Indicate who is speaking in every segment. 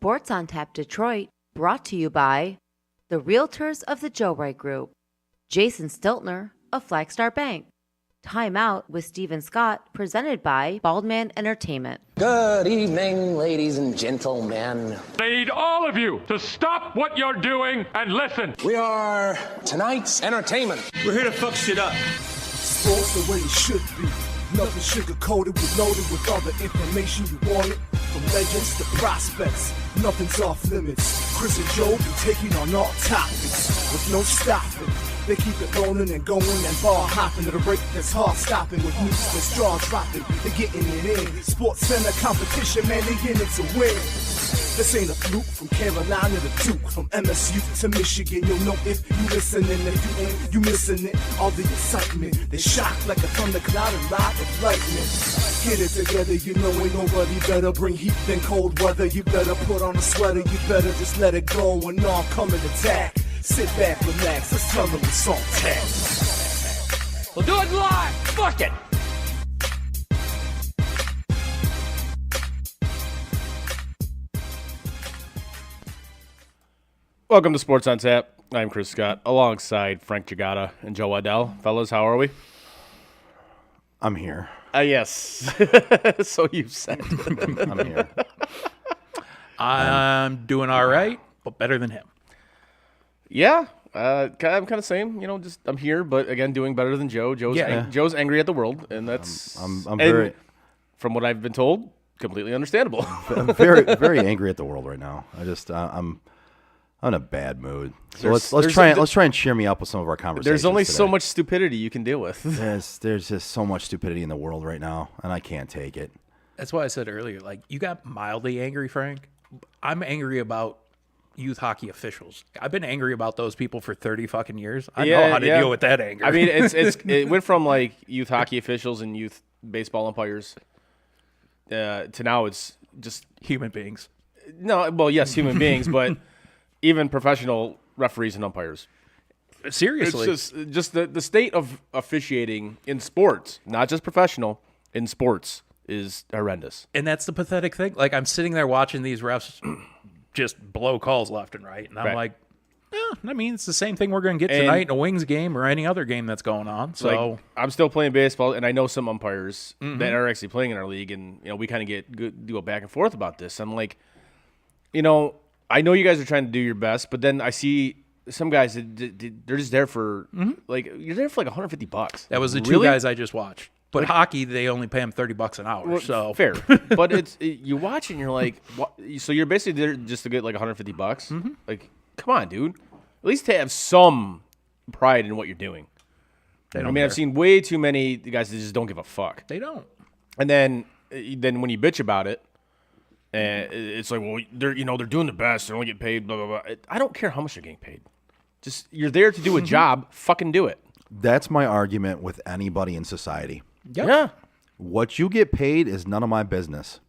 Speaker 1: Sports on Tap Detroit, brought to you by the Realtors of the Joe Wright Group, Jason Stiltner of Flagstar Bank, Time Out with Steven Scott, presented by Baldman Entertainment.
Speaker 2: Good evening, ladies and gentlemen.
Speaker 3: I need all of you to stop what you're doing and listen.
Speaker 2: We are tonight's entertainment.
Speaker 4: We're here to fuck shit up.
Speaker 5: Sports the way it should be. Nothing sugar-coated, we loaded with all the information you wanted. From legends to prospects, nothing's off limits. Chris and Joe be taking on all topics with no stopping. They keep it rolling and going and ball hopping at a rate that's hard stopping. With news that's jaw dropping, they're getting it in. Sports Center competition, man, they in it to win. This ain't a fluke, from Carolina to Duke, from MSU to Michigan. You'll know if you listening, if you ain't, you missing it. All the excitement, they shock like a thundercloud and light of lightning. Get it together, you know ain't nobody better. Bring heat than cold weather. You better put on a sweater, you better just let it go and all come and attack. Sit back, relax, let's tell them it's on tap.
Speaker 3: We'll do it live. Fuck it.
Speaker 6: Welcome to Sports on Tap. I'm Chris Scott, alongside Frank Giagata and Joe Waddell. Fellas, how are we?
Speaker 7: I'm here.
Speaker 6: Yes. So you've said.
Speaker 7: I'm here.
Speaker 4: I'm doing all right, but better than him.
Speaker 6: Yeah, I'm kind of same. You know, just I'm here, but again, doing better than Joe. Joe's angry at the world, and that's
Speaker 7: I'm very.
Speaker 6: From what I've been told, completely understandable.
Speaker 7: I'm very, very angry at the world right now. I'm in a bad mood. So let's try and cheer me up with some of our conversations.
Speaker 6: There's only
Speaker 7: today.
Speaker 6: so much stupidity you can deal with.
Speaker 7: There's just so much stupidity in the world right now, and I can't take it.
Speaker 4: That's why I said earlier, like, you got mildly angry, Frank. I'm angry about youth hockey officials. I've been angry about those people for 30 fucking years. I know how to deal with that anger.
Speaker 6: I mean, it went from like youth hockey officials and youth baseball umpires to now it's just
Speaker 4: human beings.
Speaker 6: no. Well, yes, human beings, but even professional referees and umpires.
Speaker 4: Seriously.
Speaker 6: It's just the state of officiating in sports, not just professional, in sports is horrendous.
Speaker 4: And that's the pathetic thing. Like, I'm sitting there watching these refs just blow calls left and right. And I'm like, I mean, it's the same thing we're going to get tonight in a Wings game or any other game that's going on. So
Speaker 6: like, I'm still playing baseball, and I know some umpires that are actually playing in our league, and we kind of do a back and forth about this. I'm like, I know you guys are trying to do your best, but then I see some guys that they're just there for like you're there for like $150.
Speaker 4: that was the two guys I just watched. But hockey, they only pay them $30 an hour. So
Speaker 6: fair, but you watch and you're like, what? So you're basically there just to get like $150. Like, come on, dude. At least to have some pride in what you're doing. I've seen way too many guys that just don't give a fuck.
Speaker 4: They don't.
Speaker 6: And then when you bitch about it, and it's like, well, they're doing the best. They're only getting paid. Blah blah blah. I don't care how much they're getting paid. Just you're there to do a job. Fucking do it.
Speaker 7: That's my argument with anybody in society.
Speaker 4: Yep.
Speaker 6: Yeah.
Speaker 7: What you get paid is none of my business.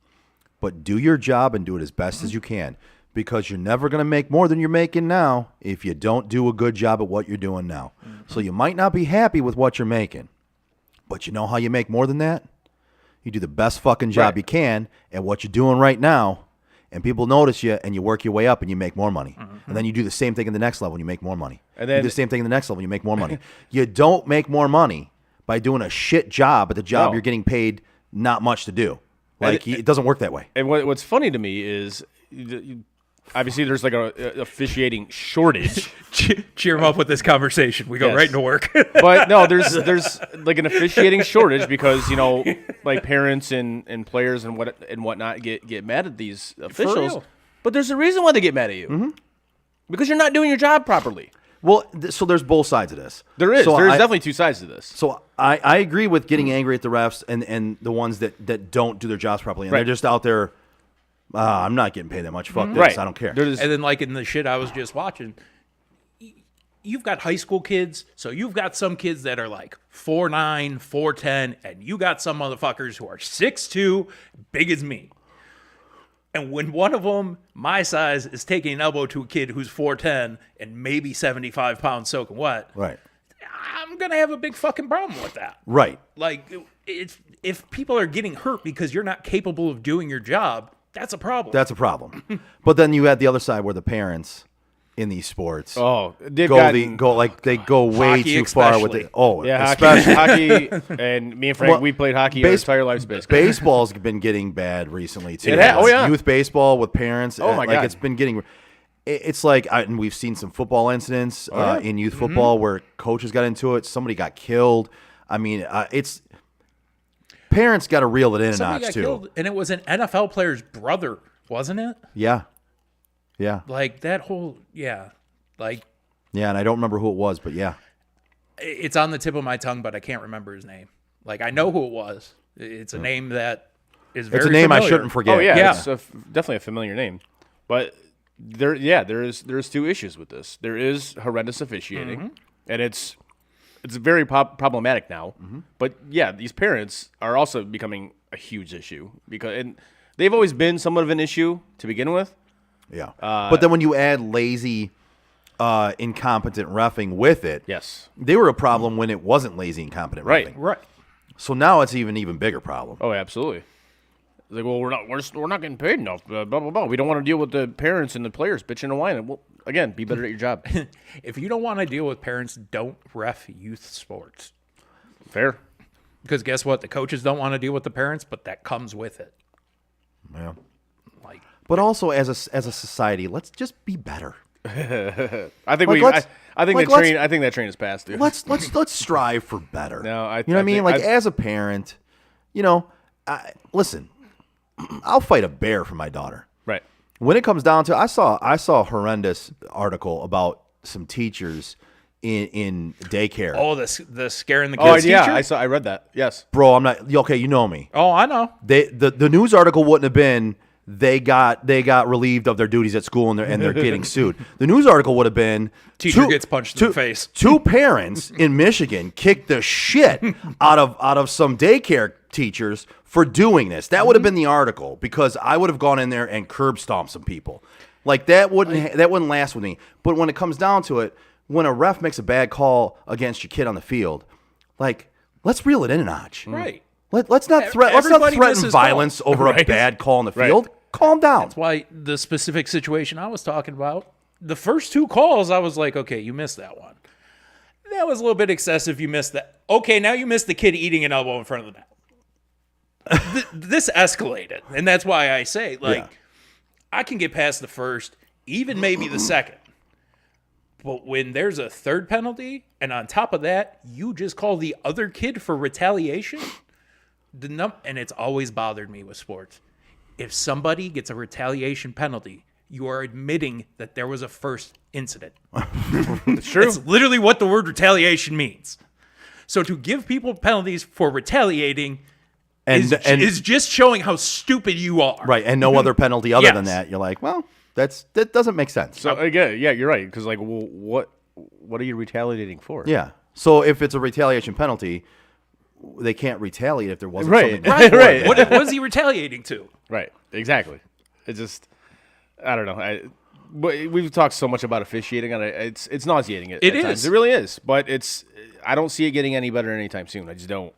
Speaker 7: But do your job and do it as best as you can, because you're never going to make more than you're making now if you don't do a good job at what you're doing now. So you might not be happy with what you're making, but you know how you make more than that? You do the best fucking job you can at what you're doing right now, and people notice you, and you work your way up, and you make more money. And then you do the same thing in the next level, and you make more money. And then you do the same thing in the next level, and you make more money. You don't make more money by doing a shit job at the job you're getting paid not much to do. Like, it doesn't work that way.
Speaker 6: And what's funny to me is, obviously, there's like a officiating shortage.
Speaker 4: Cheer them up with this conversation. We go right into work.
Speaker 6: But no, there's like an officiating shortage because like parents and players and whatnot get mad at these officials.
Speaker 4: real.
Speaker 6: But there's a reason why they get mad at you. Because you're not doing your job properly.
Speaker 7: Well, so there's both sides of this.
Speaker 6: There is.
Speaker 7: So
Speaker 6: There's definitely two sides to this.
Speaker 7: So I agree with getting angry at the refs and the ones that don't do their jobs properly. And they're just out there, I'm not getting paid that much. Fuck this.
Speaker 6: Right.
Speaker 7: I don't care.
Speaker 4: And then, like, in the shit I was just watching, you've got high school kids, so you've got some kids that are like 4'9", 4'10", and you got some motherfuckers who are 6'2", big as me. And when one of them, my size, is taking an elbow to a kid who's 4'10" and maybe 75 pounds soaking wet,
Speaker 7: Right.
Speaker 4: I'm going to have a big fucking problem with that.
Speaker 7: Right.
Speaker 4: Like, if people are getting hurt because you're not capable of doing your job, that's a problem.
Speaker 7: That's a problem. But then you had the other side where the parents in these sports
Speaker 6: They've
Speaker 7: go way
Speaker 4: Hockey
Speaker 7: too far with
Speaker 4: especially.
Speaker 7: it. Oh,
Speaker 6: Yeah,
Speaker 7: especially.
Speaker 6: hockey, and me and Frank, we played hockey our entire lives, basically.
Speaker 7: Baseball's been getting bad recently too.
Speaker 6: Oh, yeah.
Speaker 7: Youth baseball with parents.
Speaker 6: Oh, my God.
Speaker 7: It's been getting. It's like, and we've seen some football incidents in youth
Speaker 6: Mm-hmm.
Speaker 7: football where coaches got into it. Somebody got killed. I mean, it's parents got to reel it in
Speaker 4: Somebody
Speaker 7: a
Speaker 4: got
Speaker 7: notch too.
Speaker 4: killed, and it was an NFL player's brother, wasn't it?
Speaker 7: Yeah, yeah,
Speaker 4: Like, that whole, like,
Speaker 7: yeah. And I don't remember who it was, but yeah.
Speaker 4: it's on the tip of my tongue, but I can't remember his name. Like, I know who it was. It's a name that is very
Speaker 7: It's a name I
Speaker 4: familiar.
Speaker 7: shouldn't forget.
Speaker 6: Oh yeah,
Speaker 4: Yeah.
Speaker 6: it's definitely a their name. But there's two issues with this. There is horrendous officiating, and it's very problematic now. But yeah, these parents are also becoming a huge issue and they've always been somewhat of an issue to begin with.
Speaker 7: Yeah. But then when you add lazy, incompetent reffing with it,
Speaker 6: Yes.
Speaker 7: they were a problem when it wasn't lazy, incompetent
Speaker 6: Right.
Speaker 7: reffing.
Speaker 4: Right.
Speaker 7: So now it's even bigger problem.
Speaker 6: Oh, absolutely. Like, well, we're not getting paid enough. Blah blah blah. We don't want to deal with the parents and the players bitching and whining. Well, again, be better at your job.
Speaker 4: If you don't want to deal with parents, don't ref youth sports.
Speaker 6: Fair.
Speaker 4: Because guess what? The coaches don't want to deal with the parents, but that comes with it.
Speaker 7: Yeah.
Speaker 4: Like,
Speaker 7: But also as a society, let's just be better.
Speaker 6: I think
Speaker 7: Like,
Speaker 6: I think that train is past, dude.
Speaker 7: Let's strive for better.
Speaker 6: No,
Speaker 7: you know what I mean? Like as a parent, listen, I'll fight a bear for my daughter.
Speaker 6: Right.
Speaker 7: When it comes down to, I saw a horrendous article about some teachers in daycare.
Speaker 4: Oh, the scaring the
Speaker 6: Oh
Speaker 4: kids
Speaker 6: yeah,
Speaker 4: teacher?
Speaker 6: I read that. Yes.
Speaker 7: Bro, I'm not okay. You know me.
Speaker 4: Oh, I know.
Speaker 7: The news article wouldn't have been they got relieved of their duties at school and they're getting sued. The news article would have been
Speaker 4: Teacher gets punched in the face.
Speaker 7: Two parents in Michigan kicked the shit out of some daycare teachers for doing this. That would have been the article, because I would have gone in there and curb stomped some people. Like that wouldn't last with me. But when it comes down to it, when a ref makes a bad call against your kid on the field, like, let's reel it in a notch.
Speaker 4: Right.
Speaker 7: Let's not
Speaker 4: Everybody
Speaker 7: threaten
Speaker 4: misses
Speaker 7: violence
Speaker 4: calls.
Speaker 7: over a
Speaker 6: Right.
Speaker 7: bad call on the
Speaker 6: Right.
Speaker 7: field. Calm down.
Speaker 4: That's why the specific situation I was talking about, the first 2 calls, I was like, okay, you missed that one. That was a little bit excessive. You missed that. Okay, now you missed the kid eating an elbow in front of the net. This escalated. And that's why I say, like,
Speaker 7: Yeah.
Speaker 4: I can get past the first, even maybe the second. But when there's a third penalty, and on top of that, you just call the other kid for retaliation, and it's always bothered me with sports. If somebody gets a retaliation penalty, you are admitting that there was a first incident.
Speaker 6: It's true.
Speaker 4: It's literally what the word retaliation means. So to give people penalties for retaliating is just showing how stupid you are.
Speaker 7: right, and no other penalty other than
Speaker 4: Yes.
Speaker 7: that. You're like, well, that doesn't make sense.
Speaker 6: So again, yeah, you're right. Because like, well, what are you retaliating for?
Speaker 7: Yeah. So if it's a retaliation penalty, they can't retaliate if there wasn't
Speaker 6: Right.
Speaker 7: something.
Speaker 6: Right.
Speaker 7: before
Speaker 6: Right.
Speaker 7: that.
Speaker 4: What is he retaliating to?
Speaker 6: Right. Exactly. It's just, I don't know. But we've talked so much about officiating, and it's nauseating. It
Speaker 4: is.
Speaker 6: Times. It really is. But I don't see it getting any better anytime soon. I just don't.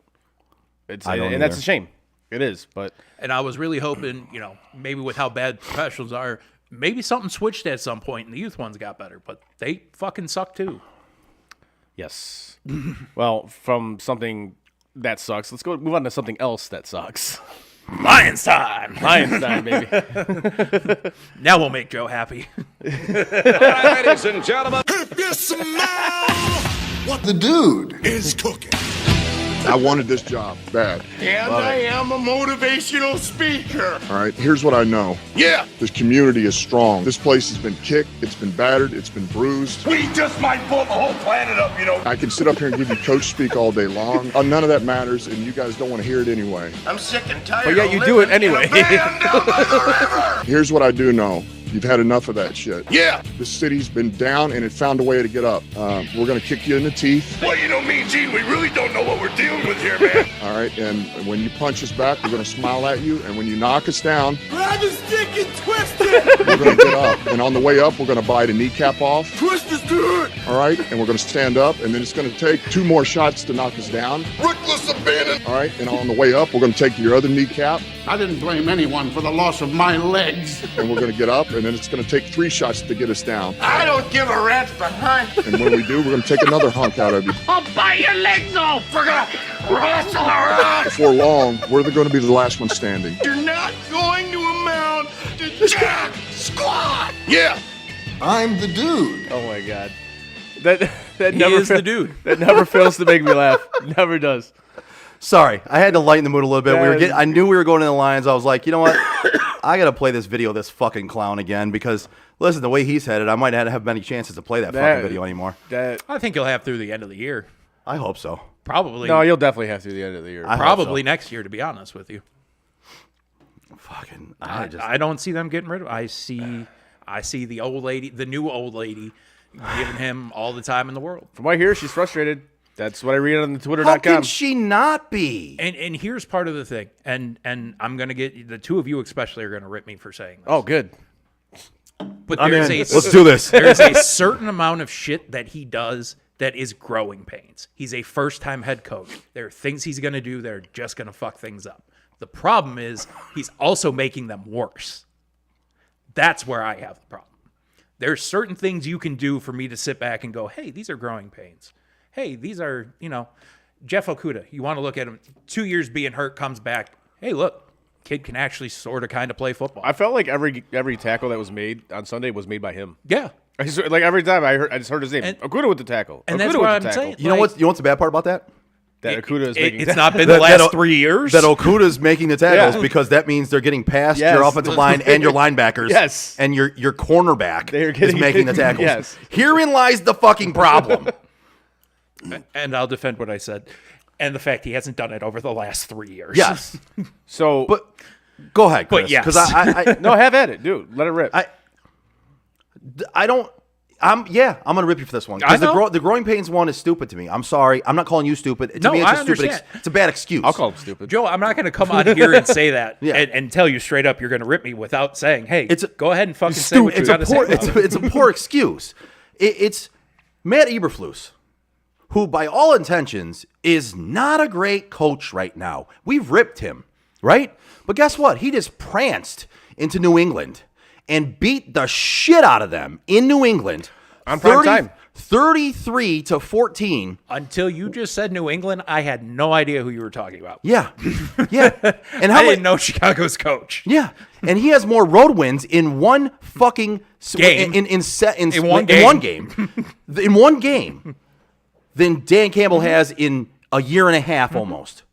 Speaker 7: I don't
Speaker 6: and that's
Speaker 7: either.
Speaker 6: a shame. It is. But
Speaker 4: And I was really hoping, maybe with how bad professionals are, maybe something switched at some point and the youth ones got better, but they fucking suck too.
Speaker 6: yes. Well, from something that sucks, let's go move on to something else that sucks.
Speaker 4: Lions time.
Speaker 6: Lions time, baby.
Speaker 4: Now we'll make Joe happy.
Speaker 8: Ladies and gentlemen,
Speaker 5: If you smell
Speaker 9: What the dude?
Speaker 5: is cooking.
Speaker 10: I wanted this job bad.
Speaker 9: And I am a motivational speaker.
Speaker 10: All right, here's what I know.
Speaker 9: Yeah,
Speaker 10: This community is strong. This place has been kicked, it's been battered, it's been bruised.
Speaker 9: we just might blow the whole planet up,
Speaker 10: I can sit up here and give you coach speak all day long. None of that matters, and you guys don't want to hear it anyway.
Speaker 9: I'm sick and tired
Speaker 6: But yeah,
Speaker 9: of
Speaker 6: you do it
Speaker 9: living in a
Speaker 6: anyway.
Speaker 9: van down by the river.
Speaker 10: Here's what I do know. You've had enough of that shit.
Speaker 9: Yeah,
Speaker 10: This city's been down, and it found a way to get up. We're going to kick you in the teeth,
Speaker 9: well, you know me and Gene, we really don't know what we're dealing with here, man.
Speaker 10: all right? And when you punch us back, we're going to smile at you, and when you knock us down,
Speaker 5: Grab his dick and twist it.
Speaker 10: we're going to get up. And on the way up, we're going to bite a kneecap off,
Speaker 5: Twist is good.
Speaker 10: all right? And we're going to stand up, and then it's going to take 2 more shots to knock us down.
Speaker 9: Ruthless abandon.
Speaker 10: All right, and on the way up, we're going to take your other kneecap,
Speaker 9: I didn't blame anyone for the loss of my legs.
Speaker 10: and we're going to get up, and then it's going to take 3 shots to get us down.
Speaker 9: I don't give a rat's behind.
Speaker 10: And when we do, we're going to take another hunk out of you.
Speaker 9: I'll bite your legs off. We're gonna wrestle around.
Speaker 10: Before long, we're going to be the last one standing.
Speaker 9: You're not going to amount to jack squat. Yeah.
Speaker 5: I'm the dude.
Speaker 6: Oh my god. That
Speaker 4: He
Speaker 6: never
Speaker 4: is the dude.
Speaker 6: That never fails to make me laugh. Never does.
Speaker 7: Sorry, I had to lighten the mood a little bit.
Speaker 6: Yeah.
Speaker 7: I knew we were going to the Lions. I was like, you know what? I got to play this video of this fucking clown again, because listen, the way he's headed, I might not have many chances to play that fucking video anymore.
Speaker 6: That
Speaker 4: I think he'll have through the end of the year.
Speaker 7: I hope so.
Speaker 4: Probably.
Speaker 6: no, you'll definitely have to the end of the year.
Speaker 7: I hope
Speaker 4: Probably
Speaker 7: so.
Speaker 4: next year, to be honest with you.
Speaker 7: Fucking,
Speaker 4: I don't see them getting rid of. I see the old lady, the new old lady, giving him all the time in the world.
Speaker 6: From what I hear, she's frustrated. That's what I read on the
Speaker 7: How
Speaker 6: Twitter.com.
Speaker 7: can she not be?
Speaker 4: And here's part of the thing, and I'm gonna get the two of you especially are gonna rip me for saying this.
Speaker 6: Oh, good.
Speaker 4: But
Speaker 7: I'm
Speaker 4: there's
Speaker 7: in.
Speaker 4: a
Speaker 7: Let's do this.
Speaker 4: There's a certain amount of shit that he does that is growing pains. He's a first-time head coach. There are things he's gonna do that are just gonna fuck things up. The problem is he's also making them worse. That's where I have the problem. There's certain things you can do for me to sit back and go, hey, these are growing pains. Hey, these are, Jeff Okuda. You want to look at him, 2 years being hurt, comes back. Hey, look, kid can actually sort of kind of play football.
Speaker 6: I felt like every tackle that was made on Sunday was made by him.
Speaker 4: Yeah.
Speaker 6: Like every time I just heard his name.
Speaker 4: And-
Speaker 6: Okuda with the tackle.
Speaker 4: and
Speaker 6: Okuda
Speaker 4: that's
Speaker 6: with
Speaker 4: what
Speaker 6: the
Speaker 4: I'm
Speaker 6: tackle.
Speaker 4: saying.
Speaker 7: You know what's the bad part about that?
Speaker 6: that Okuda is making.
Speaker 4: It's not been the last 3 years.
Speaker 7: That Okuda's making the tackles
Speaker 6: Yeah.
Speaker 7: because that means they're getting past
Speaker 6: Yes.
Speaker 7: your offensive line and your linebackers.
Speaker 6: Yes.
Speaker 7: And your cornerback
Speaker 6: They're
Speaker 7: is
Speaker 6: getting-
Speaker 7: making the tackles.
Speaker 6: Yes.
Speaker 7: Herein lies the fucking problem.
Speaker 4: And I'll defend what I said. And the fact he hasn't done it over the last 3 years.
Speaker 7: Yes.
Speaker 6: So,
Speaker 7: But go ahead, Chris.
Speaker 4: But yes.
Speaker 7: Because I
Speaker 6: no, have at it, dude. Let it rip.
Speaker 7: I don't. I'm gonna rip you for this one.
Speaker 4: I
Speaker 7: Because
Speaker 4: know.
Speaker 7: the growing pains one is stupid to me. I'm sorry. I'm not calling you stupid. To
Speaker 4: No,
Speaker 7: me, it's
Speaker 4: I
Speaker 7: a stupid.
Speaker 4: understand.
Speaker 7: It's a bad excuse.
Speaker 6: I'll call him stupid.
Speaker 4: Joe, I'm not going to come on here and say that
Speaker 7: Yeah.
Speaker 4: and tell you straight up you're going to rip me without saying, hey,
Speaker 7: It's a-
Speaker 4: go ahead and fucking say what you
Speaker 7: It's
Speaker 4: got
Speaker 7: a
Speaker 4: to say.
Speaker 7: poor.
Speaker 4: about it.
Speaker 7: It's a poor excuse. It's Matt Eberflus, who by all intentions is not a great coach right now. We've ripped him, right? But guess what? He just pranced into New England and beat the shit out of them in New England.
Speaker 6: On prime time.
Speaker 7: 33-14.
Speaker 4: Until you just said New England, I had no idea who you were talking about.
Speaker 7: Yeah. Yeah. And how
Speaker 4: I
Speaker 7: many,
Speaker 4: didn't know Chicago's coach.
Speaker 7: Yeah. And he has more road wins in one fucking
Speaker 4: Game.
Speaker 7: in
Speaker 4: one
Speaker 7: one game. In one game than Dan Campbell has in a year and a half almost.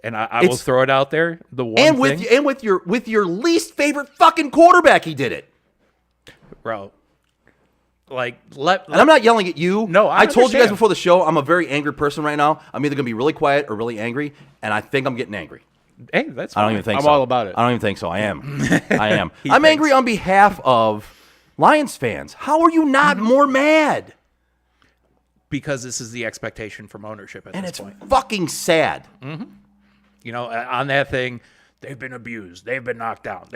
Speaker 4: And I will
Speaker 7: It's-
Speaker 4: throw it out there. The one
Speaker 7: And
Speaker 4: thing,
Speaker 7: with your least favorite fucking quarterback, he did it.
Speaker 4: bro, like
Speaker 7: And I'm not yelling at you.
Speaker 4: No, I
Speaker 7: told you guys
Speaker 4: understand.
Speaker 7: before the show, I'm a very angry person right now. I'm either gonna be really quiet or really angry, and I think I'm getting angry.
Speaker 4: hey, that's
Speaker 7: I
Speaker 4: fine.
Speaker 7: don't even think
Speaker 6: I'm
Speaker 7: so.
Speaker 6: all about it.
Speaker 7: I don't even think so. I am. I am.
Speaker 4: He
Speaker 7: I'm
Speaker 4: thinks.
Speaker 7: angry on behalf of Lions fans. How are you not more mad?
Speaker 4: Because this is the expectation from ownership at
Speaker 7: And
Speaker 4: this
Speaker 7: it's
Speaker 4: point.
Speaker 7: fucking sad.
Speaker 4: You know, on that thing, they've been abused. They've been knocked down.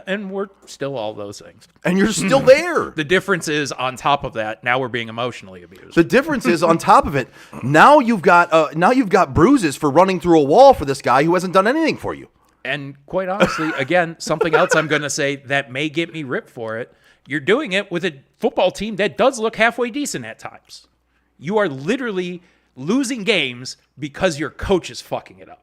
Speaker 4: And we're still all those things.
Speaker 7: And you're still there.
Speaker 4: The difference is, on top of that, now we're being emotionally abused.
Speaker 7: The difference is, on top of it, now you've got bruises for running through a wall for this guy who hasn't done anything for you.
Speaker 4: And quite honestly, again, something else I'm going to say that may get me ripped for it. You're doing it with a football team that does look halfway decent at times. You are literally losing games because your coach is fucking it up.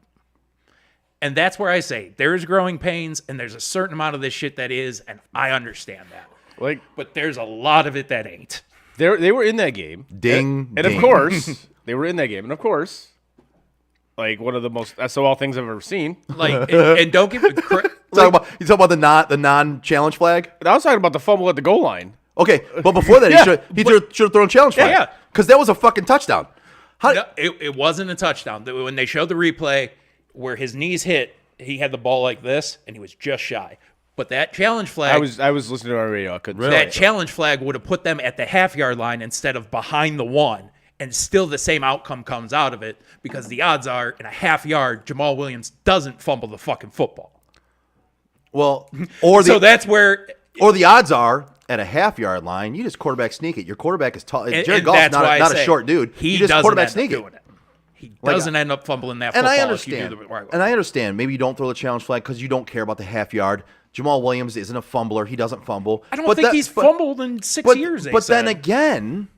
Speaker 4: And that's where I say there's growing pains and there's a certain amount of this shit that is, and I understand that. But there's a lot of it that ain't.
Speaker 6: They were in that game.
Speaker 7: Ding,
Speaker 6: And
Speaker 7: ding.
Speaker 6: of course, they were in that game. And of course, like one of the most SOL things I've ever seen.
Speaker 4: Like, and don't give me credit.
Speaker 7: You talking about the non-challenge flag?
Speaker 6: I was talking about the fumble at the goal line.
Speaker 7: Okay, but before that,
Speaker 6: Yeah,
Speaker 7: he should have thrown a challenge flag.
Speaker 4: Yeah.
Speaker 7: Because that was a fucking touchdown.
Speaker 4: No, it wasn't a touchdown. When they showed the replay where his knees hit, he had the ball like this, and he was just shy. But that challenge flag,
Speaker 6: I was listening to our radio. I couldn't.
Speaker 4: that challenge flag would have put them at the half-yard line instead of behind the one, and still the same outcome comes out of it because the odds are in a half yard, Jamal Williams doesn't fumble the fucking football.
Speaker 7: Well, or
Speaker 4: So that's where
Speaker 7: the odds are at a half-yard line, you just quarterback sneak it. Your quarterback is tall. Jared
Speaker 4: and
Speaker 7: Goff's
Speaker 4: that's why I
Speaker 7: not a
Speaker 4: say
Speaker 7: short dude.
Speaker 4: He
Speaker 7: you just
Speaker 4: doesn't
Speaker 7: quarterback
Speaker 4: end up
Speaker 7: sneak
Speaker 4: doing
Speaker 7: it.
Speaker 4: it. He doesn't end up fumbling that
Speaker 7: And
Speaker 4: football
Speaker 7: I understand.
Speaker 4: if you do the right way.
Speaker 7: And I understand. Maybe you don't throw the challenge flag because you don't care about the half yard. Jamal Williams isn't a fumbler. He doesn't fumble.
Speaker 4: I don't think he's fumbled in 6 years.
Speaker 7: But then again,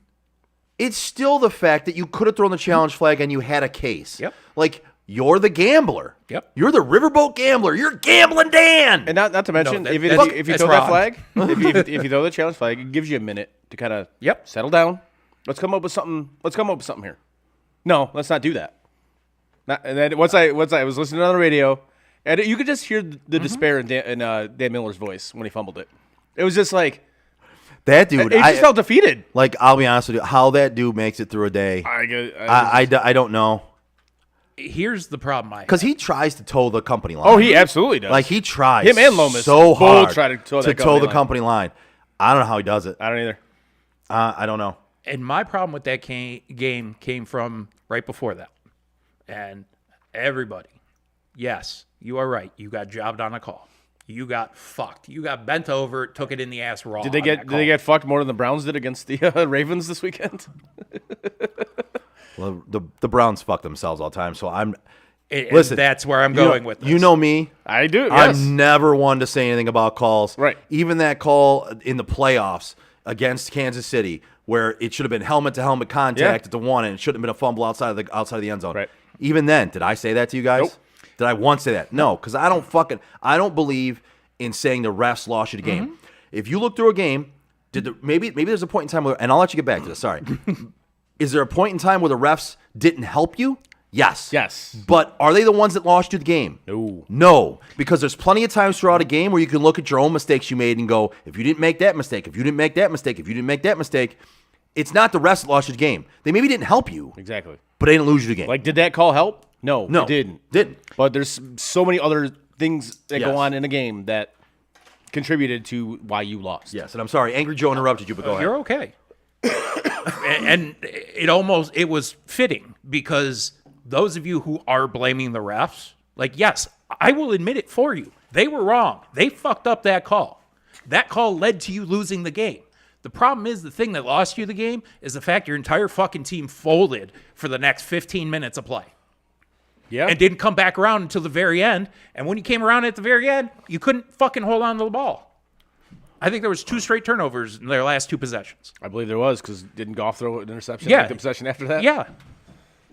Speaker 7: it's still the fact that you could have thrown the challenge flag and you had a case.
Speaker 4: Yep.
Speaker 7: Like, you're the gambler.
Speaker 4: Yep.
Speaker 7: You're the riverboat gambler. You're gambling Dan.
Speaker 6: And not to mention,
Speaker 4: No,
Speaker 6: if you
Speaker 4: that's
Speaker 6: throw that
Speaker 4: wrong.
Speaker 6: flag, if you throw the challenge flag, it gives you a minute to kind of settle down. Let's come up with something. Let's come up with something here. No, let's not do that. And then once I was listening on the radio, and you could just hear the despair in Dan Miller's voice when he fumbled it. It was just like
Speaker 7: That dude,
Speaker 6: he just felt defeated.
Speaker 7: Like, I'll be honest with you, how that dude makes it through a day, I don't know.
Speaker 4: Here's the problem, Mike.
Speaker 7: Because he tries to toe the company line.
Speaker 6: Oh, he absolutely does.
Speaker 7: Like, he tries
Speaker 6: Him and Lomas
Speaker 7: so
Speaker 6: both
Speaker 7: hard
Speaker 6: try to toe that
Speaker 7: toe the
Speaker 6: company
Speaker 7: company line. I don't know how he does it.
Speaker 6: I don't either.
Speaker 7: I don't know.
Speaker 4: And my problem with that game came from right before that. And everybody, yes, you are right. You got jobbed on a call. You got fucked. You got bent over, took it in the ass raw.
Speaker 6: Did they get fucked more than the Browns did against the Ravens this weekend?
Speaker 7: Well, the Browns fuck themselves all the time, so I'm.
Speaker 4: Listen, that's where I'm going with this.
Speaker 7: You know me.
Speaker 6: I do. Yes.
Speaker 7: I'm never one to say anything about calls.
Speaker 6: Right.
Speaker 7: Even that call in the playoffs against Kansas City, where it should have been helmet-to-helmet contact at the one, and it shouldn't have been a fumble outside of the end zone.
Speaker 6: Right.
Speaker 7: Even then, did I say that to you guys?
Speaker 6: Nope.
Speaker 7: Did I once say that? No, because I don't believe in saying the refs lost you the game.
Speaker 6: Mm-hmm.
Speaker 7: If you look through a game, maybe there's a point in time where, and I'll let you get back to this. Sorry. Is there a point in time where the refs didn't help you? Yes.
Speaker 6: Yes.
Speaker 7: But are they the ones that lost you the game?
Speaker 6: No.
Speaker 7: No. Because there's plenty of times throughout a game where you can look at your own mistakes you made and go, if you didn't make that mistake, if you didn't make that mistake, if you didn't make that mistake, it's not the refs that lost you the game. They maybe didn't help you,
Speaker 6: Exactly.
Speaker 7: but they didn't lose you the game.
Speaker 6: Like, did that call help? No,
Speaker 7: No.
Speaker 6: it didn't.
Speaker 7: Didn't.
Speaker 6: But there's so many other things that
Speaker 7: Yes.
Speaker 6: go on in a game that contributed to why you lost.
Speaker 7: Yes, and I'm sorry, Angry Joe interrupted you, but go ahead.
Speaker 4: You're okay. And it was fitting because those of you who are blaming the refs, like, yes, I will admit it for you. They were wrong. They fucked up that call. That call led to you losing the game. The problem is the thing that lost you the game is the fact your entire fucking team folded for the next 15 minutes of play.
Speaker 6: Yeah.
Speaker 4: And didn't come back around until the very end. And when you came around at the very end, you couldn't fucking hold on to the ball. I think there was 2 straight turnovers in their last 2 possessions.
Speaker 6: I believe there was because didn't Goff throw an interception?
Speaker 4: Yeah.
Speaker 6: Like the possession after that?
Speaker 4: Yeah.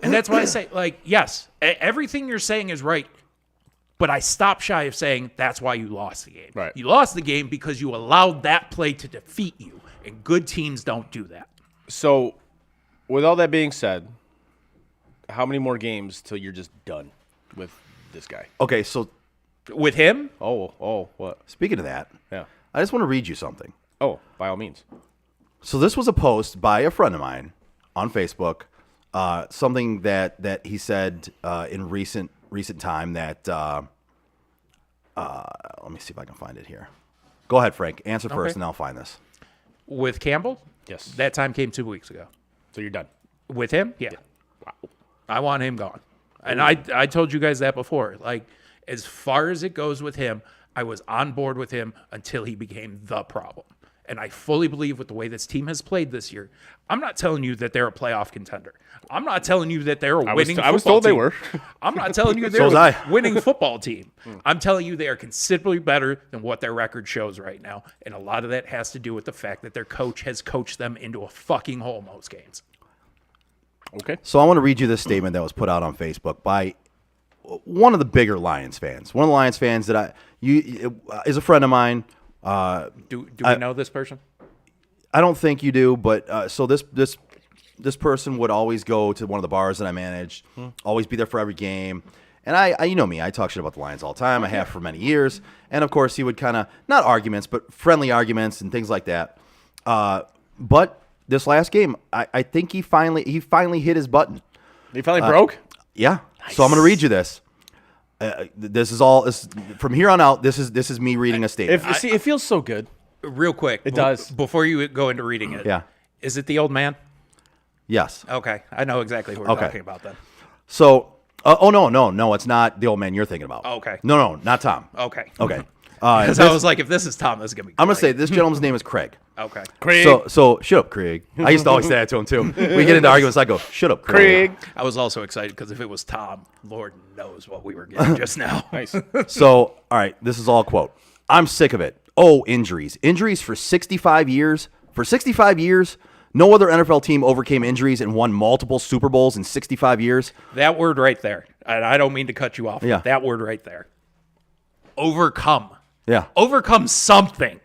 Speaker 4: And that's why I say, like, yes, everything you're saying is right, but I stop shy of saying that's why you lost the game.
Speaker 6: Right.
Speaker 4: You lost the game because you allowed that play to defeat you, and good teams don't do that.
Speaker 6: So, with all that being said, how many more games till you're just done with this guy?
Speaker 7: Okay, so
Speaker 4: With him,
Speaker 6: Oh, what?
Speaker 7: speaking of that,
Speaker 6: Yeah.
Speaker 7: I just want to read you something.
Speaker 6: Oh, by all means.
Speaker 7: So this was a post by a friend of mine on Facebook, something that he said in recent time that let me see if I can find it here. Go ahead, Frank. Answer first, and I'll find this.
Speaker 4: with Campbell,
Speaker 6: Yes.
Speaker 4: that time came 2 weeks ago.
Speaker 6: So you're done.
Speaker 4: With him, yeah.
Speaker 6: Wow.
Speaker 4: I want him gone. And I told you guys that before. Like, as far as it goes with him, I was on board with him until he became the problem. And I fully believe with the way this team has played this year, I'm not telling you that they're a playoff contender. I'm not telling you that they're a winning football team.
Speaker 6: I was told they were.
Speaker 4: I'm not telling you
Speaker 7: So
Speaker 4: they're
Speaker 7: was
Speaker 4: a
Speaker 7: I.
Speaker 4: winning football team. I'm telling you they are considerably better than what their record shows right now. And a lot of that has to do with the fact that their coach has coached them into a fucking hole most games.
Speaker 6: Okay.
Speaker 7: So I want to read you this statement that was put out on Facebook by one of the bigger Lions fans. One of the Lions fans that is a friend of mine.
Speaker 4: Do we know this person?
Speaker 7: I don't think you do, but so this person would always go to one of the bars that I managed, always be there for every game. And I you know me, I talk shit about the Lions all the time. I have for many years. And of course, he would kind of, not arguments, but friendly arguments and things like that. But this last game, I think he finally hit his button.
Speaker 6: He finally broke?
Speaker 7: Yeah. Nice. So I'm going to read you this. This is from here on out. This is me reading a statement.
Speaker 6: It feels so good.
Speaker 4: Real quick.
Speaker 6: It does.
Speaker 4: Before you go into reading it.
Speaker 7: Yeah.
Speaker 4: Is it the old man?
Speaker 7: Yes.
Speaker 4: Okay. I know exactly who we're talking about then.
Speaker 7: So, no, it's not the old man you're thinking about.
Speaker 4: Okay.
Speaker 7: No, not Tom.
Speaker 4: Okay.
Speaker 7: Okay.
Speaker 4: Because I was like, if this is Tom, this is going to be
Speaker 7: I'm going to say this gentleman's name is Craig.
Speaker 4: Okay.
Speaker 6: Craig.
Speaker 7: So shut up, Craig. I used to always say that to him, too. We get into arguments, I go, shut up, Craig.
Speaker 4: I was also excited because if it was Tom, Lord knows what we were getting just now.
Speaker 6: Nice.
Speaker 7: So, all right, this is all a quote. I'm sick of it. Oh, injuries. Injuries for 65 years. For 65 years, no other NFL team overcame injuries and won multiple Super Bowls in 65 years.
Speaker 4: That word right there. And I don't mean to cut you off.
Speaker 7: Yeah.
Speaker 4: That word right there. Overcome.
Speaker 7: Yeah.
Speaker 4: Overcome something.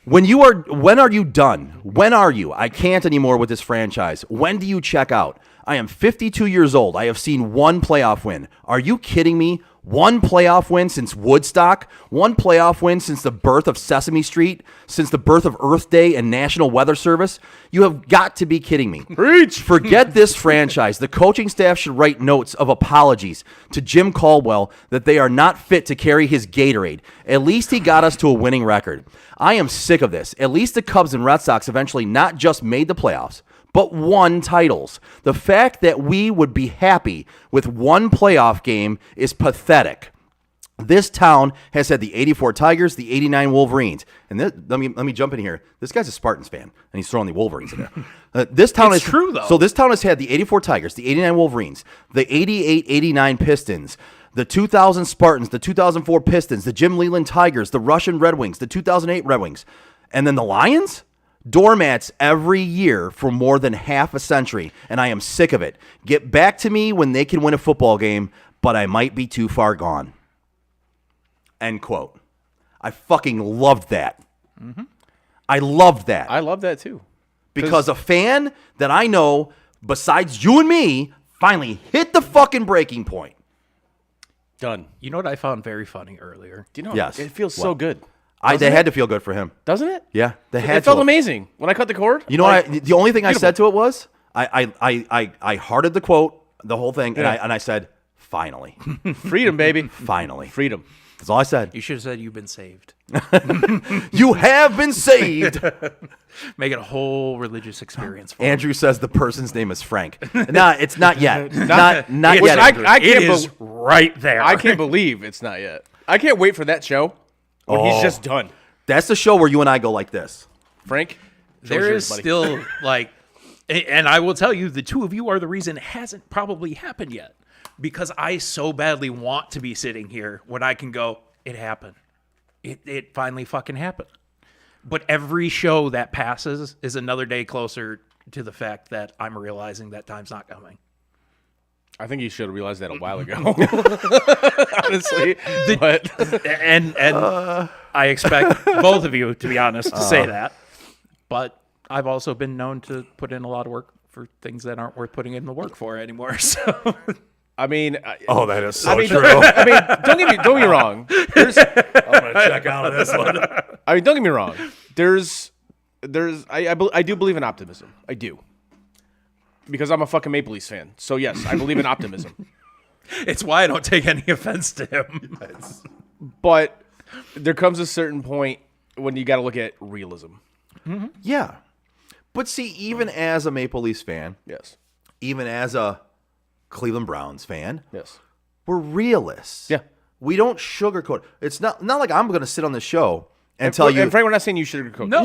Speaker 7: When are you done? When are you? I can't anymore with this franchise. When do you check out? I am 52 years old. I have seen one playoff win. Are you kidding me? One playoff win since Woodstock? One playoff win since the birth of Sesame Street? Since the birth of Earth Day and National Weather Service? You have got to be kidding me.
Speaker 6: Preach.
Speaker 7: Forget this franchise. The coaching staff should write notes of apologies to Jim Caldwell that they are not fit to carry his Gatorade. At least he got us to a winning record. I am sick of this. At least the Cubs and Red Sox eventually not just made the playoffs, but won titles. The fact that we would be happy with one playoff game is pathetic. This town has had the 84 Tigers, the 89 Wolverines. And let me jump in here. This guy's a Spartans fan, and he's throwing the Wolverines in there. This town
Speaker 4: It's true, though.
Speaker 7: So this town has had the 84 Tigers, the 89 Wolverines, the 88-89 Pistons, the 2000 Spartans, the 2004 Pistons, the Jim Leland Tigers, the Russian Red Wings, the 2008 Red Wings. And then the Lions? Doormats every year for more than half a century, and I am sick of it. Get back to me when they can win a football game, but I might be too far gone. End quote. I fucking loved that. I loved that.
Speaker 6: I love that too.
Speaker 7: because a fan that I know, besides you and me, finally hit the fucking breaking point.
Speaker 6: Done.
Speaker 4: You know what I found very funny earlier?
Speaker 6: Do you know?
Speaker 7: Yes.
Speaker 6: It feels so good.
Speaker 7: They had to feel good for him.
Speaker 6: Doesn't it?
Speaker 7: Yeah, they had.
Speaker 6: It felt
Speaker 7: to.
Speaker 6: amazing when I cut the cord.
Speaker 7: You know what? The only thing I said to it was I hearted the quote, the whole thing, and I said, finally,
Speaker 6: freedom, baby,
Speaker 7: finally,
Speaker 6: freedom.
Speaker 7: That's all I said.
Speaker 4: You should have said you've been saved.
Speaker 7: You have been saved.
Speaker 4: Make it a whole religious experience for
Speaker 7: Andrew says the person's name is Frank. No, it's not yet. not
Speaker 6: Which
Speaker 7: yet.
Speaker 6: I can't
Speaker 4: It is right there.
Speaker 6: I can't believe it's not yet. I can't wait for that show when he's just done.
Speaker 7: That's the show where you and I go like this.
Speaker 6: Frank,
Speaker 4: There is still like, and I will tell you, the two of you are the reason it hasn't probably happened yet. Because I so badly want to be sitting here when I can go, it happened. It finally fucking happened. But every show that passes is another day closer to the fact that I'm realizing that time's not coming.
Speaker 6: I think you should have realized that a while ago. Honestly.
Speaker 4: And I expect both of you, to be honest, to say that. But I've also been known to put in a lot of work for things that aren't worth putting in the work for anymore. So
Speaker 6: I mean,
Speaker 7: that is so
Speaker 6: true. I mean, don't get me wrong.
Speaker 7: I'm gonna check out of this one.
Speaker 6: I mean, don't get me wrong. I do believe in optimism. I do. Because I'm a fucking Maple Leafs fan. So yes, I believe in optimism.
Speaker 4: it's why I don't take any offense to him.
Speaker 6: But there comes a certain point when you got to look at realism.
Speaker 7: Mm-hmm. Yeah. But see, even as a Maple Leafs fan,
Speaker 6: yes,
Speaker 7: even as a Cleveland Browns fan,
Speaker 6: yes,
Speaker 7: we're realists.
Speaker 6: Yeah.
Speaker 7: We don't sugarcoat. It's not like I'm going to sit on the show and tell you.
Speaker 6: And Frank, we're not saying you sugarcoat.
Speaker 7: No.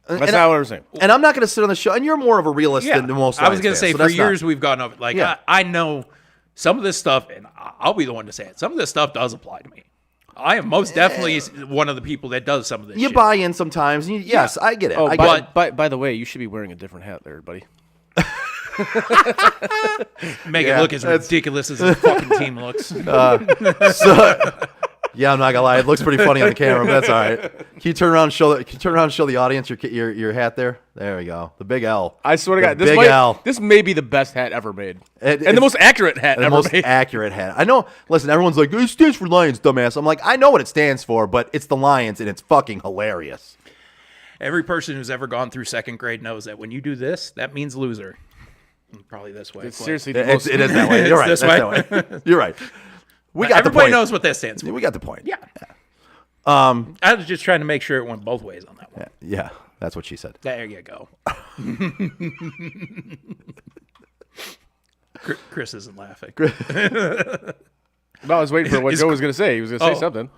Speaker 6: That's not what we're saying.
Speaker 7: And I'm not going to sit on the show. And you're more of a realist than most.
Speaker 4: I was going to say,
Speaker 7: so
Speaker 4: for years we've gone over. Like,
Speaker 7: Yeah.
Speaker 4: I know some of this stuff, and I'll be the one to say it. Some of this stuff does apply to me. I am most definitely one of the people that does some of this
Speaker 7: You
Speaker 4: shit.
Speaker 7: buy in sometimes. Yes, I get it.
Speaker 6: Oh,
Speaker 7: I get it.
Speaker 6: by the way, you should be wearing a different hat there, buddy.
Speaker 4: Make it look as ridiculous as the fucking team looks.
Speaker 7: Yeah, I'm not gonna lie. It looks pretty funny on the camera, but that's all right. Can you turn around and show the audience your hat there? There we go. The big L.
Speaker 6: I swear to God,
Speaker 7: Big L.
Speaker 6: this may be the best hat ever made,
Speaker 7: and
Speaker 6: the most accurate hat ever made.
Speaker 7: Accurate hat. I know. Listen, everyone's like, it stands for Lions, dumbass. I'm like, I know what it stands for, but it's the Lions, and it's fucking hilarious.
Speaker 4: Every person who's ever gone through second grade knows that when you do this, that means loser. Probably this way.
Speaker 6: It's seriously,
Speaker 7: it is that way. You're right.
Speaker 4: This
Speaker 7: That's
Speaker 4: way.
Speaker 7: that way. You're right. We got the
Speaker 4: Everybody
Speaker 7: point.
Speaker 4: knows what that stands for.
Speaker 7: We got the point.
Speaker 4: Yeah. I was just trying to make sure it went both ways on that one.
Speaker 7: Yeah, that's what she said.
Speaker 4: There you go. Chris isn't laughing.
Speaker 6: No, I was waiting for what Joe was going to say. He was going to say something.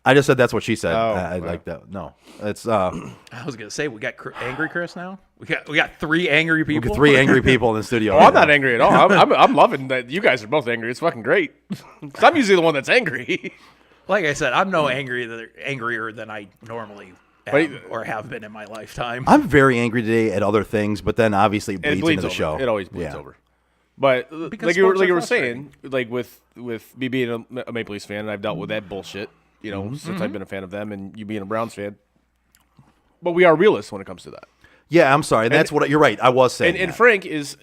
Speaker 7: I just said that's what she said.
Speaker 6: Oh,
Speaker 7: I
Speaker 6: wow.
Speaker 7: like that. No, it's
Speaker 4: I was gonna say we got angry Chris now. We got three angry people.
Speaker 7: we got 3 angry people in the studio.
Speaker 6: Oh, I'm not angry at all. I'm loving that you guys are both angry. It's fucking great. 'Cause I'm usually the one that's angry.
Speaker 4: Like I said, I'm no angrier than I normally am or have been in my lifetime.
Speaker 7: I'm very angry today at other things, but then obviously it bleeds into the
Speaker 6: over.
Speaker 7: show.
Speaker 6: It always bleeds
Speaker 7: Yeah.
Speaker 6: over. But
Speaker 4: Because
Speaker 6: like you were
Speaker 4: sports are
Speaker 6: saying, like with me being a Maple Leafs fan, and I've dealt with that bullshit, since I've been a fan of them, and you being a Browns fan. But we are realists when it comes to that.
Speaker 7: Yeah, I'm sorry. That's what you're right. I was saying.
Speaker 6: And
Speaker 7: that.
Speaker 6: Frank is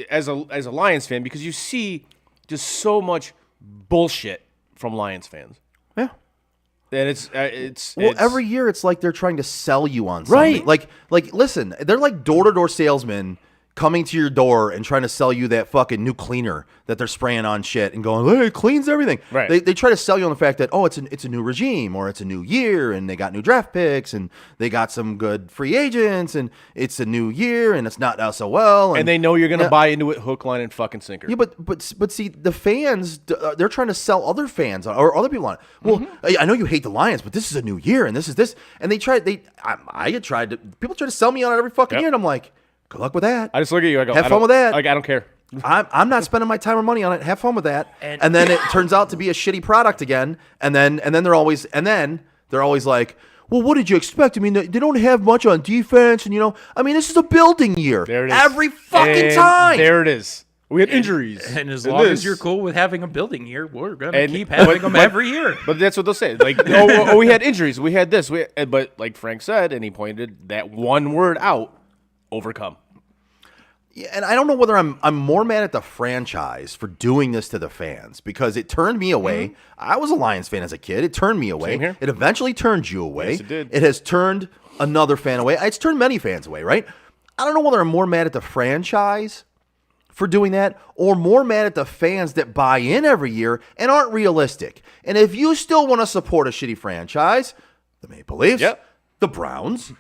Speaker 6: as a Lions fan, because you see just so much bullshit from Lions fans.
Speaker 7: Yeah.
Speaker 6: And it's
Speaker 7: every year it's like they're trying to sell you on something.
Speaker 6: Right.
Speaker 7: Like listen, they're like door-to-door salesmen coming to your door and trying to sell you that fucking new cleaner that they're spraying on shit and going, hey, it cleans everything.
Speaker 6: Right.
Speaker 7: They try to sell you on the fact that, oh, it's a new regime or it's a new year and they got new draft picks and they got some good free agents and it's a new year and it's not SOL.
Speaker 6: And they know you're going to buy into it hook, line, and fucking sinker.
Speaker 7: Yeah, but see, the fans, they're trying to sell other fans or other people on it. Well, I know you hate the Lions, but this is a new year and this is this. And people try to sell me on it every fucking year and I'm like, good luck with that.
Speaker 6: I just look at you. I go,
Speaker 7: have fun with that.
Speaker 6: Like, I don't care.
Speaker 7: I'm not spending my time or money on it. Have fun with that. And then it turns out to be a shitty product again. And then they're always like, well, what did you expect? I mean, they don't have much on defense, and this is a building year.
Speaker 6: There it is.
Speaker 7: Every fucking
Speaker 6: And
Speaker 7: time.
Speaker 6: There it is. We had injuries.
Speaker 4: And as long as you're cool with having a building year, we're going to keep having them
Speaker 6: but-
Speaker 4: every year.
Speaker 6: But that's what they'll say. Like, we had injuries. We had this. But like Frank said, and he pointed that one word out, overcome.
Speaker 7: Yeah, and I don't know whether I'm more mad at the franchise for doing this to the fans because it turned me away. Mm-hmm. I was a Lions fan as a kid. It turned me away.
Speaker 6: Same here.
Speaker 7: It eventually turned you away.
Speaker 6: Yes, it did.
Speaker 7: It has turned another fan away. It's turned many fans away, right? I don't know whether I'm more mad at the franchise for doing that or more mad at the fans that buy in every year and aren't realistic. And if you still want to support a shitty franchise, the Maple Leafs, the Browns,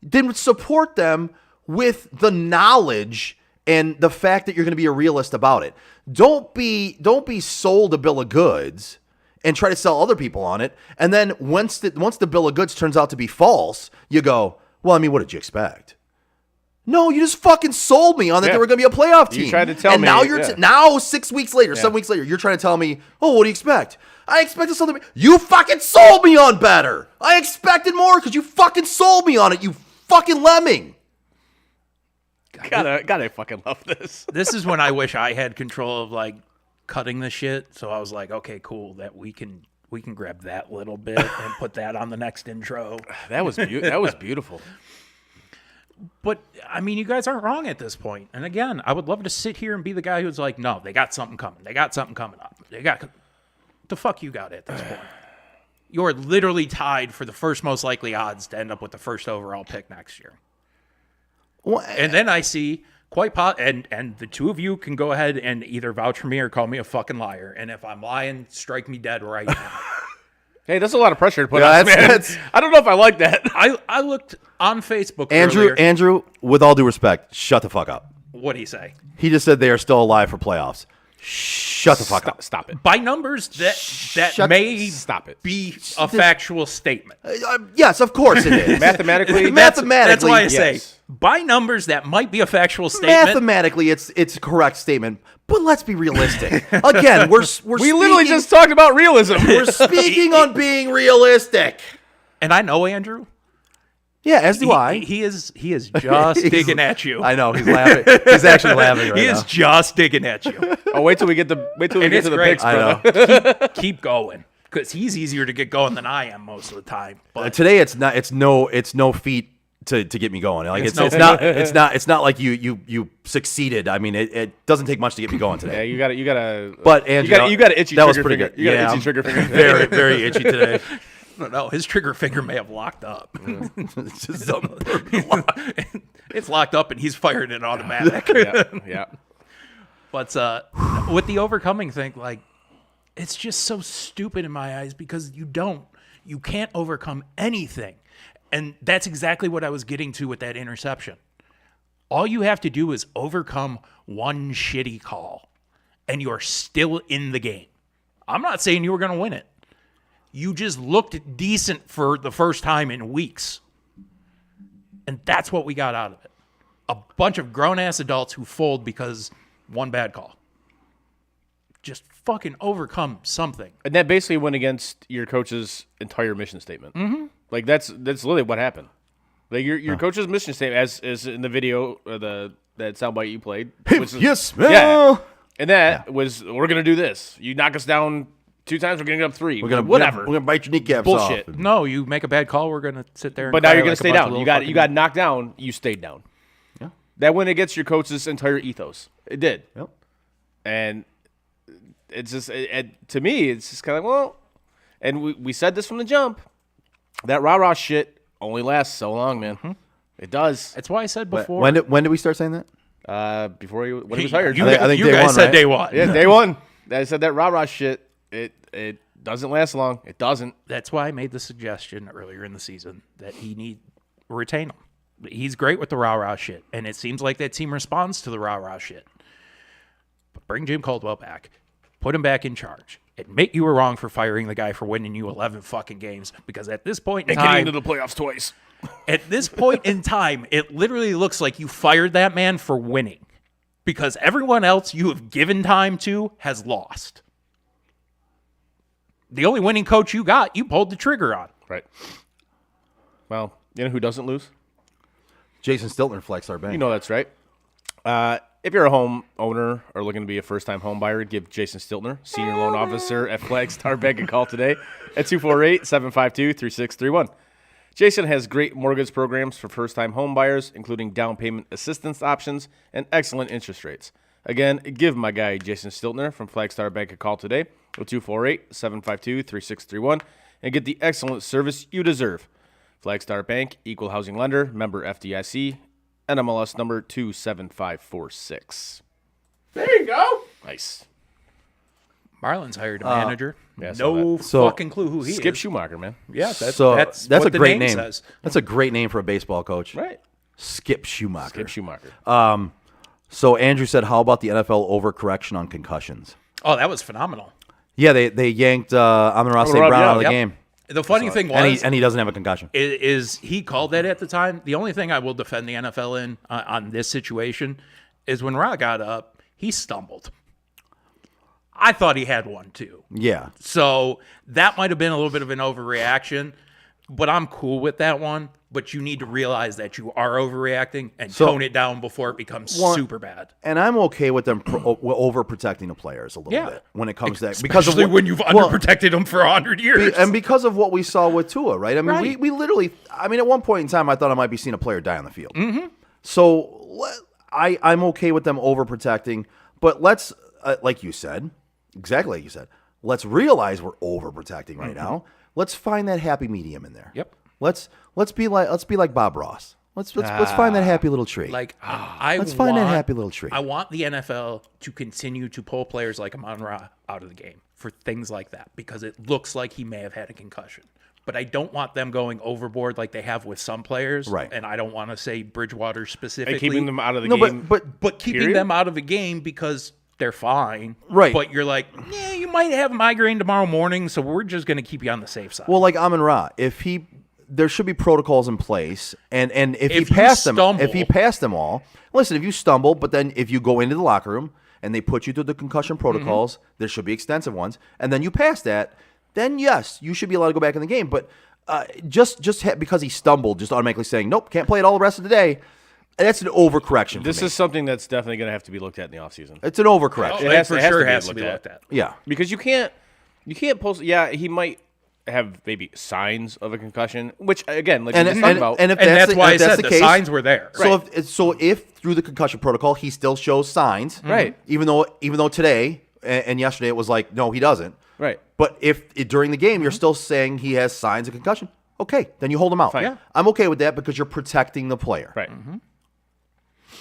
Speaker 7: then support them with the knowledge and the fact that you're going to be a realist about it. Don't be sold a bill of goods and try to sell other people on it. And then once the bill of goods turns out to be false, you go, well, I mean, what did you expect? No, you just fucking sold me on that they were going to be a playoff team.
Speaker 6: You tried to tell
Speaker 7: and
Speaker 6: me.
Speaker 7: Now now 6 weeks later, 7 weeks later, you're trying to tell me, oh, what do you expect? I expected something. You fucking sold me on better. I expected more because you fucking sold me on it, you fucking lemming.
Speaker 6: Gotta fucking love this.
Speaker 4: This is when I wish I had control of like cutting the shit. So I was like, okay, cool, that we can grab that little bit and put that on the next intro.
Speaker 6: That was beautiful.
Speaker 4: But I mean, you guys aren't wrong at this point. And again, I would love to sit here and be the guy who's like, no, they got something coming. They got something coming up. The fuck you got at this point. You're literally tied for the first most likely odds to end up with the first overall pick next year. Well, and then I see and the two of you can go ahead and either vouch for me or call me a fucking liar. And if I'm lying, strike me dead right now.
Speaker 6: Hey, that's a lot of pressure to put on, man. I don't know if I like that.
Speaker 4: I looked on Facebook earlier.
Speaker 7: Andrew, with all due respect, shut the fuck up.
Speaker 4: What'd he say?
Speaker 7: He just said they are still alive for playoffs. Shut the fuck up.
Speaker 6: Stop it.
Speaker 4: By numbers, that may be a factual statement.
Speaker 7: Yes, of course it is.
Speaker 6: Mathematically.
Speaker 4: That's why I say, by numbers, that might be a factual statement.
Speaker 7: Mathematically, it's a correct statement. But let's be realistic. Again,
Speaker 6: we literally just talked about realism.
Speaker 7: We're speaking on being realistic.
Speaker 4: And I know Andrew.
Speaker 7: Yeah, as do I.
Speaker 4: He is just digging at you.
Speaker 7: I know, he's laughing. He's actually laughing right now.
Speaker 4: He is just digging at you.
Speaker 6: Oh, wait till we get to the picks, bro.
Speaker 7: I know.
Speaker 4: Keep going. Because he's easier to get going than I am most of the time. But
Speaker 7: today it's no feat to get me going. Like it's not like you succeeded. I mean, it doesn't take much to get me going today.
Speaker 6: Yeah, you gotta.
Speaker 7: But Andrew,
Speaker 6: you got an itchy.
Speaker 7: That
Speaker 6: was
Speaker 7: pretty
Speaker 6: finger.
Speaker 7: good.
Speaker 6: You got an itchy trigger finger.
Speaker 7: Very, very itchy today.
Speaker 4: No, his trigger finger may have locked up.
Speaker 7: It's just something.
Speaker 4: It's locked up and he's firing it automatic.
Speaker 6: Yeah.
Speaker 4: But with the overcoming thing, like, it's just so stupid in my eyes because you can't overcome anything. And that's exactly what I was getting to with that interception. All you have to do is overcome one shitty call, and you're still in the game. I'm not saying you were going to win it. You just looked decent for the first time in weeks. And that's what we got out of it. A bunch of grown-ass adults who fold because one bad call. Just fucking overcome something.
Speaker 6: And that basically went against your coach's entire mission statement.
Speaker 4: Mm-hmm.
Speaker 6: Like, that's literally what happened. Like, your coach's mission statement, as in the video, that soundbite you played.
Speaker 7: If you smell.
Speaker 6: Yeah. And that was, we're going to do this. You knock us down 2 times, we're going to get up 3. Whatever.
Speaker 7: We're going to bite your kneecaps
Speaker 6: Bullshit.
Speaker 7: off.
Speaker 4: No, you make a bad call, we're going to sit there and
Speaker 6: But now
Speaker 4: cry
Speaker 6: you're going
Speaker 4: like
Speaker 6: to stay
Speaker 4: a bunch
Speaker 6: down.
Speaker 4: of
Speaker 6: You got knocked down, you stayed down.
Speaker 7: Yeah.
Speaker 6: That went against your coach's entire ethos. It did.
Speaker 7: Yep.
Speaker 6: And it's just, to me, it's just kind of, well, and we said this from the jump, that rah-rah shit only lasts so long, man.
Speaker 4: Mm-hmm.
Speaker 6: It does.
Speaker 4: That's why I said before.
Speaker 7: When did we start saying that?
Speaker 6: When he was hired.
Speaker 7: I think
Speaker 4: you
Speaker 7: day
Speaker 4: guys
Speaker 7: one,
Speaker 4: said
Speaker 7: right?
Speaker 4: day one.
Speaker 6: Yeah, day one. I said that rah-rah shit, it doesn't last long. It doesn't.
Speaker 4: That's why I made the suggestion earlier in the season that retain him. He's great with the rah-rah shit, and it seems like that team responds to the rah-rah shit. But bring Jim Caldwell back. Put him back in charge. Admit you were wrong for firing the guy for winning you 11 fucking games, because at this point in
Speaker 6: And getting
Speaker 4: time,
Speaker 6: into the playoffs twice.
Speaker 4: at this point in time, it literally looks like you fired that man for winning, because everyone else you have given time to has lost. The only winning coach you got, you pulled the trigger on.
Speaker 6: Right. Well, you know who doesn't lose?
Speaker 7: Jason Stiltner flex our bank.
Speaker 6: You know that's right. If you're a home owner or looking to be a first-time home buyer, give Jason Stiltner, Senior Loan Officer at Flagstar Bank, a call today at 248-752-3631. Jason has great mortgage programs for first-time home buyers, including down payment assistance options and excellent interest rates. Again, give my guy Jason Stiltner from Flagstar Bank a call today with 248-752-3631 and get the excellent service you deserve. Flagstar Bank, equal housing lender, member FDIC, NMLS number 27546.
Speaker 4: There you go.
Speaker 6: Nice.
Speaker 4: Marlins hired a manager.
Speaker 6: yeah, I saw
Speaker 4: no
Speaker 6: that.
Speaker 4: fucking clue who he
Speaker 6: Skip
Speaker 4: is.
Speaker 6: Schumacher, man.
Speaker 4: Yeah, that's
Speaker 7: That's
Speaker 4: what
Speaker 7: a
Speaker 4: the
Speaker 7: great
Speaker 4: name
Speaker 7: name.
Speaker 4: says.
Speaker 7: That's a great name for a baseball coach.
Speaker 6: Right.
Speaker 7: Skip Schumacher.
Speaker 6: Skip Schumacher.
Speaker 7: So Andrew said, how about the NFL overcorrection on concussions?
Speaker 4: Oh, that was phenomenal.
Speaker 7: Yeah, they yanked Amon-Ra St. Brown out of the game.
Speaker 4: The funny thing was,
Speaker 7: And he doesn't have a concussion.
Speaker 4: is he called that at the time. The only thing I will defend the NFL in on this situation is when Ra got up, he stumbled. I thought he had one too.
Speaker 7: Yeah.
Speaker 4: So that might have been a little bit of an overreaction, but I'm cool with that one. But you need to realize that you are overreacting and tone it down before it becomes super bad.
Speaker 7: And I'm okay with them overprotecting the players a little bit when it comes to that.
Speaker 4: Especially when you've underprotected them for 100 years.
Speaker 7: And because of what we saw with Tua, right? I mean, we literally, I mean, at one point in time, I thought I might be seeing a player die on the field.
Speaker 4: Mm-hmm.
Speaker 7: So I'm okay with them overprotecting, but let's, like you said, exactly like you said, let's realize we're overprotecting right now. Let's find that happy medium in there.
Speaker 4: Yep.
Speaker 7: Let's be like Bob Ross. Let's find that happy little tree.
Speaker 4: Like
Speaker 7: let's find that happy little tree.
Speaker 4: I want the NFL to continue to pull players like Amon-Ra out of the game for things like that because it looks like he may have had a concussion. But I don't want them going overboard like they have with some players.
Speaker 7: Right.
Speaker 4: And I don't want to say Bridgewater specifically.
Speaker 6: And keeping them out of the game.
Speaker 4: But keeping them out of the game because they're fine.
Speaker 7: Right.
Speaker 4: But you're like, yeah, you might have a migraine tomorrow morning, so we're just going to keep you on the safe side.
Speaker 7: Well, like Amon-Ra, there should be protocols in place, and if he passed them all, listen, if you stumble, but then if you go into the locker room and they put you through the concussion protocols, there should be extensive ones, and then you pass that, then yes, you should be allowed to go back in the game. But because he stumbled, just automatically saying, nope, can't play it all the rest of the day, that's an overcorrection.
Speaker 6: This is something that's definitely going to have to be looked at in the offseason.
Speaker 7: It's an overcorrection.
Speaker 4: It has to be looked at.
Speaker 7: Yeah.
Speaker 6: Because you can't post, he might have maybe signs of a concussion, which again, like we just talked about,
Speaker 4: and that's why I said the signs were there.
Speaker 7: So if through the concussion protocol he still shows signs,
Speaker 6: right?
Speaker 7: Even though today and yesterday it was like no, he doesn't,
Speaker 6: right?
Speaker 7: But if during the game you're still saying he has signs of concussion, okay, then you hold him out.
Speaker 6: Fine. Yeah.
Speaker 7: I'm okay with that because you're protecting the player,
Speaker 6: right?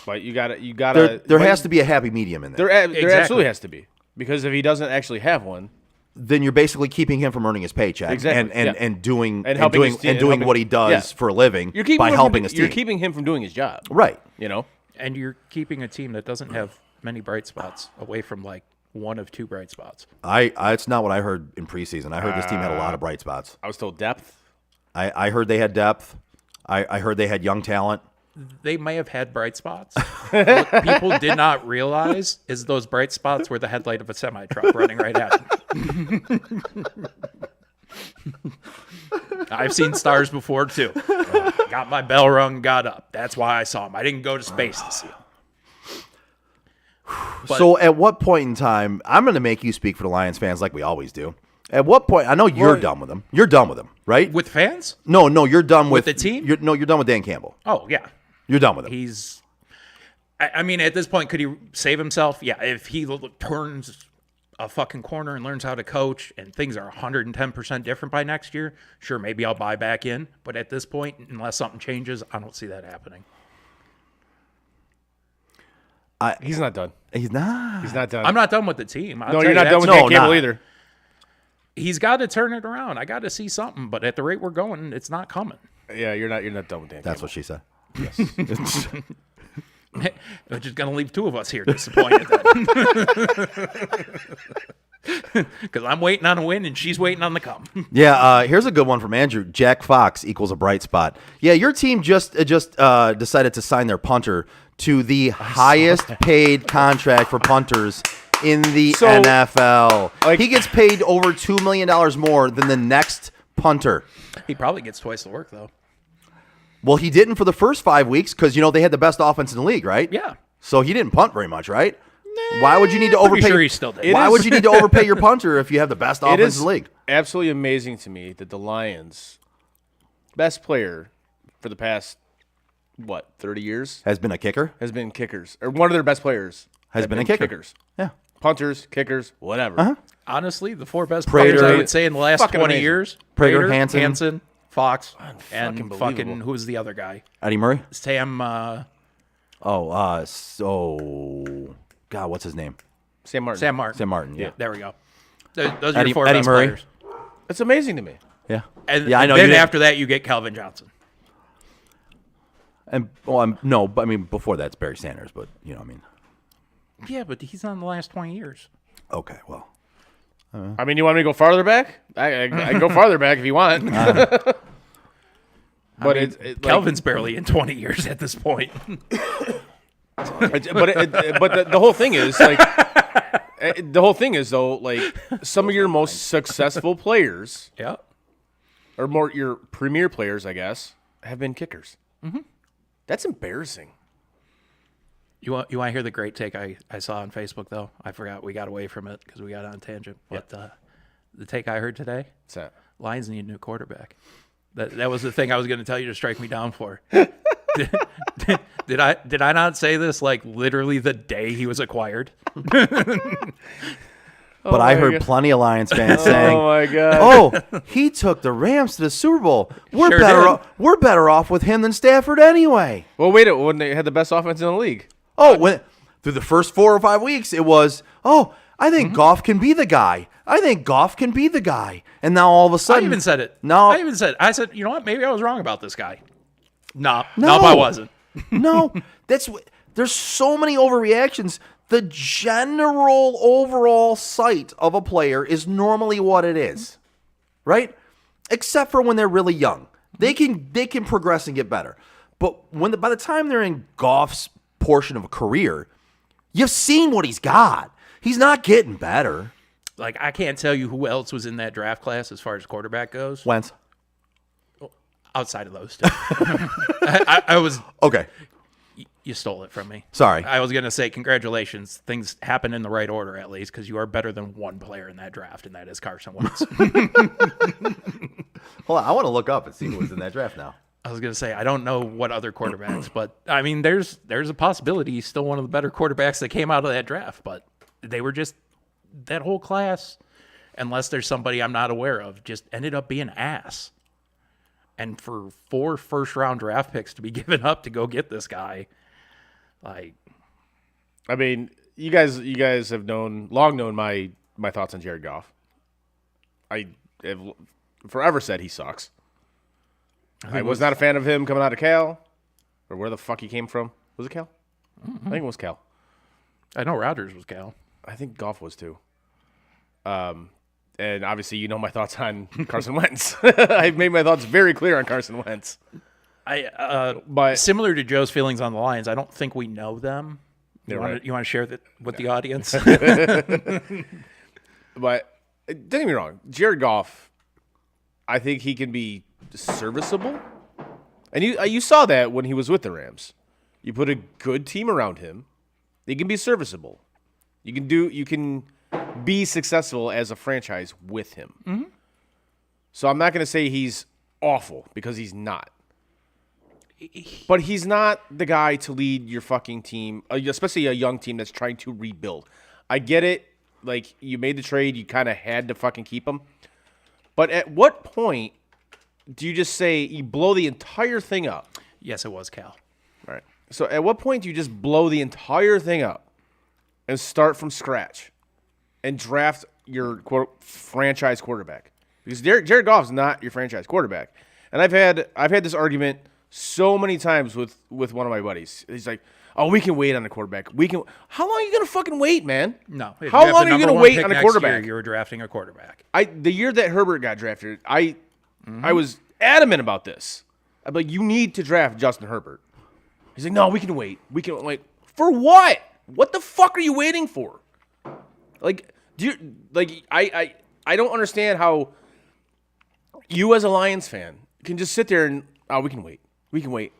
Speaker 6: But you gotta.
Speaker 7: There has to be a happy medium in there.
Speaker 6: There absolutely has to be, because if he doesn't actually have one,
Speaker 7: then you're basically keeping him from earning his paycheck and doing what he does for a living by helping his team.
Speaker 6: You're keeping him from doing his job.
Speaker 7: Right.
Speaker 6: You know?
Speaker 4: And you're keeping a team that doesn't have many bright spots away from like one of two bright spots.
Speaker 7: It's not what I heard in preseason. I heard this team had a lot of bright spots.
Speaker 6: I was told depth.
Speaker 7: I heard they had depth. I heard they had young talent.
Speaker 4: They may have had bright spots. What people did not realize is those bright spots were the headlight of a semi-truck running right at them. I've seen stars before, too. Got my bell rung, got up. That's why I saw them. I didn't go to space to see them.
Speaker 7: So at what point in time, I'm going to make you speak for the Lions fans like we always do. At what point, I know you're done with them. You're done with them, right?
Speaker 4: With fans?
Speaker 7: No, you're done with
Speaker 4: the team?
Speaker 7: You're done with Dan Campbell.
Speaker 4: Oh, yeah.
Speaker 7: You're done with him.
Speaker 4: I mean, at this point, could he save himself? Yeah, if he turns a fucking corner and learns how to coach and things are 110% different by next year, sure, maybe I'll buy back in. But at this point, unless something changes, I don't see that happening.
Speaker 6: He's not done.
Speaker 7: He's not.
Speaker 6: He's not done.
Speaker 4: I'm not done with the team.
Speaker 6: No, you're not done with Dan Campbell either.
Speaker 4: He's got to turn it around. I got to see something, but at the rate we're going, it's not coming.
Speaker 6: Yeah, you're not done with Dan.
Speaker 7: That's what she said.
Speaker 6: Yes.
Speaker 4: Which is going to leave two of us here disappointed. Because I'm waiting on a win and she's waiting on the come.
Speaker 7: Yeah, here's a good one from Andrew. Jack Fox equals a bright spot. Yeah, your team just decided to sign their punter to the highest paid contract for punters in the NFL. He gets paid over $2 million more than the next punter.
Speaker 4: He probably gets twice the work, though.
Speaker 7: Well, he didn't for the first 5 weeks because, they had the best offense in the league, right?
Speaker 4: Yeah.
Speaker 7: So he didn't punt very much, right? Why would you need to overpay?
Speaker 4: Sure he still did.
Speaker 7: Why would you need to overpay your punter if you have the best offense in the league?
Speaker 6: Absolutely amazing to me that the Lions, best player for the past 30 years
Speaker 7: Has been a kicker.
Speaker 6: has been kickers, or one of their best players
Speaker 7: Has been a kicker.
Speaker 6: Kickers,
Speaker 7: Yeah.
Speaker 6: punters, kickers, whatever.
Speaker 4: Honestly, the 4 best
Speaker 7: Prater.
Speaker 4: players I would say in the last
Speaker 6: Fucking
Speaker 4: 20
Speaker 6: amazing.
Speaker 4: years.
Speaker 7: Prater, Hansen.
Speaker 4: Fox,
Speaker 6: fucking
Speaker 4: and
Speaker 6: believable.
Speaker 4: fucking who's the other guy?
Speaker 7: Eddie Murray.
Speaker 4: Sam.
Speaker 7: God, what's his name?
Speaker 6: Sam Martin.
Speaker 4: Sam Martin.
Speaker 7: Sam Martin. Yeah.
Speaker 4: There we go. Those are
Speaker 7: Eddie-
Speaker 4: your 4
Speaker 7: Eddie
Speaker 4: best
Speaker 7: Murray.
Speaker 4: players.
Speaker 6: It's amazing to me.
Speaker 7: Yeah.
Speaker 4: And
Speaker 7: yeah, I know.
Speaker 4: Then
Speaker 7: you
Speaker 4: after that, you get Calvin Johnson.
Speaker 7: and no, but I mean before that's Barry Sanders, but you know, what I mean,
Speaker 4: Yeah, but he's not in the last 20 years.
Speaker 7: okay, well,
Speaker 6: I mean, you want me to go farther back? I can go farther back if you want. But
Speaker 4: Calvin's barely in 20 years at this point.
Speaker 6: but the whole thing is like the whole thing is though, like, some of your most successful players,
Speaker 4: Yeah.
Speaker 6: or more your premier players, I guess, have been kickers. Mm-hmm. That's embarrassing.
Speaker 4: You want to hear the great take I saw on Facebook, though? I forgot. We got away from it because we got on tangent. But the take I heard today,
Speaker 6: What's that?
Speaker 4: Lions need a new quarterback. That was the thing I was going to tell you to strike me down for. Did I not say this like literally the day he was acquired?
Speaker 7: but I heard plenty of Lions fans saying,
Speaker 6: "Oh my god!
Speaker 7: Oh, he took the Rams to the Super Bowl. We're
Speaker 4: Sure
Speaker 7: better.
Speaker 4: did.
Speaker 7: We're better off with him than Stafford anyway."
Speaker 6: Well, wait, when they had the best offense in the league.
Speaker 7: Oh, when through the first 4 or 5 weeks, it was, oh, I think Goff can be the guy. I think Goff can be the guy. And now all of a
Speaker 4: I
Speaker 7: sudden,
Speaker 4: even said it.
Speaker 7: No,
Speaker 4: I said, you know what? Maybe I was wrong about this guy. No,
Speaker 7: No.
Speaker 4: I wasn't.
Speaker 7: no, there's so many overreactions. The general overall sight of a player is normally what it is, right? Except for when they're really young, they can progress and get better. But by the time they're in Goff's portion of a career, you've seen what he's got. He's not getting better.
Speaker 4: Like, I can't tell you who else was in that draft class as far as quarterback goes.
Speaker 7: Wentz.
Speaker 4: Outside of those two. I was...
Speaker 7: Okay.
Speaker 4: You stole it from me.
Speaker 7: Sorry.
Speaker 4: I was going to say congratulations. Things happen in the right order, at least, because you are better than one player in that draft, and that is Carson Wentz.
Speaker 7: Hold on. I want to look up and see who was in that draft now.
Speaker 4: I was going to say, I don't know what other quarterbacks, but, I mean, there's a possibility he's still one of the better quarterbacks that came out of that draft, but they were just, that whole class, unless there's somebody I'm not aware of, just ended up being ass. And for 4 first-round draft picks to be given up to go get this guy, like...
Speaker 6: I mean, you guys have long known my thoughts on Jared Goff. I have forever said he sucks. I was not a fan of him coming out of Cal, or where the fuck he came from. Was it Cal? I think it was Cal.
Speaker 4: I know Rodgers was Cal.
Speaker 6: I think Goff was too. And obviously, you know my thoughts on Carson Wentz. I've made my thoughts very clear on Carson Wentz.
Speaker 4: But similar to Joe's feelings on the Lions, I don't think we know them. You want to share that with the audience?
Speaker 6: But don't get me wrong, Jared Goff, I think he can be serviceable, and you saw that when he was with the Rams. You put a good team around him, he can be serviceable. You can be successful as a franchise with him. Mm-hmm. So I'm not going to say he's awful, because he's not. But he's not the guy to lead your fucking team, especially a young team that's trying to rebuild. I get it. Like, you made the trade, you kind of had to fucking keep him. But at what point do you just say you blow the entire thing up?
Speaker 4: Yes, it was Cal.
Speaker 6: All right. So at what point do you just blow the entire thing up and start from scratch and draft your quote franchise quarterback? Because Jared Goff's not your franchise quarterback. And I've had this argument so many times with one of my buddies. He's like, "Oh, we can wait on the quarterback. How long are you gonna fucking wait, man?
Speaker 4: No.
Speaker 6: How long are you gonna wait on a quarterback?
Speaker 4: You were drafting a quarterback.
Speaker 6: The year that Herbert got drafted, I was adamant about this. I'm like, you need to draft Justin Herbert. He's like, no, we can wait. We can wait for what? What the fuck are you waiting for? Like, I don't understand how you as a Lions fan can just sit there and we can wait. We can wait.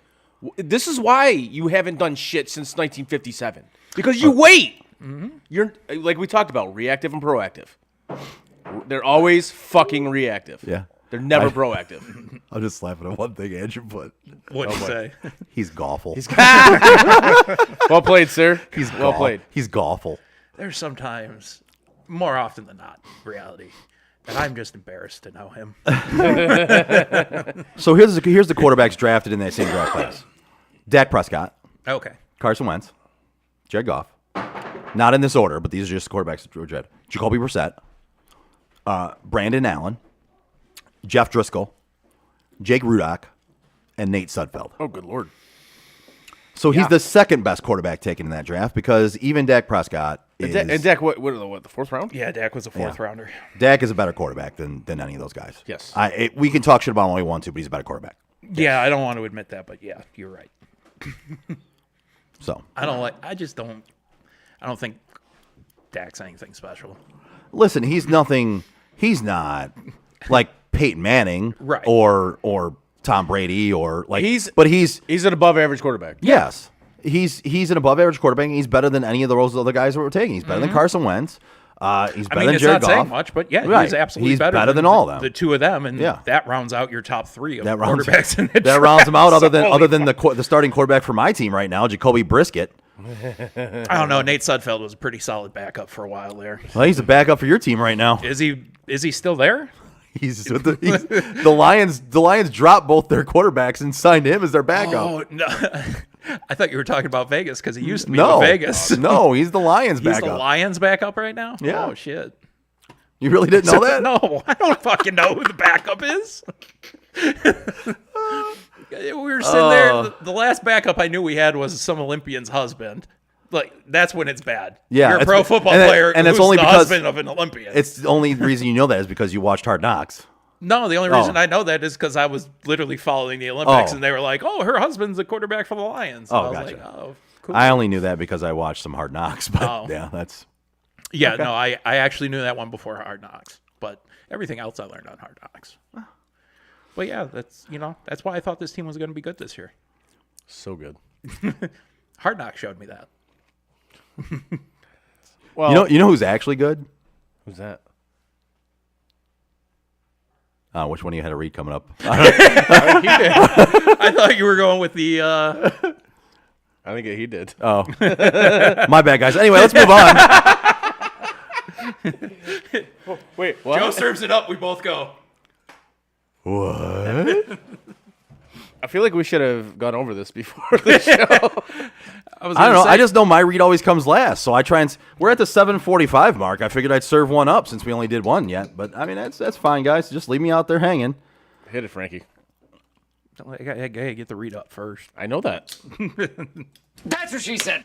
Speaker 6: This is why you haven't done shit since 1957. Because you wait. Mm-hmm. You're like we talked about, reactive and proactive. They're always fucking reactive.
Speaker 7: Yeah.
Speaker 6: They're never proactive.
Speaker 7: I'm just laughing at one thing Andrew put.
Speaker 4: What'd you say?
Speaker 7: He's golful.
Speaker 6: Well played, sir.
Speaker 7: He's
Speaker 6: well played.
Speaker 7: He's golful.
Speaker 4: There's sometimes, more often than not, reality, that I'm just embarrassed to know him.
Speaker 7: So here's the quarterbacks drafted in that same draft class. Dak Prescott,
Speaker 4: Okay.
Speaker 7: Carson Wentz, Jared Goff. Not in this order, but these are just the quarterbacks that were drafted. Jacoby Brissett, Brandon Allen, Jeff Driscoll, Jake Rudock, and Nate Sudfeld.
Speaker 6: Oh, good Lord.
Speaker 7: So he's the second best quarterback taken in that draft because even Dak Prescott is...
Speaker 6: And Dak, what, the fourth round?
Speaker 4: Yeah, Dak was a fourth rounder.
Speaker 7: Dak is a better quarterback than any of those guys.
Speaker 6: Yes.
Speaker 7: We can talk shit about him all we want to, but he's a better quarterback.
Speaker 4: Yeah, I don't want to admit that, but yeah, you're right.
Speaker 7: So
Speaker 4: I don't think Dak's anything special.
Speaker 7: listen, he's nothing. He's not like Peyton Manning,
Speaker 4: Right.
Speaker 7: Or Tom Brady, or like.
Speaker 6: He's an above average quarterback.
Speaker 7: Yes, he's an above average quarterback. And he's better than any of those other guys that we're taking. He's better than Carson Wentz. He's better than
Speaker 4: it's
Speaker 7: Jared
Speaker 4: not saying
Speaker 7: Goff.
Speaker 4: much, but yeah,
Speaker 7: Right.
Speaker 4: he's absolutely
Speaker 7: He's better than all of them.
Speaker 4: The two of them, and
Speaker 7: Yeah.
Speaker 4: that rounds out your top three of
Speaker 7: That rounds
Speaker 4: quarterbacks in the
Speaker 7: that rounds him out.
Speaker 4: draft.
Speaker 7: Other than the starting quarterback for my team right now, Jacoby Brisket.
Speaker 4: I don't know. Nate Sudfeld was a pretty solid backup for a while there.
Speaker 7: Well, he's a backup for your team right now.
Speaker 4: Is he still there?
Speaker 7: He's with the Lions. The Lions dropped both their quarterbacks and signed him as their backup.
Speaker 4: Oh no. I thought you were talking about Vegas because he used to be
Speaker 7: No,
Speaker 4: with Vegas.
Speaker 7: no, he's the Lions
Speaker 4: He's
Speaker 7: backup.
Speaker 4: the Lions backup right now?
Speaker 7: Yeah.
Speaker 4: Oh, shit.
Speaker 7: You really didn't know that?
Speaker 4: No, I don't fucking know who the backup is. We were sitting there. The last backup I knew we had was some Olympian's husband. Like, that's when it's bad.
Speaker 7: Yeah,
Speaker 4: You're a
Speaker 7: it's-
Speaker 4: pro football
Speaker 7: and
Speaker 4: player
Speaker 7: and it's
Speaker 4: who's
Speaker 7: only
Speaker 4: the
Speaker 7: because
Speaker 4: husband of an Olympian.
Speaker 7: It's the only reason you know that is because you watched Hard Knocks.
Speaker 4: No, the only reason I know that is because I was literally following the Olympics,
Speaker 7: Oh.
Speaker 4: and they were like, "Oh, her husband's a quarterback for the Lions." And
Speaker 7: Oh,
Speaker 4: I was
Speaker 7: gotcha.
Speaker 4: like, "Oh, cool."
Speaker 7: I only knew that because I watched some Hard Knocks. But
Speaker 4: Oh.
Speaker 7: yeah, that's
Speaker 4: Yeah, no, I actually knew that one before Hard Knocks, but everything else I learned on Hard Knocks. But yeah, that's why I thought this team was going to be good this year.
Speaker 6: So good.
Speaker 4: Hard Knocks showed me that.
Speaker 6: Well,
Speaker 7: you know who's actually good?
Speaker 6: who's that?
Speaker 7: Which one of you had a read coming up?
Speaker 4: I thought you were going with the.
Speaker 6: I think he did.
Speaker 7: Oh, my bad, guys. Anyway, let's move on.
Speaker 6: Wait, what?
Speaker 4: Joe serves it up. We both go.
Speaker 7: What?
Speaker 6: I feel like we should have gone over this before the show.
Speaker 7: I don't know. I just know my read always comes last, so I try and. We're at the 7:45 mark. I figured I'd serve one up since we only did one yet. But I mean, that's fine, guys. Just leave me out there hanging.
Speaker 6: Hit it, Frankie.
Speaker 4: I gotta get the read up first.
Speaker 6: I know that.
Speaker 2: That's what she said.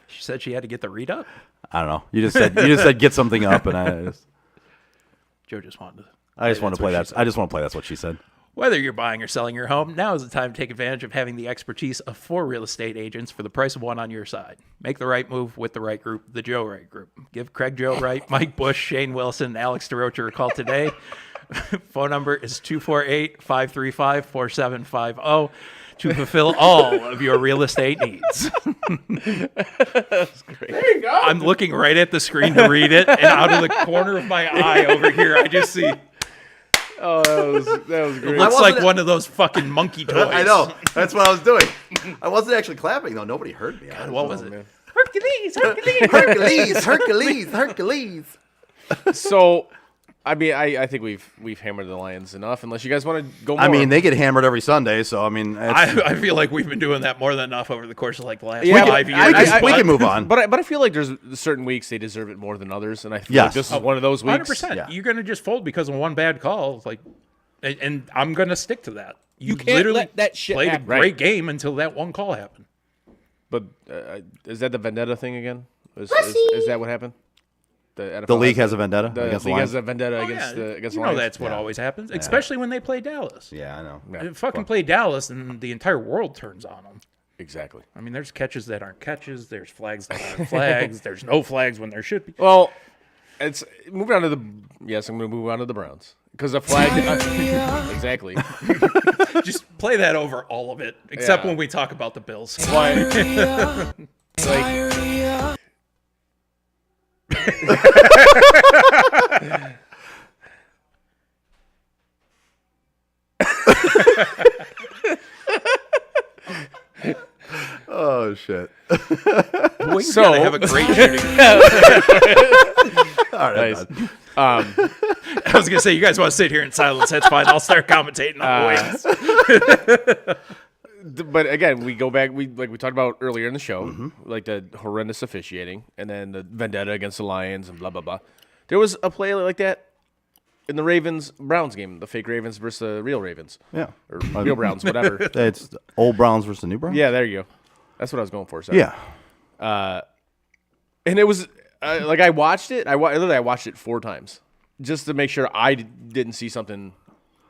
Speaker 4: She said she had to get the read up.
Speaker 7: I don't know. You just said get something up, and I just
Speaker 4: wanted to.
Speaker 7: want to
Speaker 4: That's
Speaker 7: play
Speaker 4: what
Speaker 7: that.
Speaker 4: she said.
Speaker 7: I just want to play. That's what she said.
Speaker 4: Whether you're buying or selling your home, now is the time to take advantage of having the expertise of 4 real estate agents for the price of one on your side. Make the right move with the right group, the Joe Wright Group. Give Craig Joe Wright, Mike Bush, Shane Wilson, and Alex DeRocher a call today. Phone number is 248-535-4750 to fulfill all of your real estate needs.
Speaker 6: That's great. There you go.
Speaker 4: I'm looking right at the screen to read it, and out of the corner of my eye over here, I just see...
Speaker 6: Oh, that was great.
Speaker 4: It looks like one of those fucking monkey toys.
Speaker 7: I know. That's what I was doing. I wasn't actually clapping though. Nobody heard me.
Speaker 4: God, what was it?
Speaker 6: Man.
Speaker 4: Hercules.
Speaker 7: Hercules.
Speaker 6: So, I mean, I think we've hammered the Lions enough. Unless you guys want to go more.
Speaker 7: I mean, they get hammered every Sunday, so I mean,
Speaker 4: I feel like we've been doing that more than enough over the course of like the last
Speaker 6: Yeah,
Speaker 4: 5 years.
Speaker 7: we can move on.
Speaker 6: But I feel like there's certain weeks they deserve it more than others, and I feel
Speaker 7: Yes.
Speaker 6: like this is one of those weeks.
Speaker 4: 100%.
Speaker 7: Yeah.
Speaker 4: You're going to just fold because of one bad call. Like, and I'm going to stick to that. You
Speaker 6: can't
Speaker 4: literally
Speaker 6: let that shit
Speaker 4: played
Speaker 6: happen.
Speaker 4: a great
Speaker 6: Right.
Speaker 4: game until that one call happened.
Speaker 6: But is that the vendetta thing again? Is that what happened? The
Speaker 7: the league has a vendetta
Speaker 6: The
Speaker 7: against the
Speaker 6: league
Speaker 7: Lions.
Speaker 6: has a vendetta
Speaker 4: Oh,
Speaker 6: against
Speaker 4: yeah.
Speaker 6: against
Speaker 4: You
Speaker 6: the
Speaker 4: know
Speaker 6: Lions.
Speaker 4: that's what always happens, especially when they play Dallas.
Speaker 7: Yeah, I know.
Speaker 6: Yeah.
Speaker 4: Fucking play Dallas, and the entire world turns on them.
Speaker 6: Exactly.
Speaker 4: I mean, there's catches that aren't catches. There's flags that aren't flags. There's no flags when there should be.
Speaker 6: Well, it's moving on to the. Yes, I'm going to move on to the Browns because a flag. Exactly.
Speaker 4: Just play that over all of it, except
Speaker 6: Yeah.
Speaker 4: when we talk about the Bills.
Speaker 6: Why? Like,
Speaker 7: Oh shit!
Speaker 4: Wings
Speaker 6: So-
Speaker 4: gotta have a great shooting.
Speaker 7: All right,
Speaker 6: Nice.
Speaker 4: I was gonna say, you guys want to sit here in silence? That's fine. I'll start commentating on the Wings.
Speaker 6: But again, we go back. We talked about earlier in the show, like the horrendous officiating, and then the vendetta against the Lions and blah blah blah. There was a play like that in the Ravens-Browns game, the fake Ravens versus the real Ravens.
Speaker 7: Yeah.
Speaker 6: Or real Browns, whatever.
Speaker 7: It's old Browns versus the new Browns.
Speaker 6: Yeah, there you go. That's what I was going for. Sorry.
Speaker 7: Yeah.
Speaker 6: And it was like I watched it. I watched it 4 times just to make sure I didn't see something.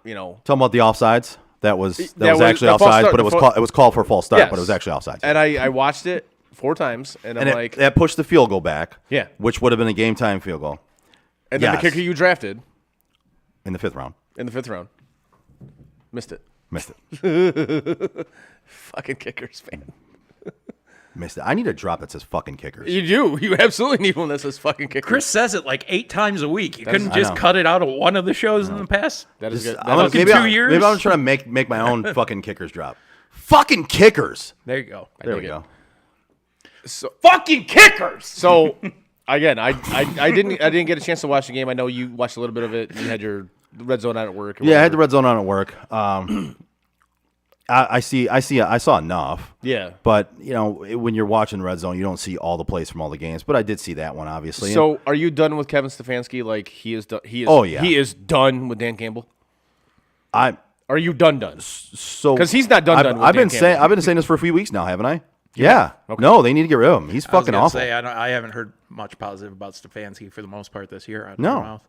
Speaker 7: Talking about the offsides. That was
Speaker 6: That was
Speaker 7: actually
Speaker 6: the false
Speaker 7: offsides,
Speaker 6: start,
Speaker 7: but
Speaker 6: the
Speaker 7: it was called for a false start,
Speaker 6: Yes.
Speaker 7: but it was actually offsides.
Speaker 6: And I watched it 4 times, and I'm
Speaker 7: And
Speaker 6: like,
Speaker 7: that pushed the field goal back.
Speaker 6: Yeah.
Speaker 7: Which would have been a game time field goal
Speaker 6: and then
Speaker 7: yes.
Speaker 6: the kicker you drafted
Speaker 7: in the 5th round.
Speaker 6: in the 5th round missed it.
Speaker 7: Missed it.
Speaker 6: Fucking kickers, man.
Speaker 7: Missed it. I need a drop that says fucking kickers.
Speaker 6: You do. You absolutely need one that says fucking kickers.
Speaker 4: Chris says it like 8 times a week. You couldn't
Speaker 7: I
Speaker 4: just
Speaker 7: know.
Speaker 4: cut it out of one of the shows in the past?
Speaker 6: That is good.
Speaker 7: I'm gonna-
Speaker 4: maybe
Speaker 7: 2
Speaker 4: years?
Speaker 7: Maybe I'm trying to make my own fucking kickers drop. Fucking kickers.
Speaker 4: There you go.
Speaker 7: There we
Speaker 6: dig it.
Speaker 7: go.
Speaker 4: Fucking kickers!
Speaker 6: So again, I didn't get a chance to watch the game. I know you watched a little bit of it. You had your red zone out at work. or
Speaker 7: Yeah, I had the
Speaker 6: whatever.
Speaker 7: red zone on at work. I saw enough.
Speaker 6: Yeah.
Speaker 7: But when you're watching the red zone, you don't see all the plays from all the games. But I did see that one, obviously.
Speaker 6: So are you done with Kevin Stefanski? Like he is done. He is.
Speaker 7: Oh, yeah.
Speaker 6: He is done with Dan Campbell.
Speaker 7: I
Speaker 6: Are you done?
Speaker 7: so
Speaker 6: 'Cause he's not done with
Speaker 7: I've
Speaker 6: Dan
Speaker 7: been saying
Speaker 6: Campbell.
Speaker 7: I've been saying this for a few weeks now, haven't I? Yeah.
Speaker 6: Okay.
Speaker 7: No, they need to get rid of him. He's
Speaker 4: I was
Speaker 7: fucking
Speaker 4: gonna
Speaker 7: awful.
Speaker 4: say, I haven't heard much positive about Stefanski for the most part this year. Out of
Speaker 7: No.
Speaker 4: my mouth.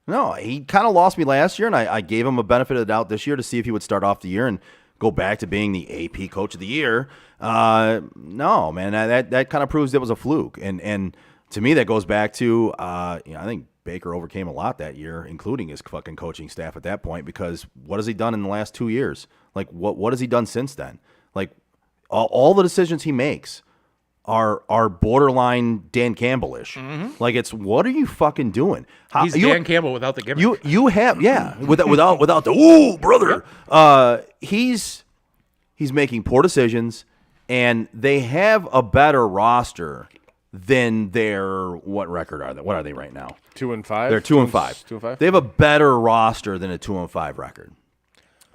Speaker 7: No, he kind of lost me last year, and I gave him a benefit of the doubt this year to see if he would start off the year and go back to being the AP Coach of the Year. No, man, that kind of proves it was a fluke, and to me that goes back to I think Baker overcame a lot that year, including his fucking coaching staff at that point, because what has he done in the last 2 years? Like what has he done since then? Like all the decisions he makes are borderline Dan Campbell-ish. Like it's what are you fucking doing?
Speaker 4: He's Dan Campbell without the gimmick.
Speaker 7: You have without the ooh brother. He's making poor decisions, and they have a better roster than their what record are they? What are they right now?
Speaker 6: 2-5.
Speaker 7: They're 2-5.
Speaker 6: 2-5.
Speaker 7: They have a better roster than a 2-5 record,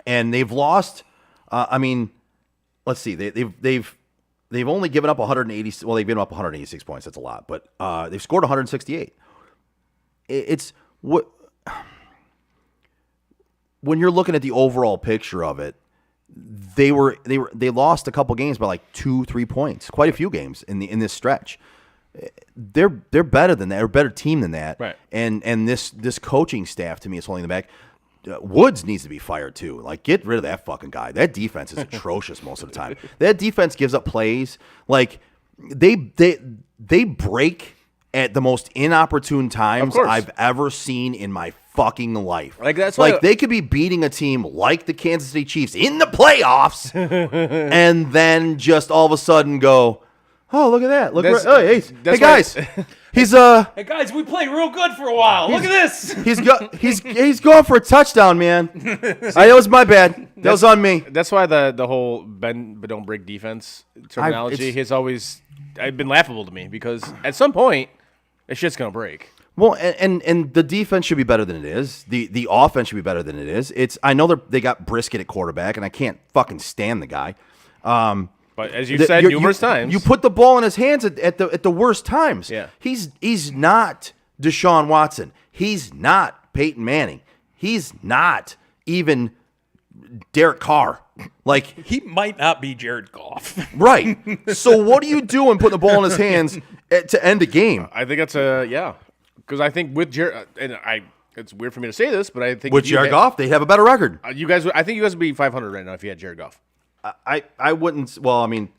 Speaker 7: and they've lost. Let's see. They've only given up 180. Well, they've given up 186 points. That's a lot, but they've scored 168. It's what when you're looking at the overall picture of it, they lost a couple games by like 2-3 points. Quite a few games in this stretch. They're better than that. They're a better team than that.
Speaker 6: Right.
Speaker 7: And this coaching staff to me is holding them back. Woods needs to be fired too. Like, get rid of that fucking guy. That defense is atrocious most of the time. That defense gives up plays. Like they break at the most inopportune times
Speaker 6: course.
Speaker 7: I've ever seen in my fucking life.
Speaker 6: Like, that's why-
Speaker 7: they could be beating a team like the Kansas City Chiefs in the playoffs, and then just all of a sudden go, oh, look at that! Look,
Speaker 6: That's-
Speaker 7: hey
Speaker 6: that's
Speaker 7: guys, he's
Speaker 4: Hey guys, we played real good for a while. Look at this.
Speaker 7: he's going for a touchdown, man. That was my bad. That was on me.
Speaker 6: That's why the whole bend but don't break defense terminology has always been laughable to me, because at some point, that shit's gonna break.
Speaker 7: Well, and the defense should be better than it is. The offense should be better than it is. I know they got Brisket at quarterback, and I can't fucking stand the guy.
Speaker 6: But as you said numerous times,
Speaker 7: you put the ball in his hands at the worst times.
Speaker 6: Yeah.
Speaker 7: He's not Deshaun Watson. He's not Peyton Manning. He's not even Derek Carr. Like,
Speaker 4: He might not be Jared Goff.
Speaker 7: right. So what are you doing putting the ball in his hands to end a game?
Speaker 6: I think that's because I think with Jared, it's weird for me to say this, but I think
Speaker 7: With Jared Goff, they'd have a better record.
Speaker 6: I think you guys would be 500 right now if you had Jared Goff.
Speaker 7: I wouldn't. Well, I mean,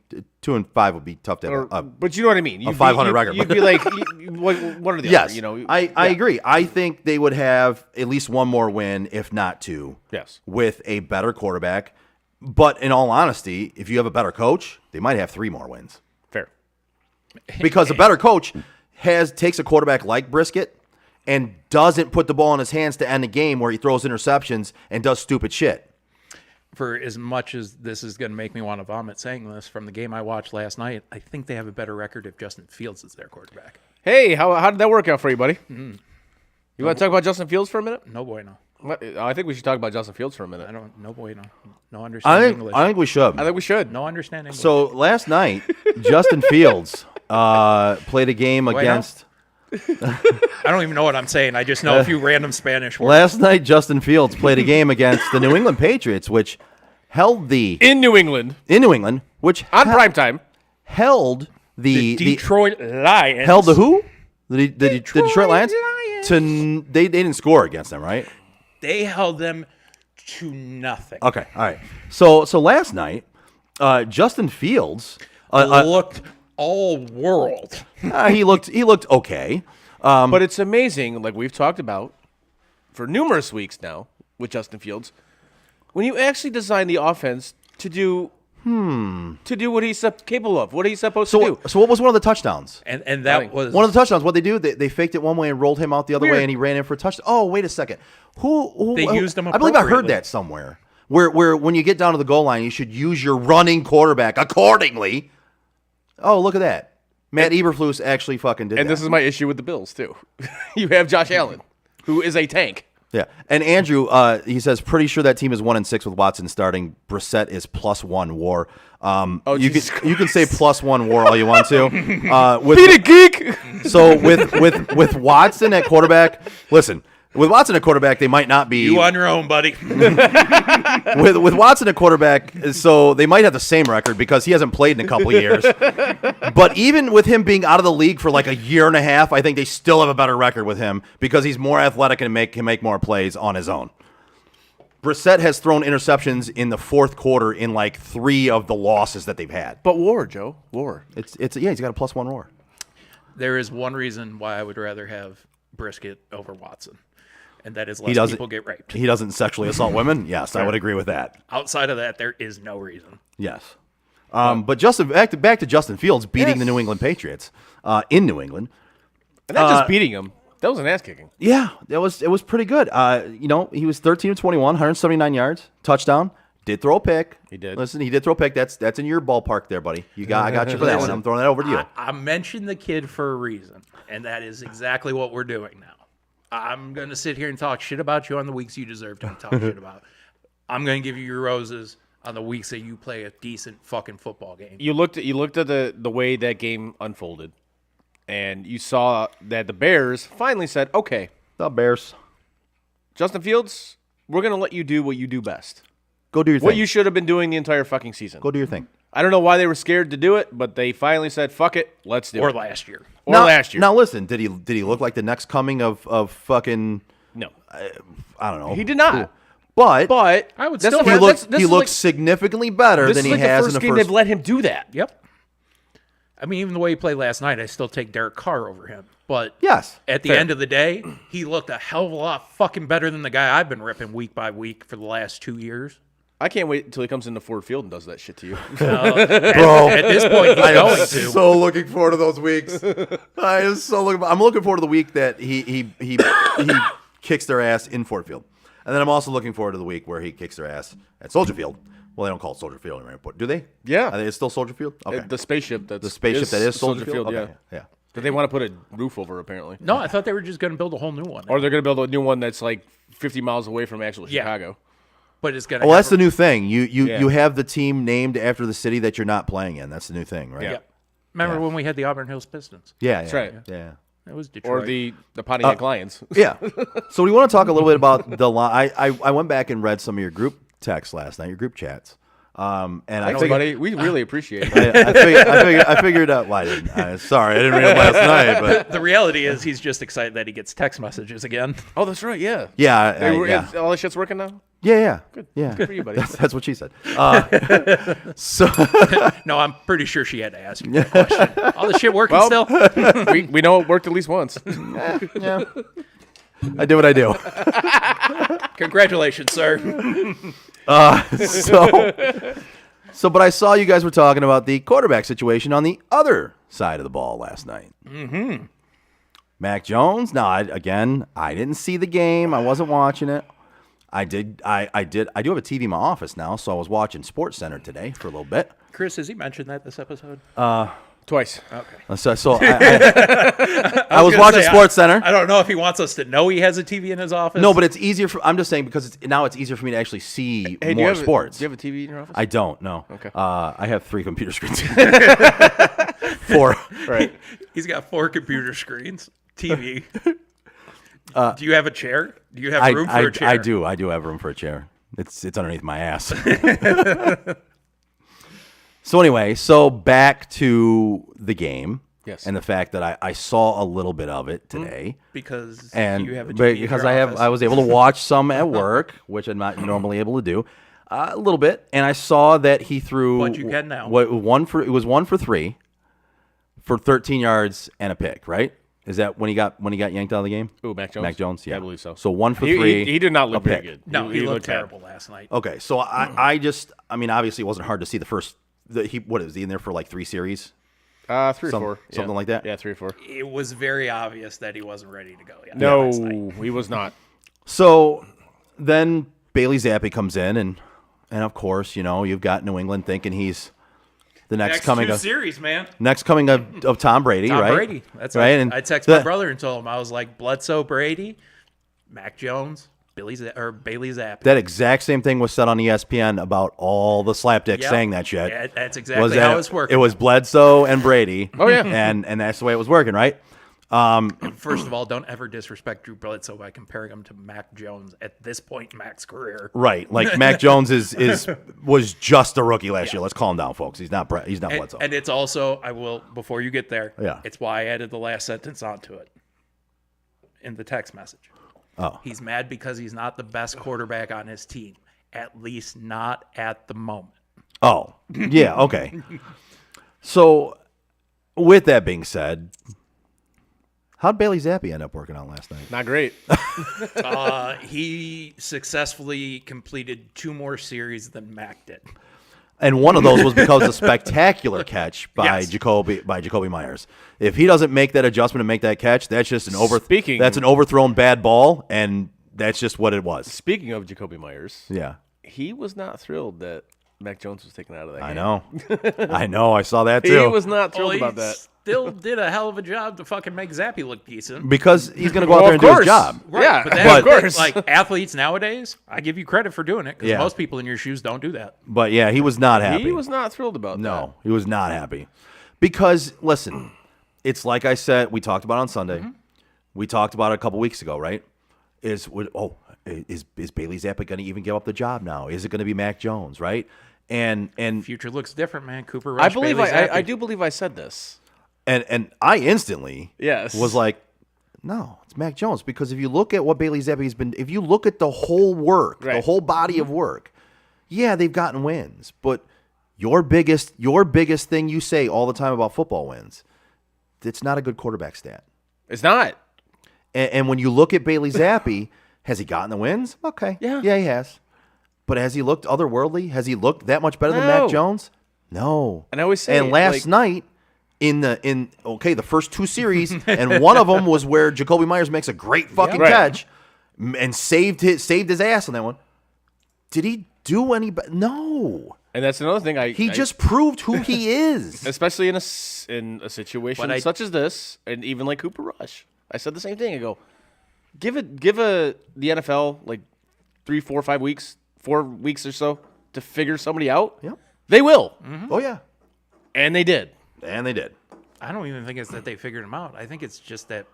Speaker 7: 2-5 would be tough to have.
Speaker 6: But you know what I mean. You'd
Speaker 7: 500 record.
Speaker 6: You'd be like one or the
Speaker 7: Yes,
Speaker 6: other. You know.
Speaker 7: I agree. I think they would have at least one more win, if not two.
Speaker 6: Yes.
Speaker 7: With a better quarterback. But in all honesty, if you have a better coach, they might have 3 more wins.
Speaker 6: Fair.
Speaker 7: Because a better coach, takes a quarterback like Brisket and doesn't put the ball in his hands to end the game where he throws interceptions and does stupid shit.
Speaker 4: For as much as this is going to make me want to vomit saying this, from the game I watched last night, I think they have a better record if Justin Fields is their quarterback.
Speaker 6: Hey, how did that work out for you, buddy? Mm-hmm. You want to talk about Justin Fields for a minute?
Speaker 4: No bueno.
Speaker 6: I think we should talk about Justin Fields for a minute.
Speaker 4: No bueno. No understanding English.
Speaker 7: I think we should.
Speaker 6: I think we should.
Speaker 4: No understanding English.
Speaker 7: So last night, Justin Fields played a game against.
Speaker 4: I don't even know what I'm saying. I just know a few random Spanish words.
Speaker 7: Last night, Justin Fields played a game against the New England Patriots, which held the
Speaker 6: in New England,
Speaker 7: which
Speaker 6: on prime time
Speaker 7: held the
Speaker 4: Detroit Lions.
Speaker 7: Held the who? The Detroit Lions. They didn't score against them, right?
Speaker 4: They held them to nothing.
Speaker 7: Okay, all right. So last night, Justin Fields
Speaker 4: looked all world.
Speaker 7: He looked okay.
Speaker 6: But it's amazing, like we've talked about for numerous weeks now with Justin Fields, when you actually design the offense to do what he's capable of, what he's supposed to do.
Speaker 7: So what was one of the touchdowns?
Speaker 4: And that was
Speaker 7: one of the touchdowns. What they do? They faked it one way and rolled him out the other way, and he ran in for a touchdown. Oh, wait a second. Who
Speaker 4: they used him?
Speaker 7: I believe I heard that somewhere. Where when you get down to the goal line, you should use your running quarterback accordingly. Oh, look at that. Matt Eberflus actually fucking did that.
Speaker 6: And this is my issue with the Bills, too. You have Josh Allen, who is a tank.
Speaker 7: Yeah. And Andrew, he says, pretty sure that team is 1-6 with Watson starting. Brissett is +1 WAR. You can say +1 WAR all you want to.
Speaker 6: Beat a geek!
Speaker 7: So with Watson at quarterback, listen. With Watson at quarterback, they might not be.
Speaker 4: You on your own, buddy.
Speaker 7: with Watson at quarterback, so they might have the same record because he hasn't played in a couple of years. But even with him being out of the league for like a year and a half, I think they still have a better record with him because he's more athletic and can make more plays on his own. Brissett has thrown interceptions in the fourth quarter in like 3 of the losses that they've had.
Speaker 6: But WAR, Joe, WAR.
Speaker 7: He's got a +1 WAR.
Speaker 4: There is one reason why I would rather have Brisket over Watson. And that is less people get raped.
Speaker 7: He doesn't sexually assault women? Yes, I would agree with that.
Speaker 4: Outside of that, there is no reason.
Speaker 7: Yes. But back to Justin Fields beating the New England Patriots in New England.
Speaker 6: And not just beating them. That was an ass kicking.
Speaker 7: Yeah, it was pretty good. He was 13 of 21, 179 yards, touchdown. Did throw a pick.
Speaker 6: He did.
Speaker 7: Listen, he did throw a pick. That's in your ballpark there, buddy. I got you for that one. I'm throwing that over to you.
Speaker 4: I mentioned the kid for a reason, and that is exactly what we're doing now. I'm going to sit here and talk shit about you on the weeks you deserve to talk shit about. I'm going to give you your roses on the weeks that you play a decent fucking football game.
Speaker 6: You looked at the way that game unfolded, and you saw that the Bears finally said, okay.
Speaker 7: The Bears.
Speaker 6: Justin Fields, we're going to let you do what you do best.
Speaker 7: Go do your thing.
Speaker 6: What you should have been doing the entire fucking season.
Speaker 7: Go do your thing.
Speaker 6: I don't know why they were scared to do it, but they finally said, fuck it, let's do it.
Speaker 4: Or last year.
Speaker 7: Now listen, did he look like the next coming of fucking?
Speaker 6: No,
Speaker 7: I don't know.
Speaker 6: He did not.
Speaker 7: Cool. But
Speaker 4: I would still.
Speaker 7: He looks significantly better than he has in the first
Speaker 6: game. They've let him do that.
Speaker 4: Yep. I mean, even the way he played last night, I still take Derek Carr over him. But
Speaker 7: yes,
Speaker 4: at the end of the day, he looked a hell of a lot fucking better than the guy I've been ripping week by week for the last 2 years.
Speaker 6: I can't wait until he comes into Ford Field and does that shit to you.
Speaker 7: Bro,
Speaker 4: at this point, he's going to.
Speaker 7: So looking forward to those weeks. I'm looking forward to the week that he kicks their ass in Ford Field. And then I'm also looking forward to the week where he kicks their ass at Soldier Field. Well, they don't call it Soldier Field anymore, but do they?
Speaker 6: Yeah.
Speaker 7: I think it's still Soldier Field? Okay.
Speaker 6: The spaceship that
Speaker 7: is Soldier Field?
Speaker 6: Okay.
Speaker 7: Yeah.
Speaker 6: But they want to put a roof over, apparently.
Speaker 4: No, I thought they were just going to build a whole new one.
Speaker 6: Or they're going to build a new one that's like 50 miles away from actual Chicago.
Speaker 4: But it's going to.
Speaker 7: Well, that's the new thing. You have the team named after the city that you're not playing in. That's the new thing, right?
Speaker 4: Yeah. Remember when we had the Auburn Hills Pistons?
Speaker 7: Yeah,
Speaker 6: that's right.
Speaker 7: Yeah.
Speaker 4: It was Detroit.
Speaker 6: Or the Pontiac Lions.
Speaker 7: Yeah. So we want to talk a little bit about the line. I went back and read some of your group texts last night, your group chats. And
Speaker 6: thanks, buddy. We really appreciate
Speaker 7: it. I figured out why I didn't. Sorry, I didn't read it last night. But
Speaker 4: the reality is, he's just excited that he gets text messages again.
Speaker 6: Oh, that's right. Yeah.
Speaker 7: Yeah.
Speaker 6: All this shit's working now.
Speaker 7: Yeah.
Speaker 6: Good.
Speaker 7: Yeah.
Speaker 6: Good for you, buddy.
Speaker 7: That's what she said.
Speaker 4: No, I'm pretty sure she had to ask you that question. All the shit working still?
Speaker 6: we know it worked at least once.
Speaker 7: Yeah. I do what I do.
Speaker 4: Congratulations, sir.
Speaker 7: But I saw you guys were talking about the quarterback situation on the other side of the ball last night.
Speaker 4: Mm-hmm.
Speaker 7: Mac Jones? No, I didn't see the game. I wasn't watching it. I do have a TV in my office now, so I was watching Sports Center today for a little bit.
Speaker 4: Chris, has he mentioned that this episode?
Speaker 6: Twice.
Speaker 4: Okay.
Speaker 7: So I was watching Sports Center.
Speaker 4: I don't know if he wants us to know he has a TV in his office.
Speaker 7: No, but it's easier I'm just saying because now it's easier for me to actually see more sports.
Speaker 6: Do you have a TV in your office?
Speaker 7: I don't, no.
Speaker 6: Okay.
Speaker 7: I have 3 computer screens. 4.
Speaker 6: Right.
Speaker 4: He's got 4 computer screens, TV. Do you have a chair? Do you have room for a chair?
Speaker 7: I do. I do have room for a chair. It's underneath my ass. So anyway, back to the game.
Speaker 6: Yes.
Speaker 7: And the fact that I saw a little bit of it today.
Speaker 4: Because you have a TV
Speaker 7: because
Speaker 4: in your office.
Speaker 7: I was able to watch some at work, which I'm not normally able to do. A little bit, and I saw that he threw.
Speaker 4: What you can now.
Speaker 7: It was 1 for 3 for 13 yards and a pick, right? Is that when he got yanked out of the game?
Speaker 6: Ooh, Mac Jones?
Speaker 7: Mac Jones, yeah.
Speaker 6: I believe so.
Speaker 7: So 1 for 3.
Speaker 6: He did not look
Speaker 7: a
Speaker 6: very
Speaker 7: pick.
Speaker 6: good.
Speaker 4: No, he looked
Speaker 6: looked bad.
Speaker 4: terrible last night.
Speaker 7: Okay, so I obviously it wasn't hard to see the first. What is he in there for, like 3 series?
Speaker 6: 3 or 4.
Speaker 7: Something like that?
Speaker 6: Yeah, 3 or 4.
Speaker 4: It was very obvious that he wasn't ready to go yet.
Speaker 6: No, he was not.
Speaker 7: So then Bailey Zappi comes in, and of course, you've got New England thinking he's the next coming of
Speaker 4: series, man.
Speaker 7: next coming of Tom Brady, right?
Speaker 4: Tom Brady. That's
Speaker 7: right.
Speaker 4: right.
Speaker 7: And
Speaker 4: I texted my brother and told him, I was like, Bledsoe, Brady, Mac Jones, Bailey Zappi.
Speaker 7: That exact same thing was said on ESPN about all the slapdicks saying that shit.
Speaker 4: Yeah, that's exactly how it's working.
Speaker 7: It was Bledsoe and Brady.
Speaker 6: Oh, yeah.
Speaker 7: And that's the way it was working, right?
Speaker 4: First of all, don't ever disrespect Drew Bledsoe by comparing him to Mac Jones at this point in Mac's career.
Speaker 7: Right. Like Mac Jones was just a rookie last year. Let's calm down, folks. He's not Bledsoe.
Speaker 4: And it's also, before you get there,
Speaker 7: Yeah.
Speaker 4: it's why I added the last sentence onto it in the text message.
Speaker 7: Oh.
Speaker 4: He's mad because he's not the best quarterback on his team, at least not at the moment.
Speaker 7: Oh, yeah, okay. So, with that being said, how'd Bailey Zappi end up working out last night?
Speaker 6: Not great.
Speaker 4: He successfully completed 2 more series than Mac did.
Speaker 7: And one of those was because of a spectacular catch by
Speaker 4: Yes.
Speaker 7: Jacoby Myers. If he doesn't make that adjustment and make that catch, that's just that's an overthrown bad ball, and that's just what it was.
Speaker 6: Speaking of Jacoby Myers,
Speaker 7: Yeah.
Speaker 6: he was not thrilled that Mac Jones was taken out of that game.
Speaker 7: I know. I saw that too.
Speaker 6: He was not thrilled
Speaker 4: Well,
Speaker 6: about that.
Speaker 4: Still did a hell of a job to fucking make Zappy look decent.
Speaker 7: Because he's going to go out there and do his job.
Speaker 4: Right,
Speaker 6: Yeah,
Speaker 4: but that,
Speaker 6: of course.
Speaker 4: like athletes nowadays, I give you credit for doing it because
Speaker 7: Yeah.
Speaker 4: most people in your shoes don't do that.
Speaker 7: But yeah, he was not happy.
Speaker 6: He was not thrilled about that.
Speaker 7: No, he was not happy. Because, listen, it's like I said, we talked about on Sunday.
Speaker 4: Mm-hmm.
Speaker 7: We talked about it a couple weeks ago, right? Is Bailey Zappi going to even give up the job now? Is it going to be Mac Jones, right? And
Speaker 4: Future looks different, man. Cooper Rush,
Speaker 6: I believe
Speaker 4: Bailey Zappi.
Speaker 6: I do believe I said this.
Speaker 7: And I instantly
Speaker 6: Yes.
Speaker 7: was like, no, it's Mac Jones. Because if you look at what Bailey Zappi's been, if you look at the whole work, the
Speaker 6: Right.
Speaker 7: whole body of work, yeah, they've gotten wins. But your biggest thing you say all the time about football wins, it's not a good quarterback stat.
Speaker 6: It's not.
Speaker 7: And when you look at Bailey Zappi, has he gotten the wins? Okay.
Speaker 6: Yeah.
Speaker 7: Yeah, he has. But has he looked otherworldly? Has he looked that much better than
Speaker 6: No.
Speaker 7: Mac Jones? No.
Speaker 6: And I always say,
Speaker 7: and last night, the first 2 series, and one of them was where Jacoby Myers makes a great fucking
Speaker 6: Right.
Speaker 7: catch and saved his ass on that one. Did he do any? No.
Speaker 6: And that's another thing.
Speaker 7: He just proved who he is.
Speaker 6: especially in a situation
Speaker 4: But
Speaker 6: such as this, and even like Cooper Rush. I said the same thing. I go, give the NFL like 3, 4, 5 weeks, 4 weeks or so to figure somebody out.
Speaker 7: Yep.
Speaker 6: They will,
Speaker 7: Oh yeah,
Speaker 6: and they did.
Speaker 7: and they did.
Speaker 4: I don't even think it's that they figured him out. I think it's just that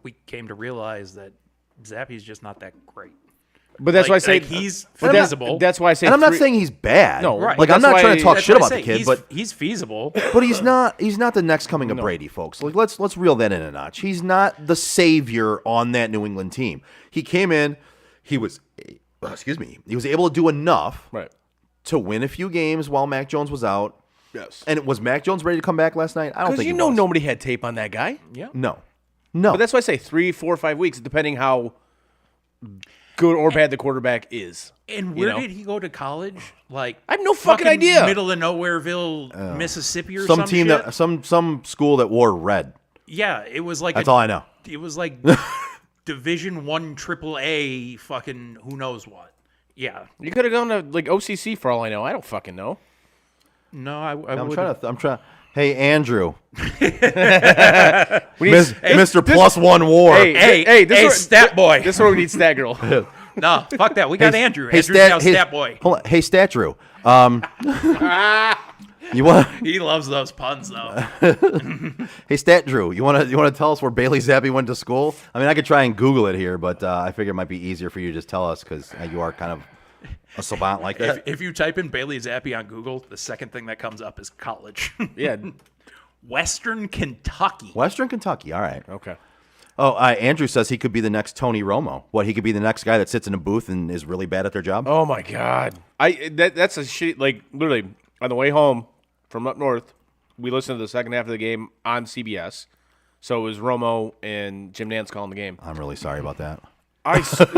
Speaker 4: we came to realize that Zappy's just not that great.
Speaker 6: But that's
Speaker 4: Like-
Speaker 6: why I say
Speaker 4: like, he's
Speaker 6: but that's-
Speaker 4: feasible.
Speaker 6: That's why I say.
Speaker 7: And I'm not
Speaker 6: 3
Speaker 7: saying he's bad.
Speaker 6: No,
Speaker 4: Right.
Speaker 7: Like
Speaker 6: but
Speaker 7: I'm not
Speaker 6: that's
Speaker 7: trying to
Speaker 6: why-
Speaker 7: talk
Speaker 4: That's
Speaker 7: shit
Speaker 4: what I
Speaker 7: about the
Speaker 4: say.
Speaker 7: kid,
Speaker 4: he's,
Speaker 7: but
Speaker 4: he's feasible.
Speaker 7: But he's not the next coming of Brady, folks. Like let's reel that in a notch. He's not the savior on that New England team. He came in, he was able to do enough
Speaker 6: right.
Speaker 7: to win a few games while Mac Jones was out.
Speaker 6: Yes.
Speaker 7: And was Mac Jones ready to come back last night? I don't
Speaker 6: Because
Speaker 7: think
Speaker 6: you
Speaker 7: he
Speaker 6: know
Speaker 7: was.
Speaker 6: nobody had tape on that guy.
Speaker 4: Yeah.
Speaker 7: No.
Speaker 6: But that's why I say 3, 4, 5 weeks, depending how good or bad the quarterback is.
Speaker 4: And
Speaker 6: You
Speaker 4: where
Speaker 6: know?
Speaker 4: did he go to college? Like
Speaker 6: I have no fucking idea.
Speaker 4: Middle of Nowhereville, Mississippi, or
Speaker 7: some
Speaker 4: some
Speaker 7: team
Speaker 4: shit?
Speaker 7: that some school that wore red.
Speaker 4: Yeah, it was like
Speaker 7: That's all I know.
Speaker 4: It was like Division 1 AAA fucking who knows what. Yeah.
Speaker 6: You could have gone to like OCC for all I know. I don't fucking know.
Speaker 4: No, I
Speaker 7: I'm
Speaker 4: would.
Speaker 7: trying to. Hey, Andrew.
Speaker 6: We need,
Speaker 7: Mr. Plus One War.
Speaker 4: Hey, stat boy.
Speaker 6: This is where we need Stat Girl.
Speaker 4: No, fuck that. We got Andrew.
Speaker 7: Hey,
Speaker 4: Andrew's now stat boy.
Speaker 7: Hold on. Hey, Stat Drew. You want?
Speaker 4: He loves those puns though.
Speaker 7: Hey, Stat Drew. You want to tell us where Bailey Zappi went to school? I mean, I could try and Google it here, but I figure it might be easier for you to just tell us because you are kind of a savant like that.
Speaker 4: If you type in Bailey Zappi on Google, the second thing that comes up is college.
Speaker 6: Yeah.
Speaker 4: Western Kentucky.
Speaker 7: Western Kentucky. All right.
Speaker 6: Okay.
Speaker 7: Oh, Andrew says he could be the next Tony Romo. What, he could be the next guy that sits in a booth and is really bad at their job?
Speaker 6: Oh my God. That's a shit. Like literally on the way home from up north, we listened to the second half of the game on CBS. So it was Romo and Jim Nantz calling the game.
Speaker 7: I'm really sorry about that.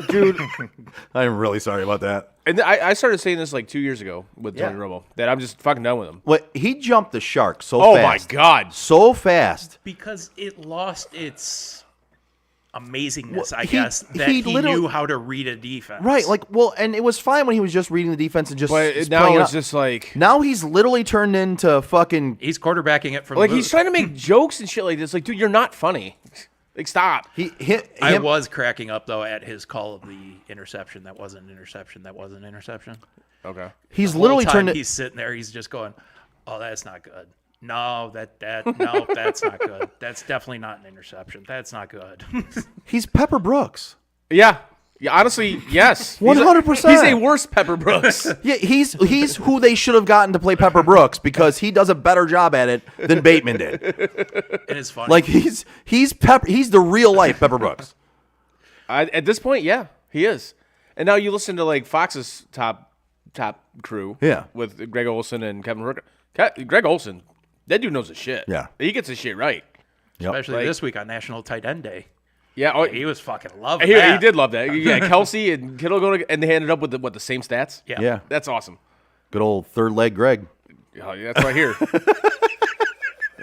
Speaker 6: Dude,
Speaker 7: I'm really sorry about that.
Speaker 6: and I started saying this like 2 years ago with Tony Romo that I'm just fucking done with him.
Speaker 7: What, he jumped the shark so
Speaker 6: Oh
Speaker 7: fast.
Speaker 6: my God.
Speaker 7: So fast.
Speaker 4: Because it lost its amazingness,
Speaker 7: Well,
Speaker 4: I guess, that
Speaker 7: he
Speaker 4: he
Speaker 7: literally-
Speaker 4: knew how to read a defense.
Speaker 7: Right, and it was fine when he was just reading the defense and just
Speaker 6: But
Speaker 7: just
Speaker 6: now
Speaker 7: playing
Speaker 6: it's
Speaker 7: out.
Speaker 6: just like
Speaker 7: Now he's literally turned into fucking.
Speaker 4: He's quarterbacking it from
Speaker 6: like
Speaker 4: the
Speaker 6: he's
Speaker 4: booth.
Speaker 6: trying to make jokes and shit like this. Like, dude, you're not funny. Like, stop.
Speaker 4: I was cracking up though at his call of the interception. That wasn't an interception. That was an interception.
Speaker 6: Okay.
Speaker 7: He's
Speaker 4: The
Speaker 7: literally
Speaker 4: whole time
Speaker 7: turned it.
Speaker 4: He's sitting there. He's just going, "Oh, that's not good. No, no, that's not good. That's definitely not an interception. That's not good."
Speaker 7: He's Pepper Brooks.
Speaker 6: Yeah. Yeah, honestly, yes.
Speaker 7: 100%.
Speaker 6: He's a worse Pepper Brooks.
Speaker 7: Yeah, he's who they should have gotten to play Pepper Brooks because he does a better job at it than Bateman did.
Speaker 4: It is funny.
Speaker 7: Like he's the real life Pepper Brooks.
Speaker 6: At this point, yeah, he is. And now you listen to like Fox's top crew.
Speaker 7: Yeah.
Speaker 6: With Greg Olson and Kevin Hurka. Greg Olson, that dude knows his shit.
Speaker 7: Yeah.
Speaker 6: He gets his shit right.
Speaker 7: Yep.
Speaker 4: Especially
Speaker 6: Like-
Speaker 4: this week on National Tight End Day.
Speaker 6: Yeah. Oh,
Speaker 4: He was fucking loving
Speaker 6: he
Speaker 4: that.
Speaker 6: did love that. Yeah, Kelsey and Kittle going and they ended up with the same stats.
Speaker 4: Yeah.
Speaker 7: Yeah.
Speaker 6: That's awesome.
Speaker 7: Good old third leg Greg.
Speaker 6: Oh, that's right here.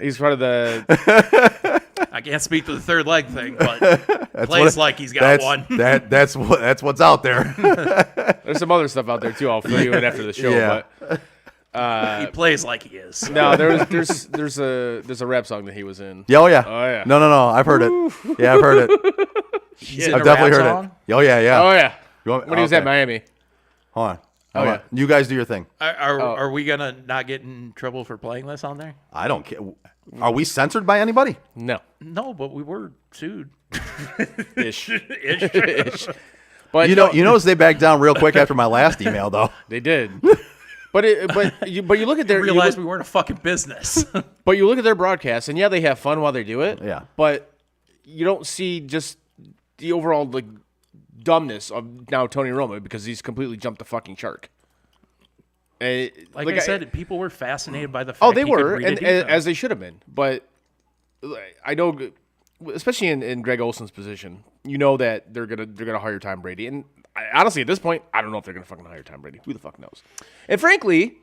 Speaker 6: He's part of the.
Speaker 4: I can't speak to the third leg thing, but plays like he's got one.
Speaker 7: That's what's out there.
Speaker 6: There's some other stuff out there too. I'll fill you in after the show.
Speaker 7: Yeah.
Speaker 6: But
Speaker 4: He plays like he is.
Speaker 6: no, there's a rap song that he was in.
Speaker 7: Yeah, oh yeah.
Speaker 6: Oh, yeah.
Speaker 7: No. I've heard it. Yeah, I've heard it.
Speaker 4: He's in
Speaker 7: I've
Speaker 4: a
Speaker 7: definitely
Speaker 4: rap
Speaker 7: heard
Speaker 4: song?
Speaker 7: it. Oh yeah.
Speaker 6: Oh yeah.
Speaker 7: You want-
Speaker 6: When he was at
Speaker 7: okay.
Speaker 6: Miami.
Speaker 7: Hold on.
Speaker 6: Oh,
Speaker 7: Hold
Speaker 6: yeah.
Speaker 7: on. You guys do your thing.
Speaker 4: Are we gonna not get in trouble for playing this on there?
Speaker 7: I don't care. Are we censored by anybody?
Speaker 6: No.
Speaker 4: No, but we were sued.
Speaker 6: Ish.
Speaker 4: Ish.
Speaker 6: But
Speaker 7: You notice they backed down real quick after my last email, though.
Speaker 6: they did. But you look at their
Speaker 4: Realized we weren't a fucking business.
Speaker 6: but you look at their broadcasts and yeah, they have fun while they do it.
Speaker 7: Yeah.
Speaker 6: But you don't see just the overall like dumbness of now Tony Romo because he's completely jumped the fucking shark.
Speaker 4: Like I said, people were fascinated by the fact
Speaker 6: Oh, they
Speaker 4: he could
Speaker 6: were,
Speaker 4: read a
Speaker 6: and
Speaker 4: defense.
Speaker 6: as they should have been. But I know, especially in Greg Olson's position, you know that they're gonna hire Tom Brady. And honestly, at this point, I don't know if they're gonna fucking hire Tom Brady. Who the fuck knows? And frankly,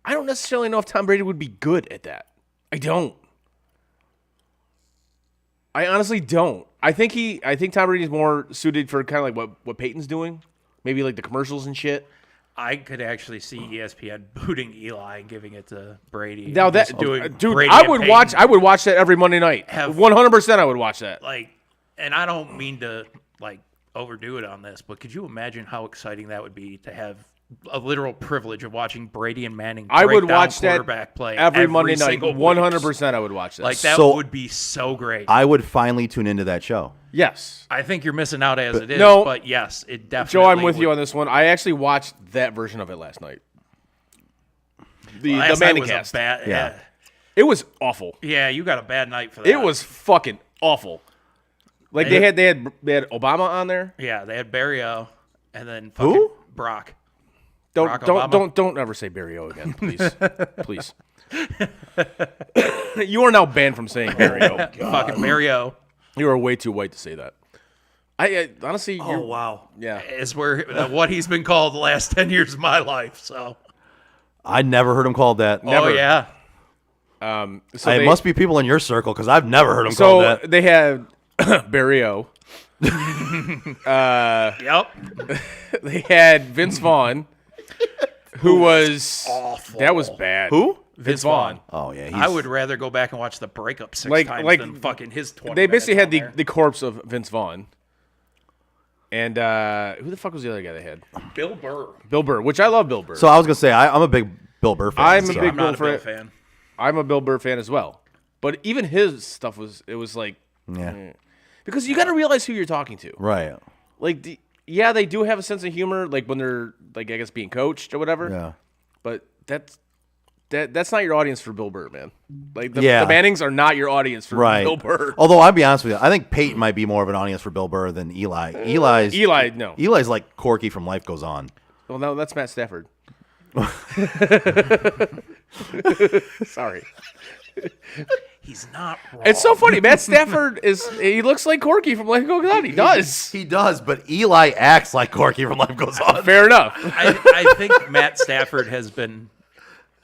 Speaker 6: I don't necessarily know if Tom Brady would be good at that. I don't. I honestly don't. I think Tom Brady is more suited for kind of like what Peyton's doing, maybe like the commercials and shit.
Speaker 4: I could actually see ESPN booting Eli and giving it to Brady.
Speaker 6: Now
Speaker 4: and
Speaker 6: that
Speaker 4: just doing
Speaker 6: dude,
Speaker 4: Brady
Speaker 6: I
Speaker 4: and
Speaker 6: would
Speaker 4: Peyton.
Speaker 6: watch. I would watch that every Monday night. 100%, I would watch that.
Speaker 4: Like, and I don't mean to like overdo it on this, but could you imagine how exciting that would be to have a literal privilege of watching Brady and Manning
Speaker 6: I
Speaker 4: break
Speaker 6: would
Speaker 4: down
Speaker 6: watch that
Speaker 4: quarterback play
Speaker 6: every Monday night.
Speaker 4: single week?
Speaker 6: 100%, I would watch that.
Speaker 4: Like that
Speaker 7: So-
Speaker 4: would be so great.
Speaker 7: I would finally tune into that show.
Speaker 6: Yes,
Speaker 4: I think you're missing out as it is,
Speaker 6: no,
Speaker 4: but yes, it definitely.
Speaker 6: Joe, I'm with
Speaker 4: would.
Speaker 6: you on this one. I actually watched that version of it last night. The
Speaker 4: Last night
Speaker 6: Manning
Speaker 4: was
Speaker 6: cast.
Speaker 4: a bad.
Speaker 7: Yeah.
Speaker 6: It was awful.
Speaker 4: Yeah, you got a bad night for that.
Speaker 6: It was fucking awful. Like they had Obama on there.
Speaker 4: Yeah, they had Barrio, and then fucking
Speaker 7: Who?
Speaker 4: Brock.
Speaker 6: Don't
Speaker 4: Barack Obama.
Speaker 6: don't ever say Barrio again, please. Please. You are now banned from saying Barrio.
Speaker 4: Fucking Barrio.
Speaker 6: You are way too white to say that. I honestly.
Speaker 4: Oh wow.
Speaker 6: Yeah.
Speaker 4: Is where what he's been called the last 10 years of my life. So.
Speaker 7: I never heard him called that.
Speaker 4: Oh yeah.
Speaker 6: So
Speaker 7: it must be people in your circle because I've never heard them
Speaker 6: so
Speaker 7: call that.
Speaker 6: they had Barrio.
Speaker 4: Yep.
Speaker 6: They had Vince Vaughn, who was awful. That was bad.
Speaker 7: Who?
Speaker 6: Vince Vaughn.
Speaker 7: Oh yeah,
Speaker 4: I would rather go back and watch the breakup six times than fucking his 20
Speaker 6: They basically had
Speaker 4: minutes
Speaker 6: the corpse of Vince Vaughn. And who the fuck was the other guy they had?
Speaker 4: Bill Burr.
Speaker 6: Bill Burr, which I love Bill Burr.
Speaker 7: So I was gonna say I'm a big Bill Burr fan.
Speaker 6: I'm a
Speaker 7: so.
Speaker 6: big
Speaker 4: I'm not
Speaker 6: Bill
Speaker 4: a Bill fan.
Speaker 6: I'm a Bill Burr fan as well. But even his stuff was like because you got to realize who you're talking to.
Speaker 7: Right.
Speaker 6: Like they do have a sense of humor like when they're like I guess being coached or whatever.
Speaker 7: Yeah.
Speaker 6: But that's not your audience for Bill Burr, man. Like the Mannings are not your audience for Bill Burr.
Speaker 7: Although I'll be honest with you, I think Peyton might be more of an audience for Bill Burr than Eli. Eli's like Corky from Life Goes On.
Speaker 6: Well, no, that's Matt Stafford. Sorry.
Speaker 4: He's not wrong.
Speaker 6: It's so funny. Matt Stafford he looks like Corky from Life Goes On. He does.
Speaker 7: He does, but Eli acts like Corky from Life Goes On.
Speaker 6: Fair enough.
Speaker 4: I think Matt Stafford has been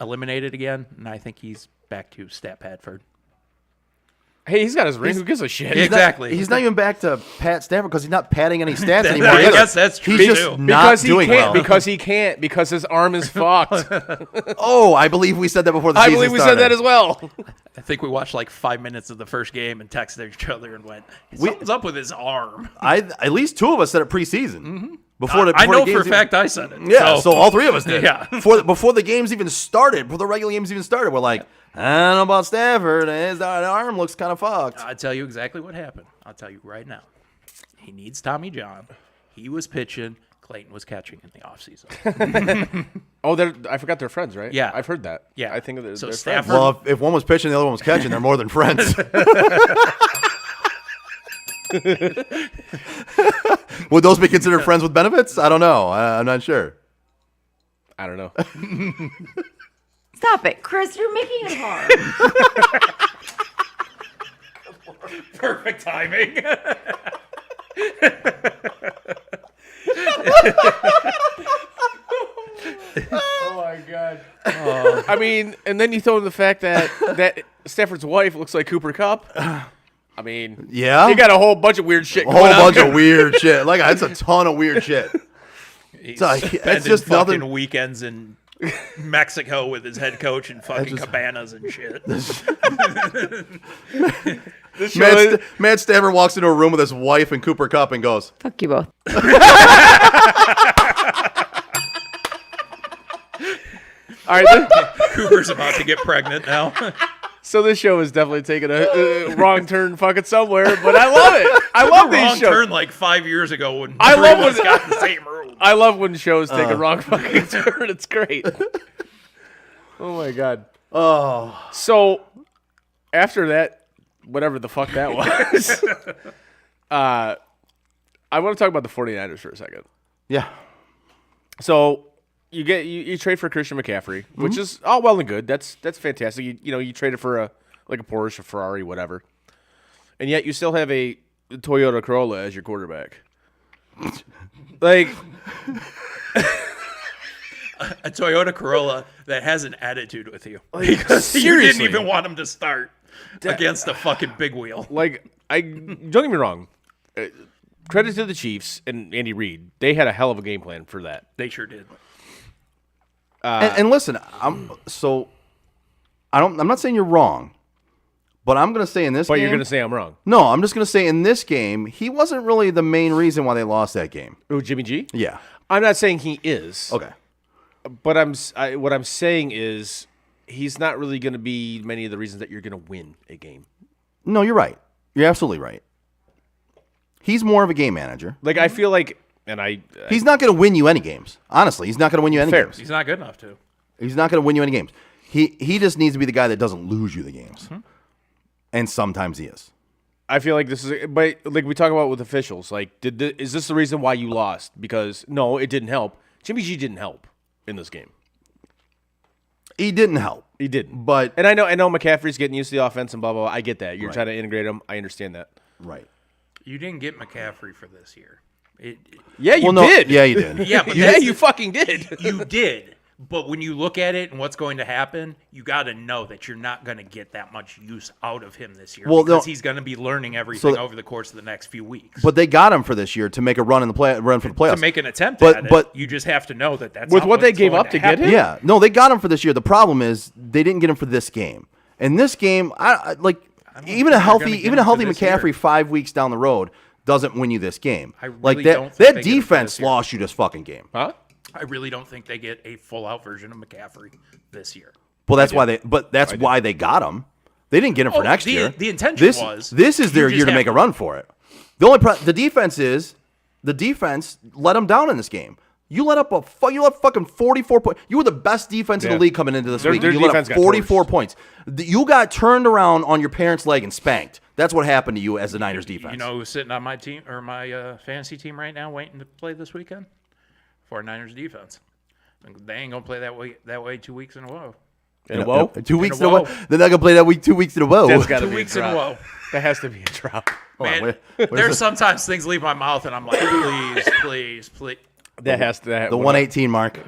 Speaker 4: eliminated again, and I think he's back to Stat Padford.
Speaker 6: Hey, he's got his ring. Who gives a shit?
Speaker 4: Exactly.
Speaker 7: He's not even back to Pat Stafford because he's not padding any stats anymore.
Speaker 4: I guess that's true,
Speaker 7: He's just
Speaker 4: too.
Speaker 7: not doing well.
Speaker 6: Because he can't. Because his arm is fucked.
Speaker 7: Oh, I believe we said that before the season
Speaker 6: I believe we
Speaker 7: started.
Speaker 6: said that as well.
Speaker 4: I think we watched like 5 minutes of the first game and texted each other and went, something's up with his arm.
Speaker 7: At least two of us said it preseason.
Speaker 4: Mm-hmm.
Speaker 7: Before
Speaker 4: I know
Speaker 7: the
Speaker 4: for a
Speaker 7: games
Speaker 4: fact I said it.
Speaker 7: Yeah, so all three of us did.
Speaker 4: Yeah.
Speaker 7: Before the games even started, before the regular games even started, we're like, I don't know about Stafford. His arm looks kind of fucked.
Speaker 4: I'll tell you exactly what happened. I'll tell you right now. He needs Tommy John. He was pitching. Clayton was catching in the offseason.
Speaker 6: I forgot they're friends, right?
Speaker 4: Yeah.
Speaker 6: I've heard that.
Speaker 4: Yeah.
Speaker 6: I think they're
Speaker 4: Stafford.
Speaker 6: friends.
Speaker 7: Well, if one was pitching, the other one was catching, they're more than friends. Would those be considered friends with benefits? I don't know. I'm not sure.
Speaker 6: I don't know.
Speaker 1: Stop it, Chris. You're making it hard.
Speaker 4: Perfect timing.
Speaker 6: Oh my god. I mean, and then you throw in the fact that Stafford's wife looks like Cooper Kupp. I mean,
Speaker 7: yeah,
Speaker 6: you got a whole bunch of weird shit.
Speaker 7: A whole bunch of weird shit. Like it's a ton of weird shit.
Speaker 4: It's just fucking nothing. Weekends in Mexico with his head coach and fucking cabanas and shit.
Speaker 7: Matt Stafford walks into a room with his wife and Cooper Kupp and goes,
Speaker 1: "Fuck you both."
Speaker 6: All right,
Speaker 4: Cooper's about to get pregnant now.
Speaker 6: So this show is definitely taking a wrong turn fucking somewhere, but I love it. I love these shows.
Speaker 4: Wrong turn like 5 years ago when I love when got in the same room.
Speaker 6: I love when shows take a wrong fucking turn. It's great. Oh my god.
Speaker 7: Oh.
Speaker 6: So after that, whatever the fuck that was, I want to talk about the 49ers for a second.
Speaker 7: Yeah.
Speaker 6: So you trade for Christian McCaffrey, which is all well and good. That's fantastic. You traded for a Porsche, a Ferrari, whatever, and yet you still have a Toyota Corolla as your quarterback. Like
Speaker 4: a Toyota Corolla that has an attitude with you because you didn't even want him to start against a fucking big wheel.
Speaker 6: Like don't get me wrong. Credit to the Chiefs and Andy Reid. They had a hell of a game plan for that.
Speaker 4: They sure did.
Speaker 7: And listen, I'm not saying you're wrong, but I'm going to say in this game.
Speaker 6: But you're going to say I'm wrong.
Speaker 7: No, I'm just going to say in this game, he wasn't really the main reason why they lost that game.
Speaker 6: Who, Jimmy G?
Speaker 7: Yeah.
Speaker 6: I'm not saying he is.
Speaker 7: Okay.
Speaker 6: But what I'm saying is he's not really going to be many of the reasons that you're going to win a game.
Speaker 7: No, you're right. You're absolutely right. He's more of a game manager.
Speaker 6: Like, I feel like,
Speaker 7: he's not going to win you any games. Honestly, he's not going to win you any games.
Speaker 4: He's not good enough to.
Speaker 7: He's not going to win you any games. He just needs to be the guy that doesn't lose you the games. Mm-hmm. And sometimes he is.
Speaker 6: I feel like this is, but like we talk about with officials, like, is this the reason why you lost? Because no, it didn't help. Jimmy G didn't help in this game.
Speaker 7: He didn't help.
Speaker 6: He didn't.
Speaker 7: But
Speaker 6: and I know McCaffrey's getting used to the offense and blah blah blah. I get that. You're trying to integrate him. I understand that.
Speaker 7: Right.
Speaker 4: You didn't get McCaffrey for this year.
Speaker 6: Yeah, you did.
Speaker 7: Yeah, you did.
Speaker 4: Yeah, but
Speaker 6: you fucking did.
Speaker 4: You did. But when you look at it and what's going to happen, you got to know that you're not going to get that much use out of him this year because he's going to be learning everything over the course of the next few weeks.
Speaker 7: But they got him for this year to make a run for the playoffs.
Speaker 4: To make an attempt at it, but you just have to know that that's
Speaker 6: with
Speaker 4: how
Speaker 6: what they
Speaker 4: it's
Speaker 6: gave
Speaker 4: going
Speaker 6: up to get him.
Speaker 7: Yeah, no, they got him for this year. The problem is they didn't get him for this game. And this game, even a healthy McCaffrey
Speaker 4: year.
Speaker 7: 5 weeks down the road doesn't win you this game.
Speaker 4: I really
Speaker 7: like
Speaker 4: don't think
Speaker 7: that
Speaker 4: they get him for
Speaker 7: defense
Speaker 4: this year.
Speaker 7: lost you this fucking game.
Speaker 6: Huh?
Speaker 4: I really don't think they get a full-out version of McCaffrey this year.
Speaker 7: Well, that's why they got him. They didn't get him for next year.
Speaker 4: The intention was
Speaker 7: this is their year to make a run for it. The defense let them down in this game. You let fucking 44 points. You were the best defense in the league coming into this week.
Speaker 6: Their
Speaker 7: You let up
Speaker 6: defense got
Speaker 7: 44
Speaker 6: torched.
Speaker 7: points. You got turned around on your parents' leg and spanked. That's what happened to you as the Niners defense.
Speaker 4: You know who's sitting on my team or my fantasy team right now waiting to play this weekend? For Niners defense. They ain't going to play that way 2 weeks in a row.
Speaker 6: In a row?
Speaker 7: 2 weeks in a row. They're not going to play that week 2 weeks in a row.
Speaker 6: That's got to
Speaker 4: 2
Speaker 6: be
Speaker 4: weeks
Speaker 6: a
Speaker 4: in a
Speaker 6: drop.
Speaker 4: row.
Speaker 6: That has to be a drop.
Speaker 4: Man, there's sometimes things leave my mouth and I'm like, please.
Speaker 6: That has to happen.
Speaker 7: The 118 mark.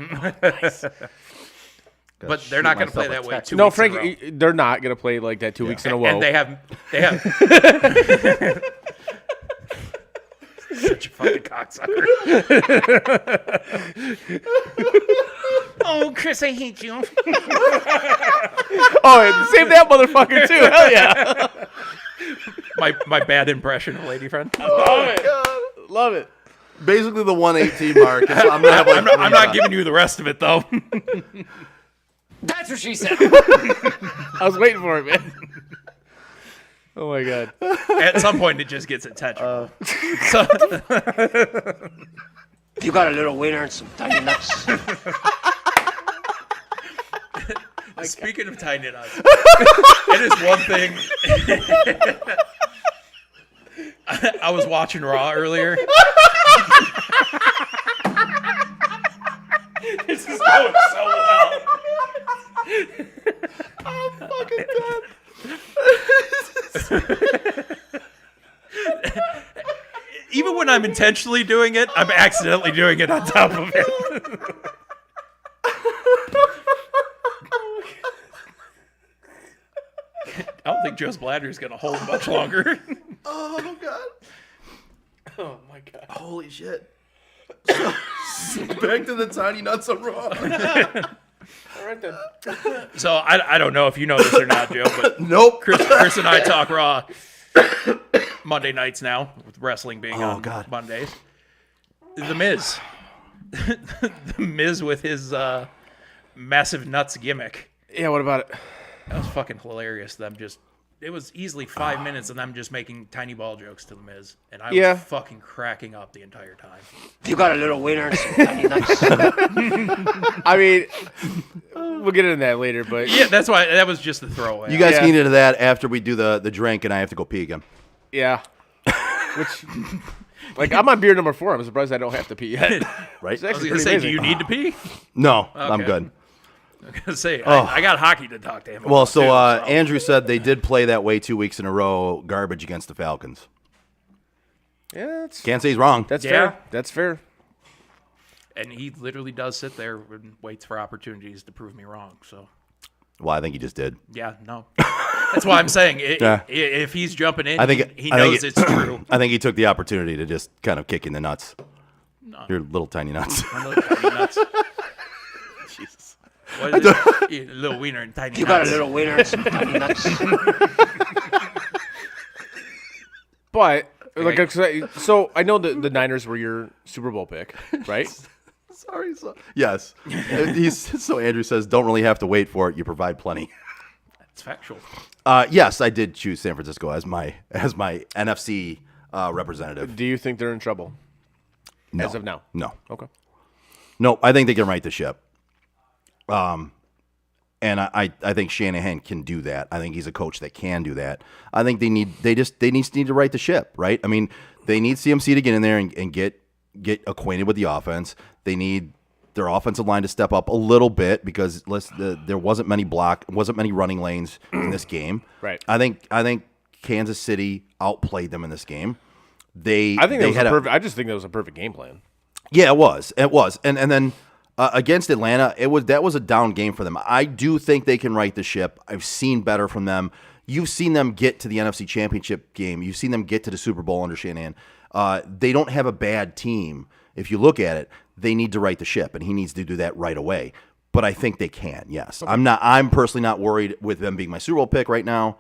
Speaker 4: But they're not going to play that way 2
Speaker 6: No,
Speaker 4: weeks in a row.
Speaker 6: Frank, they're not going to play like that 2 weeks in a row.
Speaker 4: And they have such a fucking cocksucker. Oh, Chris, I hate you.
Speaker 6: Oh, and save that motherfucker too. Hell yeah.
Speaker 4: My bad impression of lady friend.
Speaker 6: Love it.
Speaker 7: Basically the 118 mark. I'm
Speaker 4: not giving you the rest of it though.
Speaker 2: That's what she said.
Speaker 6: I was waiting for it, man. Oh my god.
Speaker 4: At some point, it just gets intentional.
Speaker 2: You got a little wiener and some tiny nuts.
Speaker 4: Speaking of tiny nuts, it is one thing. I was watching Raw earlier. This is going so well.
Speaker 7: I'm fucking dead.
Speaker 4: Even when I'm intentionally doing it, I'm accidentally doing it on top of it. I don't think Joe's bladder is going to hold much longer.
Speaker 7: Oh god.
Speaker 6: Oh my god.
Speaker 7: Holy shit. Back to the tiny nuts of Raw.
Speaker 6: All right then.
Speaker 4: So I don't know if you know this or not, Joe, but
Speaker 7: Nope.
Speaker 4: Chris and I talk Raw Monday nights now, with wrestling being on Mondays. The Miz. The Miz with his massive nuts gimmick.
Speaker 6: Yeah, what about it?
Speaker 4: That was fucking hilarious. It was easily 5 minutes of them just making tiny ball jokes to the Miz, and I was fucking cracking up the entire time.
Speaker 2: You got a little wiener and some tiny nuts.
Speaker 6: I mean, we'll get into that later, but
Speaker 4: Yeah, that's why that was just the throwaway.
Speaker 7: You guys can get into that after we do the drink and I have to go pee again.
Speaker 6: yeah. Which, like, I'm on beer number 4. I'm surprised I don't have to pee yet.
Speaker 7: Right?
Speaker 6: It's
Speaker 4: I was
Speaker 6: actually
Speaker 4: gonna
Speaker 6: pretty
Speaker 4: say,
Speaker 6: amazing.
Speaker 4: do you need to pee?
Speaker 7: No, I'm
Speaker 4: Okay.
Speaker 7: good.
Speaker 4: I was gonna say, I got hockey to talk to him.
Speaker 7: Well,
Speaker 4: about,
Speaker 7: so
Speaker 4: too,
Speaker 7: Andrew said they did play that way 2 weeks in a row, garbage against the Falcons.
Speaker 6: Yeah, that's
Speaker 7: Can't say he's wrong.
Speaker 6: That's
Speaker 4: Yeah.
Speaker 6: fair. That's fair.
Speaker 4: and he literally does sit there and waits for opportunities to prove me wrong. So.
Speaker 7: Well, I think he just did.
Speaker 4: Yeah, no. That's why I'm saying
Speaker 7: Yeah.
Speaker 4: if he's jumping in,
Speaker 7: I think
Speaker 4: he knows it's true.
Speaker 7: I think he took the opportunity to just kind of kick in the nuts. Your little tiny nuts.
Speaker 4: My little tiny nuts. Jesus. What is it? You little wiener and tiny
Speaker 2: You
Speaker 4: nuts.
Speaker 2: got a little wiener and some tiny nuts.
Speaker 6: But like, so I know that the Niners were your Super Bowl pick, right?
Speaker 7: Sorry. Yes. So Andrew says, don't really have to wait for it. You provide plenty.
Speaker 4: It's factual.
Speaker 7: Yes, I did choose San Francisco as my NFC representative.
Speaker 6: Do you think they're in trouble?
Speaker 7: No.
Speaker 6: As of now?
Speaker 7: No.
Speaker 6: Okay.
Speaker 7: No, I think they can right the ship. And I think Shanahan can do that. I think he's a coach that can do that. I think they need to right the ship, right? I mean, they need CMC to get in there and get acquainted with the offense. They need their offensive line to step up a little bit because there wasn't many running lanes in this game.
Speaker 6: Right.
Speaker 7: I think Kansas City outplayed them in this game.
Speaker 6: I think that was perfect. I just think that was a perfect game plan.
Speaker 7: Yeah, it was. And then Against Atlanta, that was a down game for them. I do think they can right the ship. I've seen better from them. You've seen them get to the NFC Championship game. You've seen them get to the Super Bowl under Shanahan. They don't have a bad team. If you look at it, they need to right the ship, and he needs to do that right away. But I think they can, yes. Okay. I'm personally not worried with them being my Super Bowl pick right now.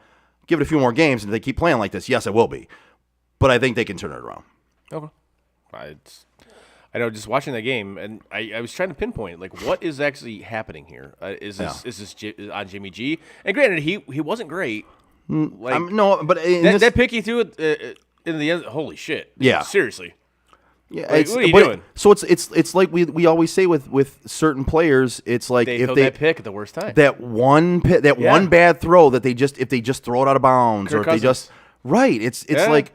Speaker 7: Give it a few more games, and if they keep playing like this, yes, I will be. But I think they can turn it around.
Speaker 6: Okay. I know, just watching that game, and I was trying to pinpoint, like, what is actually happening here? Is this on Jimmy G? And granted, he wasn't great. Like,
Speaker 7: no, but
Speaker 6: that pick he threw in the end, holy shit.
Speaker 7: Yeah.
Speaker 6: Seriously.
Speaker 7: Yeah,
Speaker 6: like, what are you doing?
Speaker 7: So it's like we always say with certain players, it's like
Speaker 6: if they that pick at the worst time.
Speaker 7: That one bad throw that if they just throw it out of bounds,
Speaker 6: Kirk
Speaker 7: or if
Speaker 6: Cousins.
Speaker 7: they just it's like,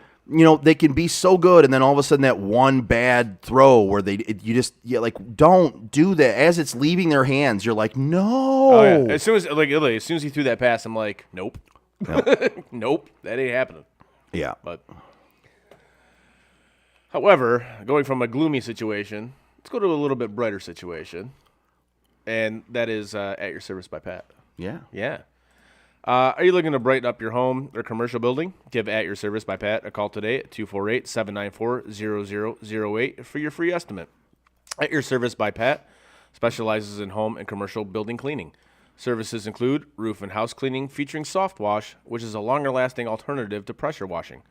Speaker 7: they can be so good, and then all of a sudden that one bad throw where don't do that. As it's leaving their hands, you're like, no.
Speaker 6: Oh, yeah. As soon as he threw that pass, I'm like, nope. Nope, that ain't happening.
Speaker 7: Yeah.
Speaker 6: But however, going from a gloomy situation, let's go to a little bit brighter situation, and that is At Your Service by Pat.
Speaker 7: Yeah.
Speaker 6: Yeah. Are you looking to brighten up your home or commercial building? Give At Your Service by Pat a call today at 248-794-0008 for your free estimate. At Your Service by Pat specializes in home and commercial building cleaning. Services include roof and house cleaning featuring soft wash, which is a longer-lasting alternative to pressure washing.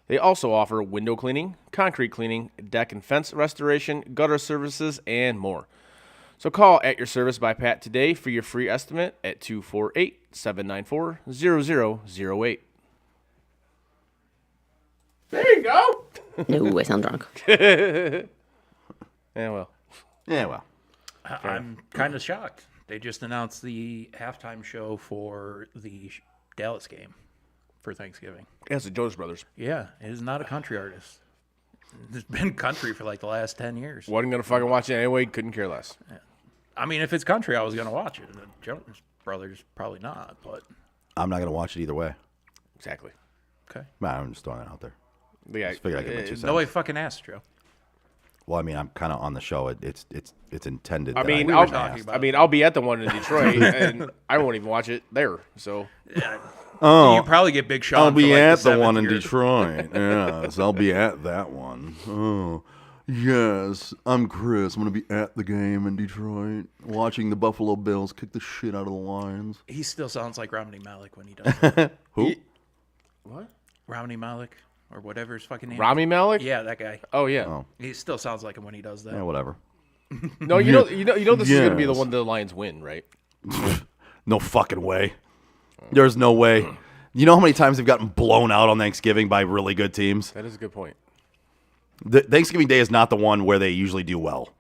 Speaker 6: They also offer window cleaning, concrete cleaning, deck and fence restoration, gutter services, and more. So call At Your Service by Pat today for your free estimate at 248-794-0008. There you go.
Speaker 1: No, I sound drunk.
Speaker 6: Yeah, well.
Speaker 4: I'm kind of shocked. They just announced the halftime show for the Dallas game for Thanksgiving.
Speaker 6: Yeah, it's the Jonas Brothers.
Speaker 4: Yeah, it is not a country artist. It's been country for like the last 10 years.
Speaker 6: Wasn't going to fucking watch it anyway. Couldn't care less.
Speaker 4: Yeah. I mean, if it's country, I was going to watch it. The Jonas Brothers, probably not, but
Speaker 7: I'm not going to watch it either way.
Speaker 6: Exactly.
Speaker 4: Okay.
Speaker 7: I'm just throwing that out there.
Speaker 6: Yeah,
Speaker 7: just figured I'd get my 2 cents.
Speaker 4: No way fucking asked, Joe.
Speaker 7: Well, I mean, I'm kind of on the show. It's intended.
Speaker 6: I mean,
Speaker 7: I'll
Speaker 6: be at the one in Detroit, and I won't even watch it there. So,
Speaker 7: oh,
Speaker 4: you probably get Big Sean.
Speaker 7: I'll be
Speaker 4: for like
Speaker 7: at
Speaker 4: the
Speaker 7: one in
Speaker 4: year.
Speaker 7: Detroit. Yes, I'll be at that one. Oh, yes, I'm Chris. I'm gonna be at the game in Detroit, watching the Buffalo Bills kick the shit out of the Lions.
Speaker 4: He still sounds like Romney Malik when he does it.
Speaker 7: Who?
Speaker 6: What?
Speaker 4: Romney Malik or whatever his fucking name.
Speaker 6: Rami Malek?
Speaker 4: Yeah, that guy.
Speaker 6: Oh yeah.
Speaker 7: Oh.
Speaker 4: He still sounds like him when he does that.
Speaker 7: Yeah, whatever.
Speaker 6: No, you know this is gonna be the
Speaker 7: Yes.
Speaker 6: one the Lions win, right?
Speaker 7: No fucking way. There's no way. You know how many times they've gotten blown out on Thanksgiving by really good teams?
Speaker 6: That is a good point.
Speaker 7: Thanksgiving Day is not the one where they usually do well.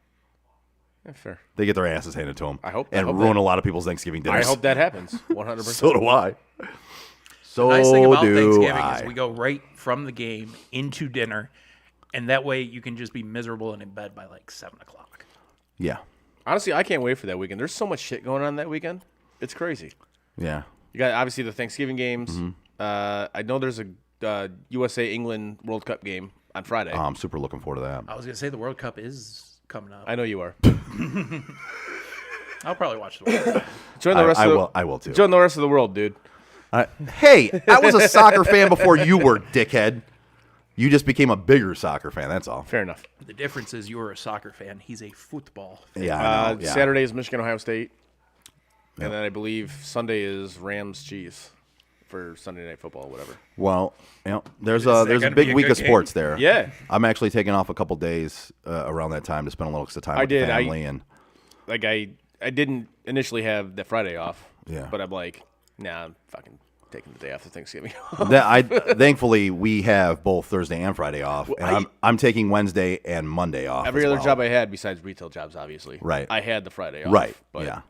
Speaker 6: Yeah, fair.
Speaker 7: They get their asses handed to them.
Speaker 6: I hope
Speaker 7: and ruin a lot of people's Thanksgiving dinners.
Speaker 6: I hope that happens. 100%.
Speaker 7: So do I. So
Speaker 4: The nice thing about
Speaker 7: do
Speaker 4: Thanksgiving
Speaker 7: I.
Speaker 4: is we go right from the game into dinner, and that way you can just be miserable and in bed by like 7 o'clock.
Speaker 7: Yeah.
Speaker 6: Honestly, I can't wait for that weekend. There's so much shit going on that weekend. It's crazy.
Speaker 7: Yeah.
Speaker 6: You got obviously the Thanksgiving games.
Speaker 7: Mm-hmm.
Speaker 6: I know there's a USA England World Cup game on Friday.
Speaker 7: Oh, I'm super looking forward to that.
Speaker 4: I was going to say the World Cup is coming up.
Speaker 6: I know you are.
Speaker 4: I'll probably watch the World Cup.
Speaker 6: Join the rest
Speaker 7: I
Speaker 6: of the,
Speaker 7: will. I will too.
Speaker 6: Join the rest of the world, dude.
Speaker 7: Hey, I was a soccer fan before you were, dickhead. You just became a bigger soccer fan. That's all.
Speaker 6: Fair enough.
Speaker 4: The difference is you were a soccer fan. He's a football fan.
Speaker 7: Yeah. I know, yeah.
Speaker 6: Saturday is Michigan Ohio State, and then I believe Sunday is Rams Chiefs for Sunday Night Football, whatever.
Speaker 7: Well, there's
Speaker 4: that
Speaker 7: a
Speaker 4: gonna
Speaker 7: big
Speaker 4: be a
Speaker 7: week
Speaker 4: good
Speaker 7: of sports
Speaker 4: game?
Speaker 7: there.
Speaker 6: Yeah.
Speaker 7: I'm actually taking off a couple days around that time to spend a little extra time with the family.
Speaker 6: Like I didn't initially have the Friday off.
Speaker 7: Yeah.
Speaker 6: But I'm like, nah, I'm fucking taking the day after Thanksgiving.
Speaker 7: Thankfully, we have both Thursday and Friday off, and I'm taking Wednesday and Monday off.
Speaker 6: Every other job I had besides retail jobs, obviously.
Speaker 7: Right.
Speaker 6: I had the Friday off.
Speaker 7: Right.
Speaker 6: But,
Speaker 7: yeah.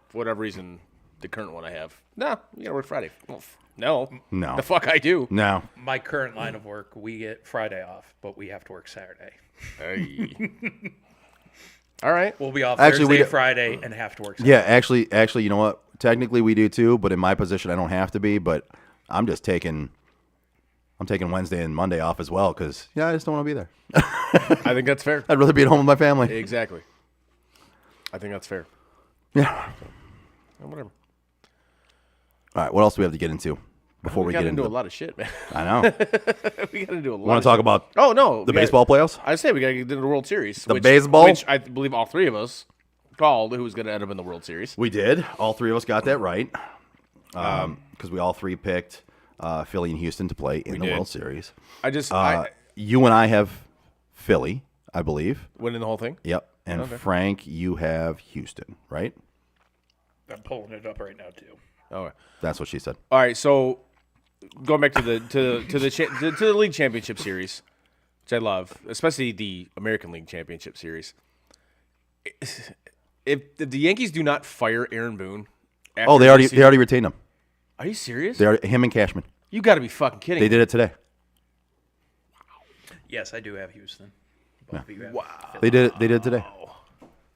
Speaker 6: For whatever reason, the current one I have, you gotta work Friday. Well,
Speaker 7: No.
Speaker 6: The fuck I do.
Speaker 7: No.
Speaker 4: My current line of work, we get Friday off, but we have to work Saturday.
Speaker 6: Hey. All right.
Speaker 4: We'll be off
Speaker 7: Actually,
Speaker 4: Thursday, Friday, and have to work Saturday.
Speaker 7: Yeah, actually, you know what? Technically, we do too, but in my position, I don't have to be. But I'm taking Wednesday and Monday off as well because I just don't want to be there.
Speaker 6: I think that's fair.
Speaker 7: I'd rather be at home with my family.
Speaker 6: Exactly. I think that's fair.
Speaker 7: Yeah.
Speaker 6: Whatever.
Speaker 7: All right. What else do we have to get into before we
Speaker 6: got
Speaker 7: get
Speaker 6: into
Speaker 7: into
Speaker 6: a lot of shit, man.
Speaker 7: I know.
Speaker 6: We got to do a lot.
Speaker 7: Want to talk about?
Speaker 6: Oh no,
Speaker 7: the baseball playoffs.
Speaker 6: I say we got to get into the World Series.
Speaker 7: The baseball?
Speaker 6: which I believe all three of us called who's going to end up in the World Series.
Speaker 7: We did. All three of us got that right. Because we all three picked Philly and Houston to play in the
Speaker 6: did.
Speaker 7: World Series.
Speaker 6: You
Speaker 7: and I have Philly, I believe.
Speaker 6: winning the whole thing.
Speaker 7: Yep. And Frank, you have Houston, right?
Speaker 4: I'm pulling it up right now too.
Speaker 6: Okay.
Speaker 7: That's what she said.
Speaker 6: All right, so going back to the league championship series, which I love, especially the American League Championship Series. If the Yankees do not fire Aaron Boone, after
Speaker 7: They already retained him.
Speaker 6: Are you serious?
Speaker 7: Him and Cashman.
Speaker 6: You got to be fucking kidding
Speaker 7: They
Speaker 6: me.
Speaker 7: did it today.
Speaker 4: Yes, I do have Houston. Both of you have Philly.
Speaker 7: They did it today.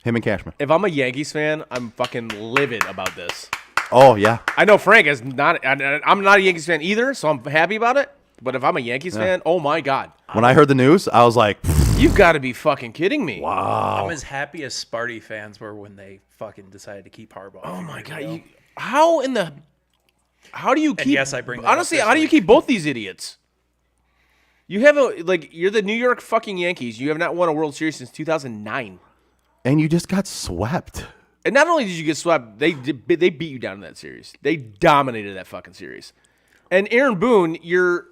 Speaker 7: Him and Cashman.
Speaker 6: If I'm a Yankees fan, I'm fucking livid about this.
Speaker 7: Oh yeah.
Speaker 6: I know Frank is not. I'm not a Yankees fan either, so I'm happy about it. But if I'm a Yankees fan, oh my god,
Speaker 7: When I heard the news, I was like,
Speaker 6: you've got to be fucking kidding me.
Speaker 7: wow.
Speaker 4: I'm as happy as Sparty fans were when they fucking decided to keep Harbaugh.
Speaker 6: Oh my god, how do you keep?
Speaker 4: yes, I bring that up
Speaker 6: honestly.
Speaker 4: this
Speaker 6: How do you
Speaker 4: week.
Speaker 6: keep both these idiots? You have you're the New York fucking Yankees. You have not won a World Series since 2009.
Speaker 7: And you just got swept.
Speaker 6: And not only did you get swept, they beat you down in that series. They dominated that fucking series. And Aaron Boone, you're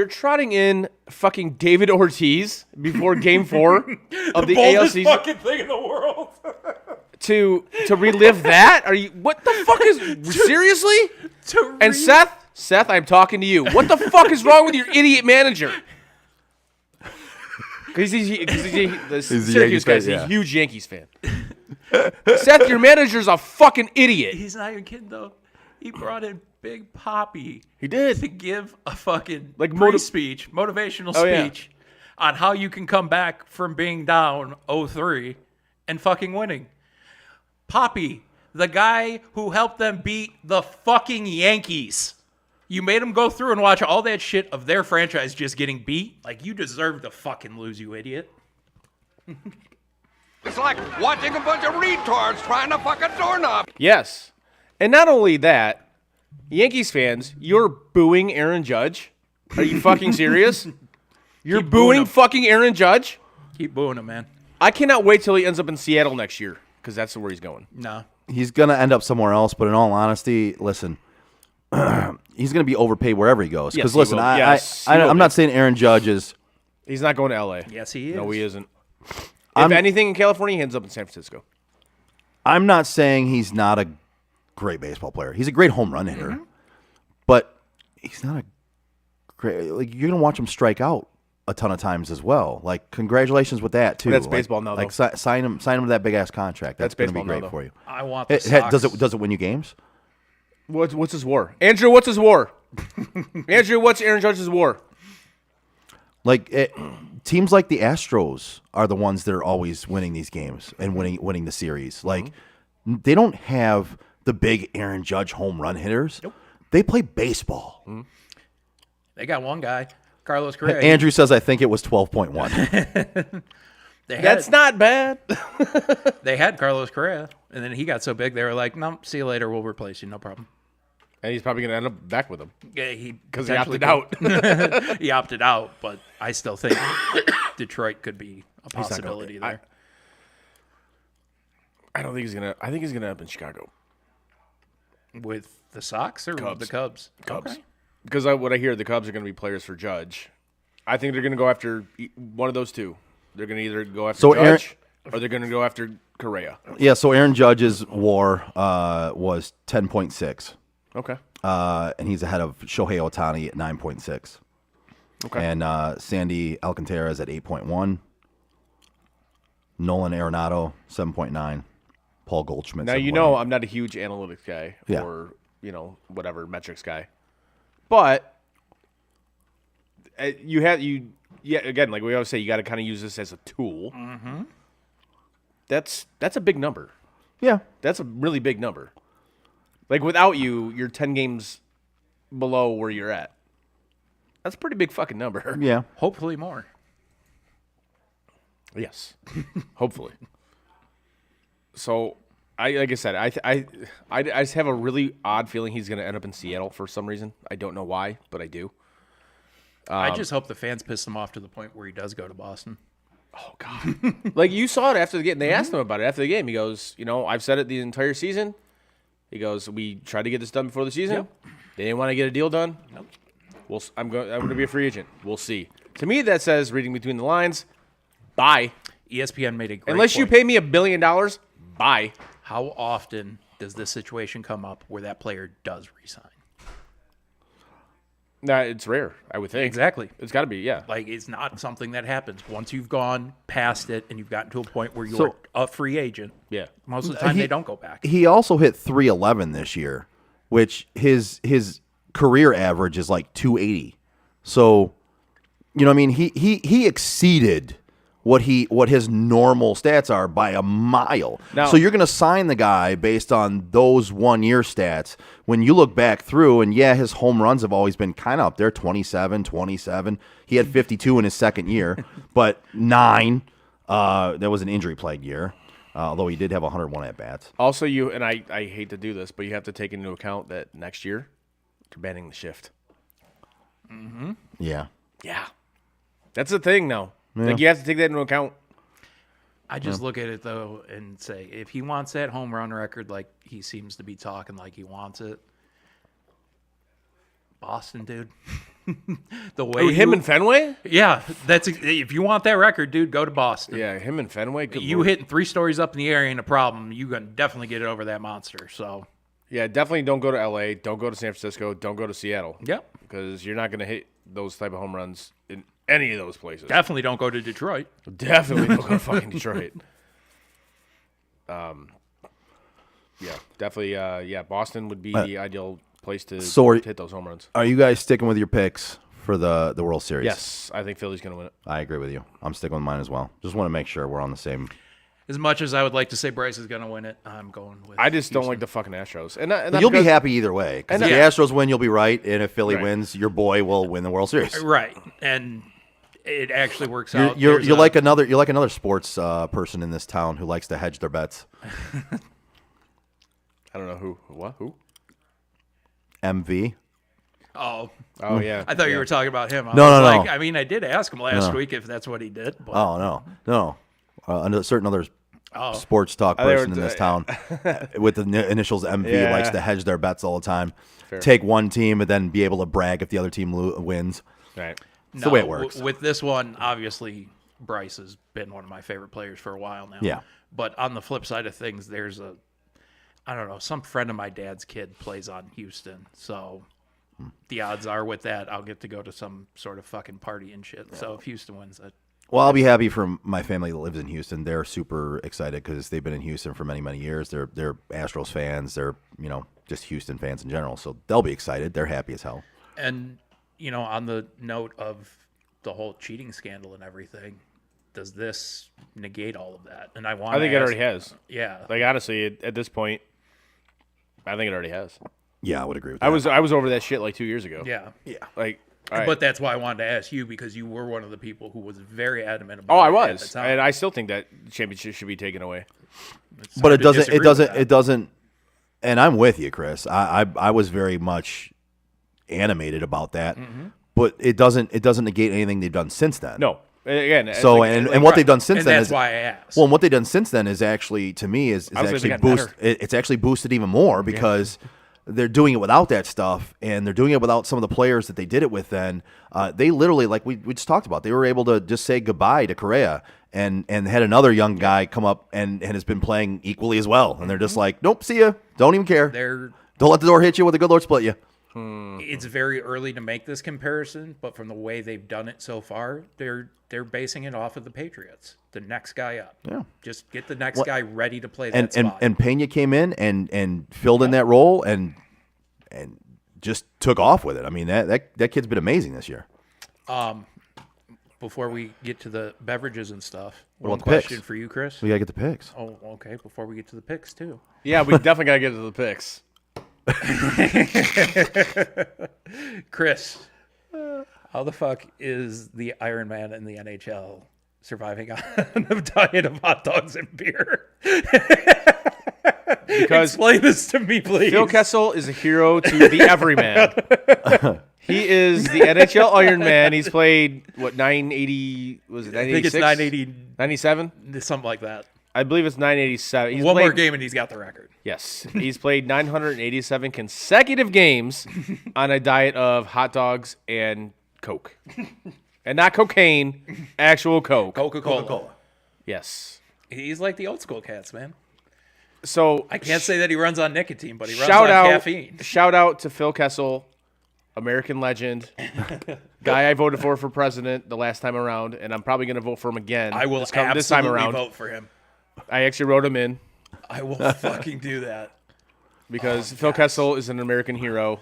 Speaker 6: trotting in fucking David Ortiz before Game 4 of the AL season
Speaker 4: fucking thing in the world.
Speaker 6: to relive that. Are you? What the fuck is seriously? And Seth, I'm talking to you. What the fuck is wrong with your idiot manager? Because he's the Syracuse guy's a huge Yankees fan. Seth, your manager's a fucking idiot.
Speaker 4: He's not even kidding though. He brought in Big Poppy.
Speaker 6: He did.
Speaker 4: To give a fucking
Speaker 6: speech,
Speaker 4: motivational
Speaker 6: Oh, yeah.
Speaker 4: speech on how you can come back from being down 0-3 and fucking winning. Poppy, the guy who helped them beat the fucking Yankees. You made them go through and watch all that shit of their franchise just getting beat. Like, you deserve to fucking lose, you idiot.
Speaker 8: It's like watching a bunch of retards trying to fuck a doorknob.
Speaker 6: Yes. And not only that, Yankees fans, you're booing Aaron Judge. Are you fucking serious? You're
Speaker 4: Keep booing
Speaker 6: booing
Speaker 4: him.
Speaker 6: fucking Aaron Judge?
Speaker 4: Keep booing him, man.
Speaker 6: I cannot wait till he ends up in Seattle next year because that's where he's going.
Speaker 4: No.
Speaker 7: He's gonna end up somewhere else, but in all honesty, listen, he's gonna be overpaid wherever he goes. Because
Speaker 6: Yes, he
Speaker 7: listen,
Speaker 6: will.
Speaker 7: I,
Speaker 6: Yes,
Speaker 7: I,
Speaker 6: he will
Speaker 7: I'm
Speaker 6: be.
Speaker 7: not saying Aaron Judge is.
Speaker 6: He's not going to L.A.
Speaker 4: Yes, he is.
Speaker 6: No, he isn't. If anything in California, he ends up in San Francisco.
Speaker 7: I'm not saying he's not a great baseball player. He's a great home run hitter, but he's not a great. Like, you're gonna watch him strike out a ton of times as well. Like, congratulations with that too.
Speaker 6: That's
Speaker 7: Like-
Speaker 6: baseball now,
Speaker 7: Like,
Speaker 6: though.
Speaker 7: sign him to that big ass contract. That's,
Speaker 6: That's
Speaker 7: gonna be
Speaker 6: baseball now,
Speaker 7: great
Speaker 6: though.
Speaker 7: for you.
Speaker 4: I want the
Speaker 7: Does it win you games?
Speaker 6: What's his war? Andrew, what's his war? Andrew, what's Aaron Judge's war?
Speaker 7: Like, teams like the Astros are the ones that are always winning these games and winning the series. Like, they don't have the big Aaron Judge home run hitters. Nope. They play baseball.
Speaker 4: They got one guy, Carlos Correa.
Speaker 7: Andrew says, I think it was 12.1.
Speaker 6: That's not bad.
Speaker 4: They had Carlos Correa, and then he got so big, they were like, no, see you later. We'll replace you. No problem.
Speaker 6: And he's probably going to end up back with him.
Speaker 4: Yeah,
Speaker 6: Because he
Speaker 4: potentially
Speaker 6: opted out.
Speaker 4: He opted out, but I still think Detroit could be a possibility there.
Speaker 6: I don't think he's going to. I think he's going to end up in Chicago.
Speaker 4: With the Sox or
Speaker 6: Cubs.
Speaker 4: the Cubs?
Speaker 6: Cubs.
Speaker 4: Okay.
Speaker 6: Because what I hear, the Cubs are going to be players for Judge. I think they're going to go after one of those two. They're going to either go after Judge or they're going to go after Correa.
Speaker 7: Yeah, so Aaron Judge's WAR was 10.6.
Speaker 6: Okay.
Speaker 7: And he's ahead of Shohei Ohtani at 9.6.
Speaker 6: Okay.
Speaker 7: And Sandy Alcantara is at 8.1. Nolan Arenado, 7.9. Paul Goldschmidt.
Speaker 6: Now, you
Speaker 7: 7.8.
Speaker 6: know I'm not a huge analytics guy
Speaker 7: Yeah.
Speaker 6: or, whatever, metrics guy. But again, like we always say, you got to kind of use this as a tool. Mm-hmm. That's a big number.
Speaker 7: Yeah.
Speaker 6: That's a really big number. Like, without you, you're 10 games below where you're at. That's a pretty big fucking number.
Speaker 7: Yeah.
Speaker 4: Hopefully more.
Speaker 6: Yes. Hopefully. So, like I said, I just have a really odd feeling he's going to end up in Seattle for some reason. I don't know why, but I do.
Speaker 4: I just hope the fans piss him off to the point where he does go to Boston.
Speaker 6: Oh, God. Like, you saw it after the game. They asked him about it after the game. He goes, I've said it the entire season. He goes, we tried to get this done before the season.
Speaker 4: Yep.
Speaker 6: They didn't want to get a deal done. Nope. I'm going to be a free agent. We'll see. To me, that says, reading between the lines, bye.
Speaker 4: ESPN made a great
Speaker 6: Unless you
Speaker 4: point.
Speaker 6: pay me $1 billion, bye.
Speaker 4: How often does this situation come up where that player does resign?
Speaker 6: Nah, it's rare, I would think.
Speaker 4: Exactly.
Speaker 6: It's got to be, yeah.
Speaker 4: Like, it's not something that happens. Once you've gone past it and you've gotten to a point where you're a free agent,
Speaker 6: Yeah.
Speaker 4: most of the time they don't go back.
Speaker 7: He also hit 311 this year, which his career average is like 280. So, you know what I mean? He exceeded what his normal stats are by a mile.
Speaker 6: Now-
Speaker 7: so you're going to sign the guy based on those 1 year stats. When you look back through, and yeah, his home runs have always been kind of up there, 27. He had 52 in his second year, but 9. That was an injury-plagued year, although he did have 101 at-bats.
Speaker 6: Also, I hate to do this, but you have to take into account that next year, they're banning the shift.
Speaker 4: Mm-hmm.
Speaker 7: Yeah.
Speaker 6: Yeah. That's the thing now.
Speaker 7: Yeah.
Speaker 6: Like, you have to take that into account.
Speaker 4: I just look at it, though, and say, if he wants that home run record like he seems to be talking like he wants it, Boston, dude. The way
Speaker 6: him and Fenway?
Speaker 4: Yeah, if you want that record, dude, go to Boston.
Speaker 6: Yeah, him and Fenway.
Speaker 4: You hitting 3 stories up in the air ain't a problem. You can definitely get it over that monster. So,
Speaker 6: yeah, definitely don't go to L.A., don't go to San Francisco, don't go to Seattle.
Speaker 4: Yep.
Speaker 6: Because you're not going to hit those type of home runs in any of those places.
Speaker 4: Definitely don't go to Detroit.
Speaker 6: Definitely don't go to fucking Detroit. Yeah, definitely. Boston would be the ideal place to hit those home runs.
Speaker 7: Are you guys sticking with your picks for the World Series?
Speaker 6: Yes, I think Philly's going to win it.
Speaker 7: I agree with you. I'm sticking with mine as well. Just want to make sure we're on the same.
Speaker 4: As much as I would like to say Bryce is going to win it, I'm going with
Speaker 6: I just don't
Speaker 4: Houston.
Speaker 6: like the fucking Astros.
Speaker 7: You'll be happy either way. Because if the
Speaker 4: Yeah.
Speaker 7: Astros win, you'll be right. And if Philly
Speaker 6: Right.
Speaker 7: wins, your boy will win the World Series.
Speaker 4: Right. And it actually works out.
Speaker 7: You're
Speaker 4: There's
Speaker 7: like another sports person in this town who likes to hedge their bets.
Speaker 6: I don't know who. What? Who?
Speaker 7: MV.
Speaker 4: Oh,
Speaker 6: yeah.
Speaker 4: I thought you were talking about him. I
Speaker 7: No,
Speaker 4: was
Speaker 7: no,
Speaker 4: like,
Speaker 7: no.
Speaker 4: I mean, I did ask him last
Speaker 7: No.
Speaker 4: week if that's what he did. But
Speaker 7: Oh no. A certain other
Speaker 4: Oh.
Speaker 7: sports talk
Speaker 6: they were-
Speaker 7: person in this town with the initials MV
Speaker 6: Yeah.
Speaker 7: likes to hedge their bets all the time.
Speaker 6: Fair.
Speaker 7: Take one team and then be able to brag if the other team wins.
Speaker 6: Right.
Speaker 7: It's the way it works.
Speaker 4: With this one, obviously, Bryce has been one of my favorite players for a while now.
Speaker 7: Yeah.
Speaker 4: But on the flip side of things, there's some friend of my dad's kid plays on Houston. So the odds are with that, I'll get to go to some sort of fucking party and shit. So if Houston wins it.
Speaker 7: Well, I'll be happy for my family that lives in Houston. They're super excited because they've been in Houston for many, many years. They're Astros fans. They're just Houston fans in general. So they'll be excited. They're happy as hell.
Speaker 4: And, on the note of the whole cheating scandal and everything, does this negate all of that? And I
Speaker 6: think it already has.
Speaker 4: Yeah.
Speaker 6: Like, honestly, at this point, I think it already has.
Speaker 7: Yeah, I would agree with that.
Speaker 6: I was over that shit like 2 years ago.
Speaker 4: Yeah.
Speaker 6: Like, all right.
Speaker 4: But that's why I wanted to ask you, because you were one of the people who was very adamant about
Speaker 6: I
Speaker 4: it at
Speaker 6: was,
Speaker 4: the time.
Speaker 6: and I still think that championship should be taken away.
Speaker 4: It's
Speaker 7: But
Speaker 4: hard
Speaker 7: it
Speaker 4: to
Speaker 7: doesn't. It
Speaker 4: disagree with
Speaker 7: doesn't.
Speaker 4: that.
Speaker 7: It doesn't. And I'm with you, Chris. I was very much animated about that.
Speaker 4: Mm-hmm.
Speaker 7: But it doesn't. It doesn't negate anything they've done since then.
Speaker 6: No, again.
Speaker 7: So
Speaker 6: like-
Speaker 7: and
Speaker 6: like-
Speaker 7: what they've done since
Speaker 4: And
Speaker 7: then
Speaker 4: that's
Speaker 7: is
Speaker 4: why I asked.
Speaker 7: Well, and what they've done since then is actually, to me, is
Speaker 6: I would say
Speaker 7: actually
Speaker 6: they got
Speaker 7: boost.
Speaker 6: better.
Speaker 7: It's actually boosted even more because they're doing it without that stuff, and they're doing it without some of the players that they did it with. Then they literally, like we just talked about, they were able to just say goodbye to Correa and had another young guy come up and has been playing equally as well, and they're just like, nope, see ya, don't even care, don't let the door hit you with a good Lord split you.
Speaker 4: It's very early to make this comparison, but from the way they've done it so far, they're basing it off of the Patriots. The next guy up.
Speaker 7: Yeah.
Speaker 4: Just get the next guy ready to play that
Speaker 7: And
Speaker 4: spot.
Speaker 7: and Pena came in and filled in that role and just took off with it. I mean, that kid's been amazing this year.
Speaker 4: Before we get to the beverages and stuff,
Speaker 7: What
Speaker 4: one
Speaker 7: about the picks?
Speaker 4: question for you, Chris.
Speaker 7: We gotta get the picks.
Speaker 4: Oh, okay. Before we get to the picks, too.
Speaker 6: Yeah, we definitely got to get to the picks.
Speaker 4: Chris, how the fuck is the Iron Man in the NHL surviving on a diet of hot dogs and beer?
Speaker 6: because
Speaker 4: Explain this to me, please.
Speaker 6: Phil Kessel is a hero to the everyman. He is the NHL Iron Man. He's played, 980, was it 986?
Speaker 4: I think it's 980.
Speaker 6: 97?
Speaker 4: Something like that.
Speaker 6: I believe it's 987. He's
Speaker 4: One
Speaker 6: played,
Speaker 4: more game and he's got the record.
Speaker 6: Yes. He's played 987 consecutive games on a diet of hot dogs and Coke. And not cocaine, actual Coke.
Speaker 4: Coca-Cola.
Speaker 6: Yes.
Speaker 4: He's like the old school cats, man.
Speaker 6: So
Speaker 4: I can't say that he runs on nicotine, but he runs
Speaker 6: shout
Speaker 4: on
Speaker 6: out,
Speaker 4: caffeine.
Speaker 6: Shout out to Phil Kessel, American legend, guy I voted for president the last time around, and I'm probably going to vote for him again.
Speaker 4: I will
Speaker 6: this time
Speaker 4: absolutely
Speaker 6: around.
Speaker 4: vote for him.
Speaker 6: I actually wrote him in
Speaker 4: I will fucking do that.
Speaker 6: because Phil Kessel is an American hero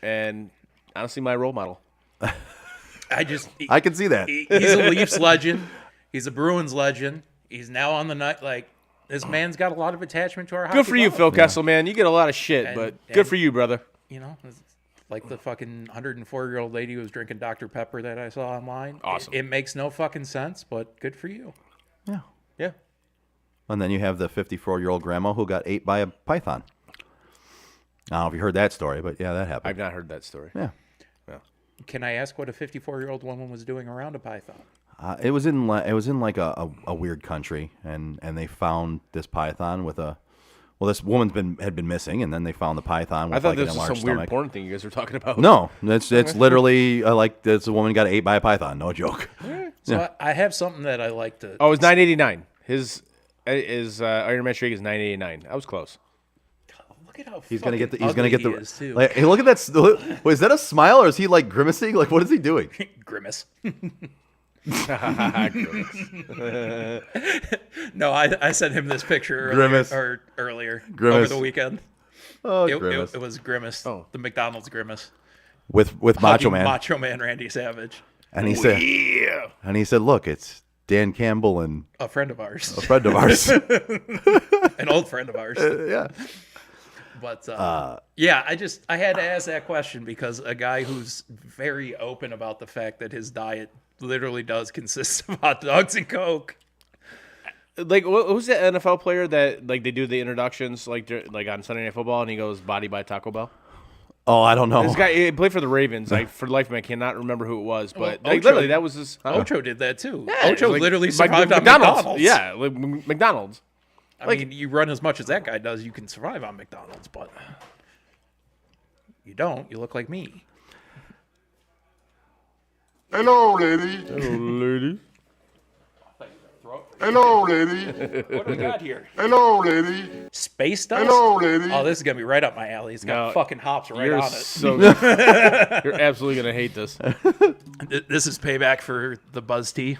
Speaker 6: and honestly my role model.
Speaker 7: I can see that.
Speaker 4: He's a Leafs legend. He's a Bruins legend. He's now on the night. Like, this man's got a lot of attachment to our hockey.
Speaker 6: Good for you,
Speaker 4: club.
Speaker 6: Phil Kessel, man. You get a lot of shit,
Speaker 4: And-
Speaker 6: but
Speaker 4: and-
Speaker 6: good for you, brother.
Speaker 4: You know, it's like the fucking 104-year-old lady who was drinking Dr. Pepper that I saw online.
Speaker 6: Awesome.
Speaker 4: It makes no fucking sense, but good for you.
Speaker 6: Yeah.
Speaker 7: And then you have the 54-year-old grandma who got ate by a python. I don't know if you heard that story, but yeah, that happened.
Speaker 6: I've not heard that story.
Speaker 7: Yeah.
Speaker 4: Can I ask what a 54-year-old woman was doing around a python?
Speaker 7: It was in like a weird country, and they found this python with a. Well, this woman had been missing, and then they found the python with
Speaker 6: I thought
Speaker 7: like
Speaker 6: this
Speaker 7: an
Speaker 6: was
Speaker 7: enlarged
Speaker 6: some weird
Speaker 7: stomach.
Speaker 6: porn thing you guys were talking about.
Speaker 7: No, it's literally like this woman got ate by a python. No joke.
Speaker 4: So I have something that I like to.
Speaker 6: Oh, it was 989. His Iron Man streak is 989. I was close.
Speaker 4: Look at how
Speaker 7: He's gonna get the.
Speaker 4: fucking
Speaker 7: He's gonna get
Speaker 4: ugly
Speaker 7: the.
Speaker 4: he is, too.
Speaker 7: Like, hey, look at that. Is that a smile or is he like grimacing? Like, what is he doing?
Speaker 4: Grimace. No, I sent him this picture
Speaker 7: Grimace.
Speaker 4: earlier
Speaker 7: Grimace.
Speaker 4: over the weekend.
Speaker 7: Oh,
Speaker 4: It
Speaker 7: Grimace.
Speaker 4: was Grimace.
Speaker 6: Oh.
Speaker 4: The McDonald's Grimace.
Speaker 7: with Macho
Speaker 4: Hugging
Speaker 7: Man,
Speaker 4: Macho Man Randy Savage.
Speaker 7: and he said, "Look, it's Dan Campbell and
Speaker 4: A friend of ours.
Speaker 7: a friend of ours."
Speaker 4: An old friend of ours.
Speaker 7: Yeah.
Speaker 4: But yeah, I had to ask that question because a guy who's very open about the fact that his diet literally does consist of hot dogs and Coke.
Speaker 6: Like, who's the NFL player that like they do the introductions like on Sunday Night Football and he goes "Body by Taco Bell"?
Speaker 7: Oh, I don't know.
Speaker 6: This guy he played for the Ravens. For the life of me, I cannot remember who it was, but
Speaker 4: Well,
Speaker 6: like, literally that was his.
Speaker 4: Ocho did that too.
Speaker 6: Yeah,
Speaker 4: Ocho
Speaker 6: like-
Speaker 4: literally
Speaker 6: like
Speaker 4: survived on McDonald's.
Speaker 6: Yeah, like McDonald's.
Speaker 4: I mean, you run as much as that guy does, you can survive on McDonald's, but you don't. You look like me.
Speaker 10: Hello, lady.
Speaker 6: Hello, lady.
Speaker 10: Hello, lady.
Speaker 4: What do we got here?
Speaker 10: Hello, lady.
Speaker 4: Space dust?
Speaker 10: Hello, lady.
Speaker 4: Oh, this is going to be right up my alley. It's got
Speaker 6: No,
Speaker 4: fucking hops right
Speaker 6: You're
Speaker 4: on it.
Speaker 6: so. You're absolutely gonna hate this.
Speaker 4: This is payback for the Buzz Tea.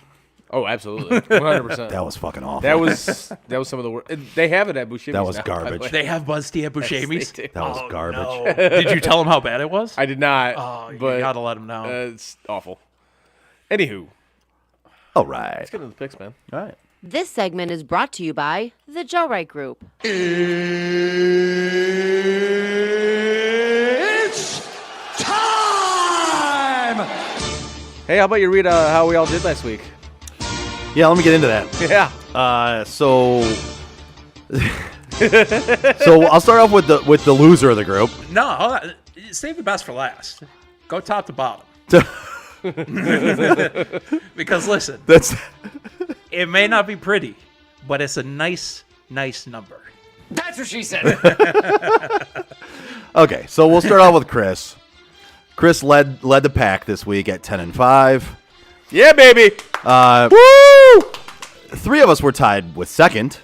Speaker 6: Oh, absolutely, 100%.
Speaker 7: That was fucking awful.
Speaker 6: That was some of the worst. They have it at Buscemi's.
Speaker 7: That was
Speaker 6: now, by the
Speaker 7: garbage.
Speaker 6: way.
Speaker 4: They have Buzz Tea at Buscemi's?
Speaker 6: they do.
Speaker 7: That was garbage.
Speaker 4: No. Did you tell him how bad it was?
Speaker 6: I did not.
Speaker 4: Oh, you
Speaker 6: but
Speaker 4: gotta let him know.
Speaker 6: It's awful. Anywho,
Speaker 7: All right.
Speaker 6: let's get into the picks, man.
Speaker 7: All right.
Speaker 1: This segment is brought to you by the Joe Wright Group.
Speaker 9: It's time!
Speaker 6: Hey, how about you read how we all did last week?
Speaker 7: Yeah, let me get into that.
Speaker 6: Yeah.
Speaker 7: So I'll start off with the loser of the group.
Speaker 4: No, hold on. Save the best for last. Go top to bottom. Because listen,
Speaker 7: That's
Speaker 4: it may not be pretty, but it's a nice number.
Speaker 2: That's what she said.
Speaker 7: okay. So we'll start off with Chris. Chris led the pack this week at 10-5.
Speaker 6: Yeah, baby.
Speaker 7: Woo! Three of us were tied with second.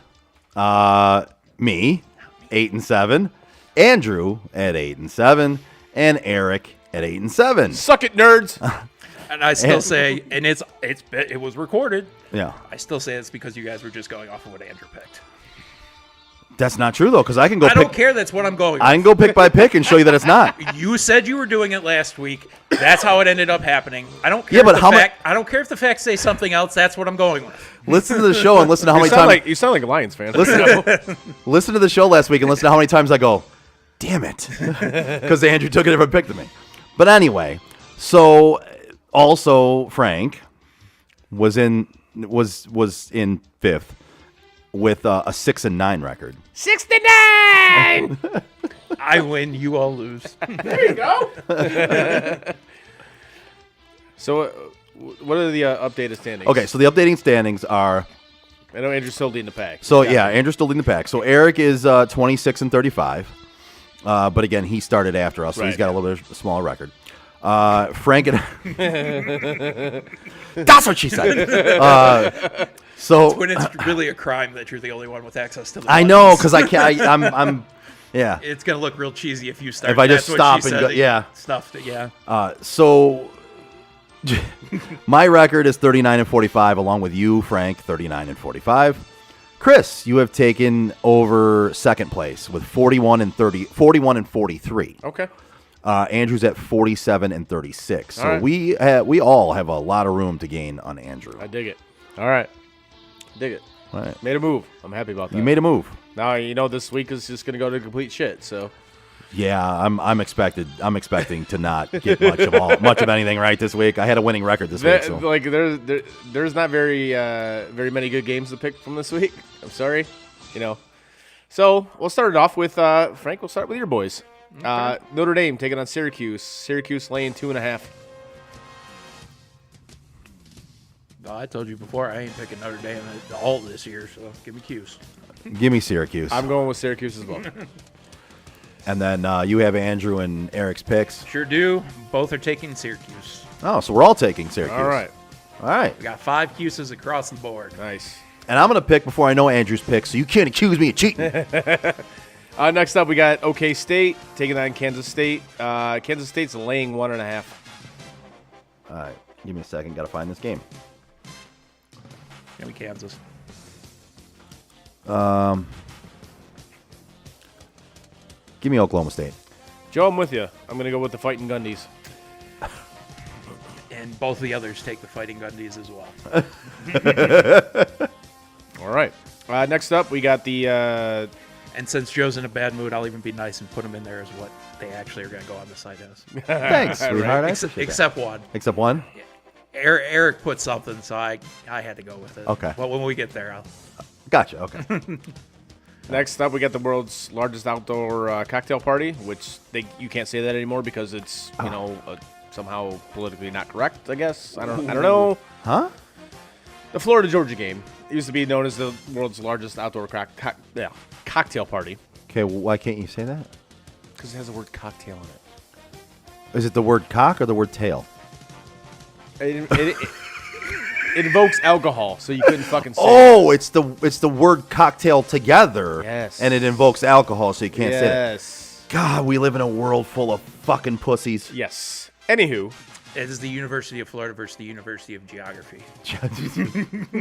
Speaker 7: Me, 8-7. Andrew at 8-7, and Eric at 8-7.
Speaker 6: Suck it, nerds.
Speaker 4: And I still say, and it was recorded.
Speaker 7: Yeah,
Speaker 4: I still say it's because you guys were just going off of what Andrew picked.
Speaker 7: that's not true though, because I can go.
Speaker 4: I don't care. That's what I'm going.
Speaker 7: I can go pick by pick and show you that it's not.
Speaker 4: You said you were doing it last week. That's how it ended up happening. I don't care.
Speaker 7: Yeah, but
Speaker 4: if
Speaker 7: how
Speaker 4: the
Speaker 7: mu-
Speaker 4: fact, I don't care if the facts say something else. That's what I'm going with.
Speaker 7: Listen to the show and listen to how many times.
Speaker 6: You sound like a Lions fan.
Speaker 7: Listen to the show last week and listen to how many times I go, damn it, because Andrew took a different pick than me. But anyway, so also Frank was in fifth. with a 6-9 record.
Speaker 6: 69.
Speaker 4: I win, you all lose.
Speaker 6: There you go. So, what are the updated standings?
Speaker 7: Okay, so the updating standings are.
Speaker 6: I know Andrew's still leading the pack.
Speaker 7: So Andrew's still leading the pack. So Eric is 26 and 35, but again, he started after us, so he's got a little bit smaller record. Frank and that's what she said. So
Speaker 4: When it's really a crime that you're the only one with access to the
Speaker 7: I know because I can't. I'm yeah.
Speaker 4: It's gonna look real cheesy if you start.
Speaker 7: If I just
Speaker 4: That's what
Speaker 7: stop
Speaker 4: she
Speaker 7: and
Speaker 4: said,
Speaker 7: go, yeah.
Speaker 4: Stuffed it, yeah.
Speaker 7: So my record is 39 and 45, along with you, Frank, 39 and 45. Chris, you have taken over second place with 41 and 43.
Speaker 6: Okay.
Speaker 7: Andrew's at 47 and 36. So
Speaker 6: right.
Speaker 7: we all have a lot of room to gain on Andrew.
Speaker 6: I dig it. All right. Dig it.
Speaker 7: All right.
Speaker 6: Made a move. I'm happy about that.
Speaker 7: You made a move.
Speaker 6: Now this week is just gonna go to complete shit. So
Speaker 7: Yeah, I'm expecting to not get much of anything right this week. I had a winning record this week. So.
Speaker 6: like there's not very many good games to pick from this week. I'm sorry, So we'll start it off with Frank. We'll start with your boys.
Speaker 4: Okay.
Speaker 6: Notre Dame taking on Syracuse. Syracuse laying 2.5.
Speaker 4: Oh, I told you before I ain't picking Notre Dame at all this year, so give me Cuse.
Speaker 7: Give me Syracuse.
Speaker 6: I'm going with Syracuse as well.
Speaker 7: And then you have Andrew and Eric's picks.
Speaker 4: Sure do. Both are taking Syracuse.
Speaker 7: Oh, so we're all taking Syracuse.
Speaker 6: All right.
Speaker 7: All right.
Speaker 4: We got 5 Cuses across the board.
Speaker 6: Nice.
Speaker 7: And I'm going to pick before I know Andrew's pick, so you can't accuse me of cheating.
Speaker 6: Next up, we got OK State taking on Kansas State. Kansas State's laying 1.5.
Speaker 7: All right. Give me a second. Got to find this game.
Speaker 4: Give me Kansas.
Speaker 7: Give me Oklahoma State.
Speaker 6: Joe, I'm with you. I'm going to go with the Fighting Gundies.
Speaker 4: And both the others take the Fighting Gundies as well.
Speaker 6: All right. Next up, we got the...
Speaker 4: And since Joe's in a bad mood, I'll even be nice and put him in there as what they actually are going to go on the site as.
Speaker 7: Thanks, sweetheart. I
Speaker 4: Except,
Speaker 7: appreciate that.
Speaker 4: except one.
Speaker 7: Except one?
Speaker 4: Eric put something, so I had to go with it.
Speaker 7: Okay.
Speaker 4: Well, when we get there, I'll...
Speaker 7: Gotcha. Okay.
Speaker 6: Next up, we got the world's largest outdoor cocktail party, which you can't say that anymore because it's somehow politically not correct. I guess I don't know.
Speaker 7: Huh?
Speaker 6: The Florida Georgia game used to be known as the world's largest outdoor cocktail party
Speaker 7: Okay, well, why can't you say that?
Speaker 6: because it has the word cocktail in it.
Speaker 7: Is it the word cock or the word tail?
Speaker 6: It invokes alcohol, so you couldn't fucking say it.
Speaker 7: Oh, it's the word cocktail together.
Speaker 6: Yes.
Speaker 7: And it invokes alcohol, so you can't say it.
Speaker 6: Yes.
Speaker 7: God, we live in a world full of fucking pussies.
Speaker 6: Yes. Anywho,
Speaker 4: It is the University of Florida versus the University of Geography.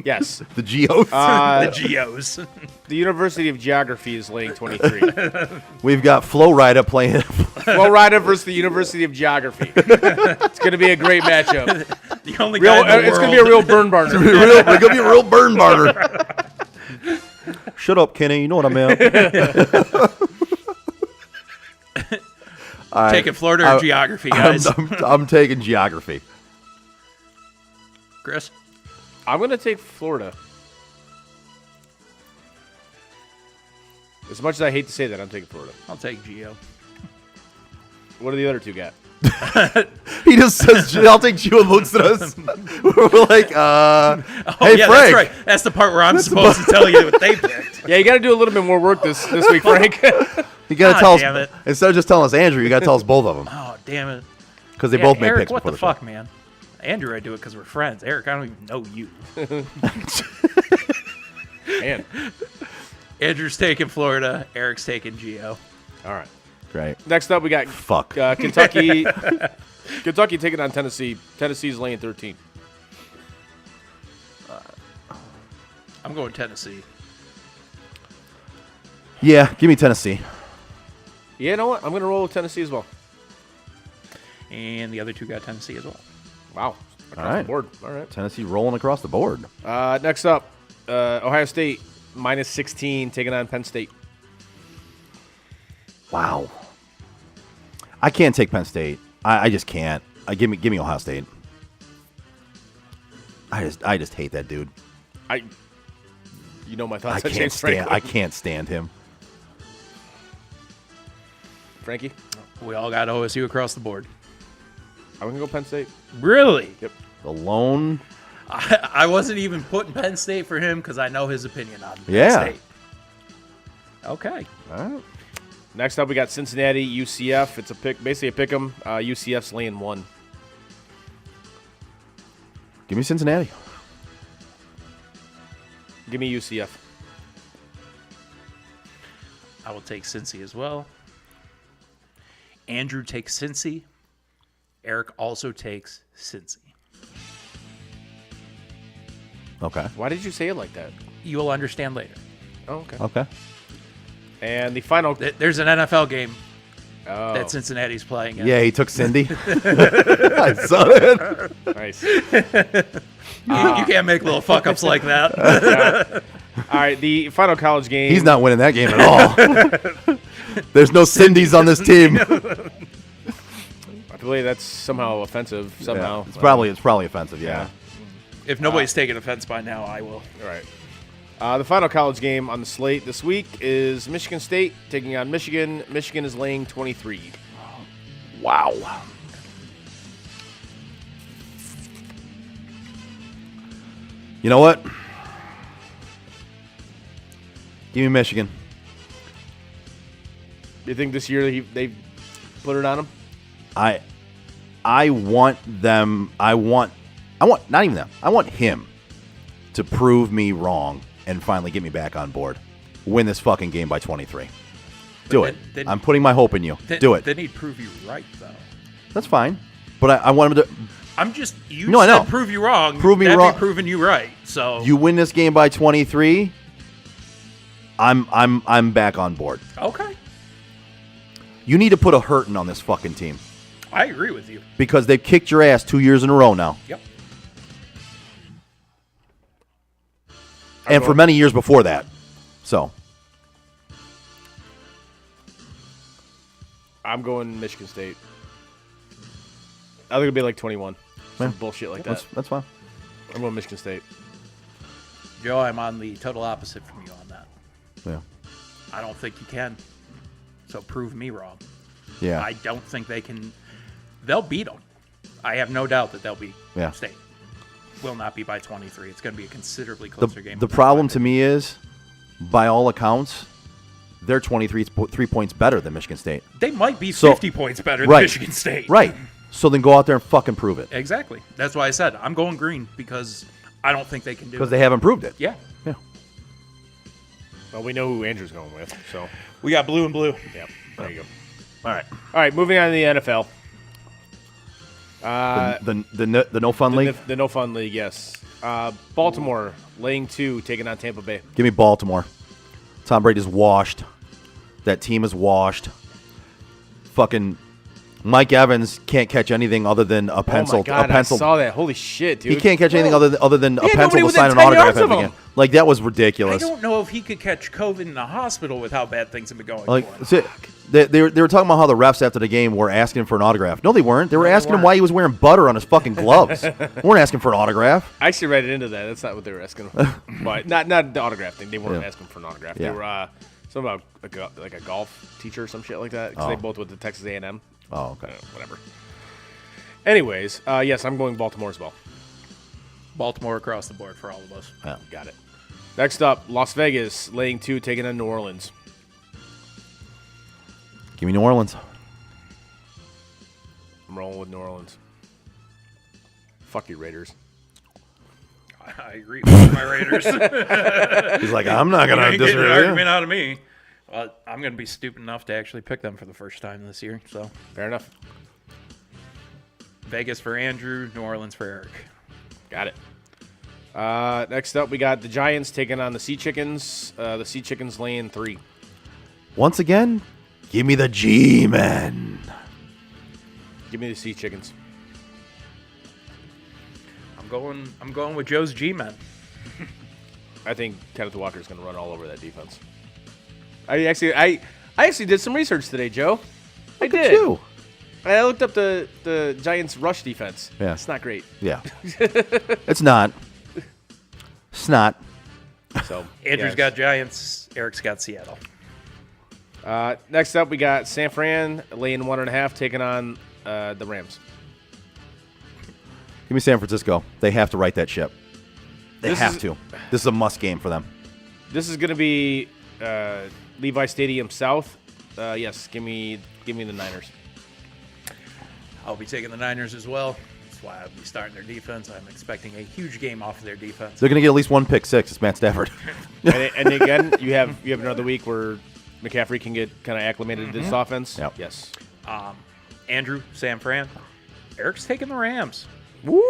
Speaker 6: yes.
Speaker 7: The Geos.
Speaker 4: The Geos.
Speaker 6: The University of Geography is laying 23.
Speaker 7: We've got Flo Rida playing.
Speaker 6: Flo Rida versus the University of Geography. It's going to be a great matchup.
Speaker 4: The only guy in the
Speaker 6: It's going to
Speaker 4: world-
Speaker 6: be a real burn burner.
Speaker 7: It's going to be a real burn barter. Shut up, Kenny. You know what I meant.
Speaker 4: Taking Florida or Geography, guys.
Speaker 7: I'm taking Geography.
Speaker 4: Chris?
Speaker 6: I'm going to take Florida. As much as I hate to say that, I'm taking Florida.
Speaker 4: I'll take Geo.
Speaker 6: What do the other two got?
Speaker 7: He just says, I'll take Geo and looks at us. We're like, hey,
Speaker 4: yeah,
Speaker 7: Frank.
Speaker 4: that's right. That's the part where I'm supposed to tell you what they picked.
Speaker 6: Yeah, you got to do a little bit more work this week, Frank.
Speaker 7: You got to
Speaker 4: God
Speaker 7: tell
Speaker 4: damn
Speaker 7: us,
Speaker 4: it.
Speaker 7: instead of just telling us Andrew, you got to tell us both of them.
Speaker 4: Oh, damn it.
Speaker 7: Because they both made
Speaker 4: Eric,
Speaker 7: picks
Speaker 4: what
Speaker 7: before
Speaker 4: the
Speaker 7: the show.
Speaker 4: fuck, man? Andrew, I do it because we're friends. Eric, I don't even know you.
Speaker 6: Man.
Speaker 4: Andrew's taking Florida. Eric's taking Geo.
Speaker 6: All right.
Speaker 7: Right.
Speaker 6: Next up, we got
Speaker 7: Fuck.
Speaker 6: Kentucky. Kentucky taking on Tennessee. Tennessee's laying 13.
Speaker 4: I'm going Tennessee.
Speaker 7: Yeah, give me Tennessee.
Speaker 6: Yeah, you know what? I'm going to roll with Tennessee as well.
Speaker 4: And the other two got Tennessee as well.
Speaker 6: Wow. Across
Speaker 7: All right.
Speaker 6: the board. All right.
Speaker 7: Tennessee rolling across the board.
Speaker 6: Next up, Ohio State minus 16 taking on Penn State.
Speaker 7: Wow. I can't take Penn State. I just can't. Give me Ohio State. I just hate that dude.
Speaker 6: You know my
Speaker 7: I
Speaker 6: thoughts on
Speaker 7: can't
Speaker 6: James
Speaker 7: stand.
Speaker 6: Franklin.
Speaker 7: I can't stand him.
Speaker 6: Frankie,
Speaker 4: We all got OSU across the board.
Speaker 6: I'm gonna go Penn State.
Speaker 4: Really?
Speaker 6: Yep.
Speaker 7: The lone.
Speaker 4: I wasn't even putting Penn State for him because I know his opinion on
Speaker 7: Yeah.
Speaker 4: Penn State. Okay.
Speaker 7: All right.
Speaker 6: Next up, we got Cincinnati UCF. It's a pick, basically a pick 'em. UCF's laying 1.
Speaker 7: Give me Cincinnati.
Speaker 6: Give me UCF.
Speaker 4: I will take Cincy as well. Andrew takes Cincy. Eric also takes Cincy.
Speaker 7: Okay.
Speaker 6: Why did you say it like that?
Speaker 4: You will understand later.
Speaker 6: Oh, okay.
Speaker 7: Okay.
Speaker 6: And the final.
Speaker 4: There's an NFL game
Speaker 6: Oh,
Speaker 4: that Cincinnati's playing in.
Speaker 7: Yeah, he took Cindy. I saw it.
Speaker 6: nice.
Speaker 4: You can't make little fuck-ups like that.
Speaker 6: All right, the final college game.
Speaker 7: He's not winning that game at all. There's no Cindy's on this team.
Speaker 6: I believe that's somehow offensive. Somehow.
Speaker 7: Yeah, it's probably offensive. Yeah.
Speaker 4: If nobody's taking offense by now, I will.
Speaker 6: All right. The final college game on the slate this week is Michigan State taking on Michigan. Michigan is laying 23.
Speaker 7: Wow. You know what? Give me Michigan.
Speaker 6: You think this year they put it on them?
Speaker 7: I want them. I want not even them. I want him to prove me wrong and finally get me back on board. Win this fucking game by 23. Do it.
Speaker 4: then-
Speaker 7: I'm putting my hope in you. Do it.
Speaker 4: Then he'd prove you right, though.
Speaker 7: That's fine. But I want him to.
Speaker 4: I'm just you
Speaker 7: No, I
Speaker 4: said
Speaker 7: know.
Speaker 4: prove you wrong.
Speaker 7: Prove me
Speaker 4: That'd
Speaker 7: wrong.
Speaker 4: Be proving you right. So
Speaker 7: You win this game by 23. I'm back on board.
Speaker 4: okay.
Speaker 7: You need to put a hurting on this fucking team
Speaker 4: I agree with you.
Speaker 7: because they've kicked your ass 2 years in a row now,
Speaker 4: Yep.
Speaker 7: and for many years before that. So
Speaker 6: I'm going Michigan State. I think it'll be like 21. Some
Speaker 7: Yeah.
Speaker 6: bullshit like that.
Speaker 7: that's fine.
Speaker 6: I'm going Michigan State.
Speaker 4: Joe, I'm on the total opposite from you on that.
Speaker 7: Yeah.
Speaker 4: I don't think you can. So prove me wrong.
Speaker 7: Yeah.
Speaker 4: I don't think they can. They'll beat them. I have no doubt that they'll beat
Speaker 7: Yeah.
Speaker 4: State. Will not be by 23. It's going to be a considerably closer game.
Speaker 7: The problem to me is, by all accounts, they're 23 points better than Michigan State.
Speaker 4: They might be
Speaker 7: So-
Speaker 4: 50 points better than
Speaker 7: Right.
Speaker 4: Michigan State.
Speaker 7: Right. So then go out there and fucking prove it
Speaker 4: Exactly. That's why I said I'm going green because I don't think they can do
Speaker 7: because
Speaker 4: it.
Speaker 7: they haven't proved it.
Speaker 4: Yeah.
Speaker 7: Yeah.
Speaker 6: Well, we know who Andrew's going with, so
Speaker 4: We got blue and blue.
Speaker 6: yeah, there you go.
Speaker 7: All right.
Speaker 6: All right, moving on to the NFL.
Speaker 7: The no fun league.
Speaker 6: The no fun league, yes. Baltimore laying 2, taking on Tampa Bay.
Speaker 7: Give me Baltimore. Tom Brady's washed. That team is washed. Fucking Mike Evans can't catch anything other than a pencil.
Speaker 6: Oh my God,
Speaker 7: a pencil.
Speaker 6: I saw that. Holy shit, dude.
Speaker 7: He can't catch anything other than a
Speaker 6: had
Speaker 7: pencil
Speaker 6: nobody
Speaker 7: to
Speaker 6: within
Speaker 7: sign an
Speaker 6: 10
Speaker 7: autograph
Speaker 6: yards
Speaker 7: at
Speaker 6: of
Speaker 7: the
Speaker 6: him.
Speaker 7: beginning. Like that was
Speaker 4: I
Speaker 7: ridiculous.
Speaker 4: don't know if he could catch COVID in the hospital with how bad things have been going
Speaker 7: Like
Speaker 4: for him.
Speaker 7: see, they were talking about how the refs after the game were asking for an autograph. No, they weren't. They were asking him why he was wearing butter on his fucking gloves. They weren't asking for an autograph.
Speaker 6: I actually read it into that. That's not what they were asking. But not the autograph thing. They weren't
Speaker 7: Yeah.
Speaker 6: asking for an autograph.
Speaker 7: Yeah.
Speaker 6: They were something about like a golf teacher or some shit like that. Because they both went to Texas A&M.
Speaker 7: Oh, okay.
Speaker 6: Whatever. Anyways, yes, I'm going Baltimore as well.
Speaker 4: Baltimore across the board for all of us.
Speaker 7: Yeah.
Speaker 6: Got it. Next up, Las Vegas laying 2, taking on New Orleans.
Speaker 7: Give me New Orleans.
Speaker 6: I'm rolling with New Orleans. Fuck you, Raiders.
Speaker 4: I agree with my Raiders.
Speaker 7: He's like, I'm not gonna
Speaker 4: You ain't getting an
Speaker 7: disagree.
Speaker 4: argument out of me. I'm going to be stupid enough to actually pick them for the first time this year. So
Speaker 6: Fair enough.
Speaker 4: Vegas for Andrew, New Orleans for Eric.
Speaker 6: Got it. Next up, we got the Giants taking on the Sea Chickens. The Sea Chickens laying 3.
Speaker 7: Once again, give me the G-men.
Speaker 6: Give me the Sea Chickens.
Speaker 4: I'm going with Joe's G-men.
Speaker 6: I think Kenneth Walker's going to run all over that defense. I actually did some research today, Joe. I did.
Speaker 7: You.
Speaker 6: I looked up the Giants' rush defense.
Speaker 7: Yeah.
Speaker 6: It's not great.
Speaker 7: Yeah. It's not. Snot.
Speaker 6: So
Speaker 4: Andrew's
Speaker 6: yes.
Speaker 4: got Giants. Eric's got Seattle.
Speaker 6: Next up, we got San Fran laying 1.5, taking on the Rams.
Speaker 7: Give me San Francisco. They have to right that ship. They
Speaker 6: This
Speaker 7: have
Speaker 6: is-
Speaker 7: to. This is a must game for them.
Speaker 6: This is going to be Levi Stadium South. Yes, give me the Niners.
Speaker 4: I'll be taking the Niners as well. That's why I'll be starting their defense. I'm expecting a huge game off of their defense.
Speaker 7: They're going to get at least one pick six. It's Matt Stafford.
Speaker 6: and again, you have another week where McCaffrey can get kind of acclimated to this offense.
Speaker 7: Yep.
Speaker 6: Yes.
Speaker 4: Andrew, San Fran. Eric's taking the Rams.
Speaker 6: Woo!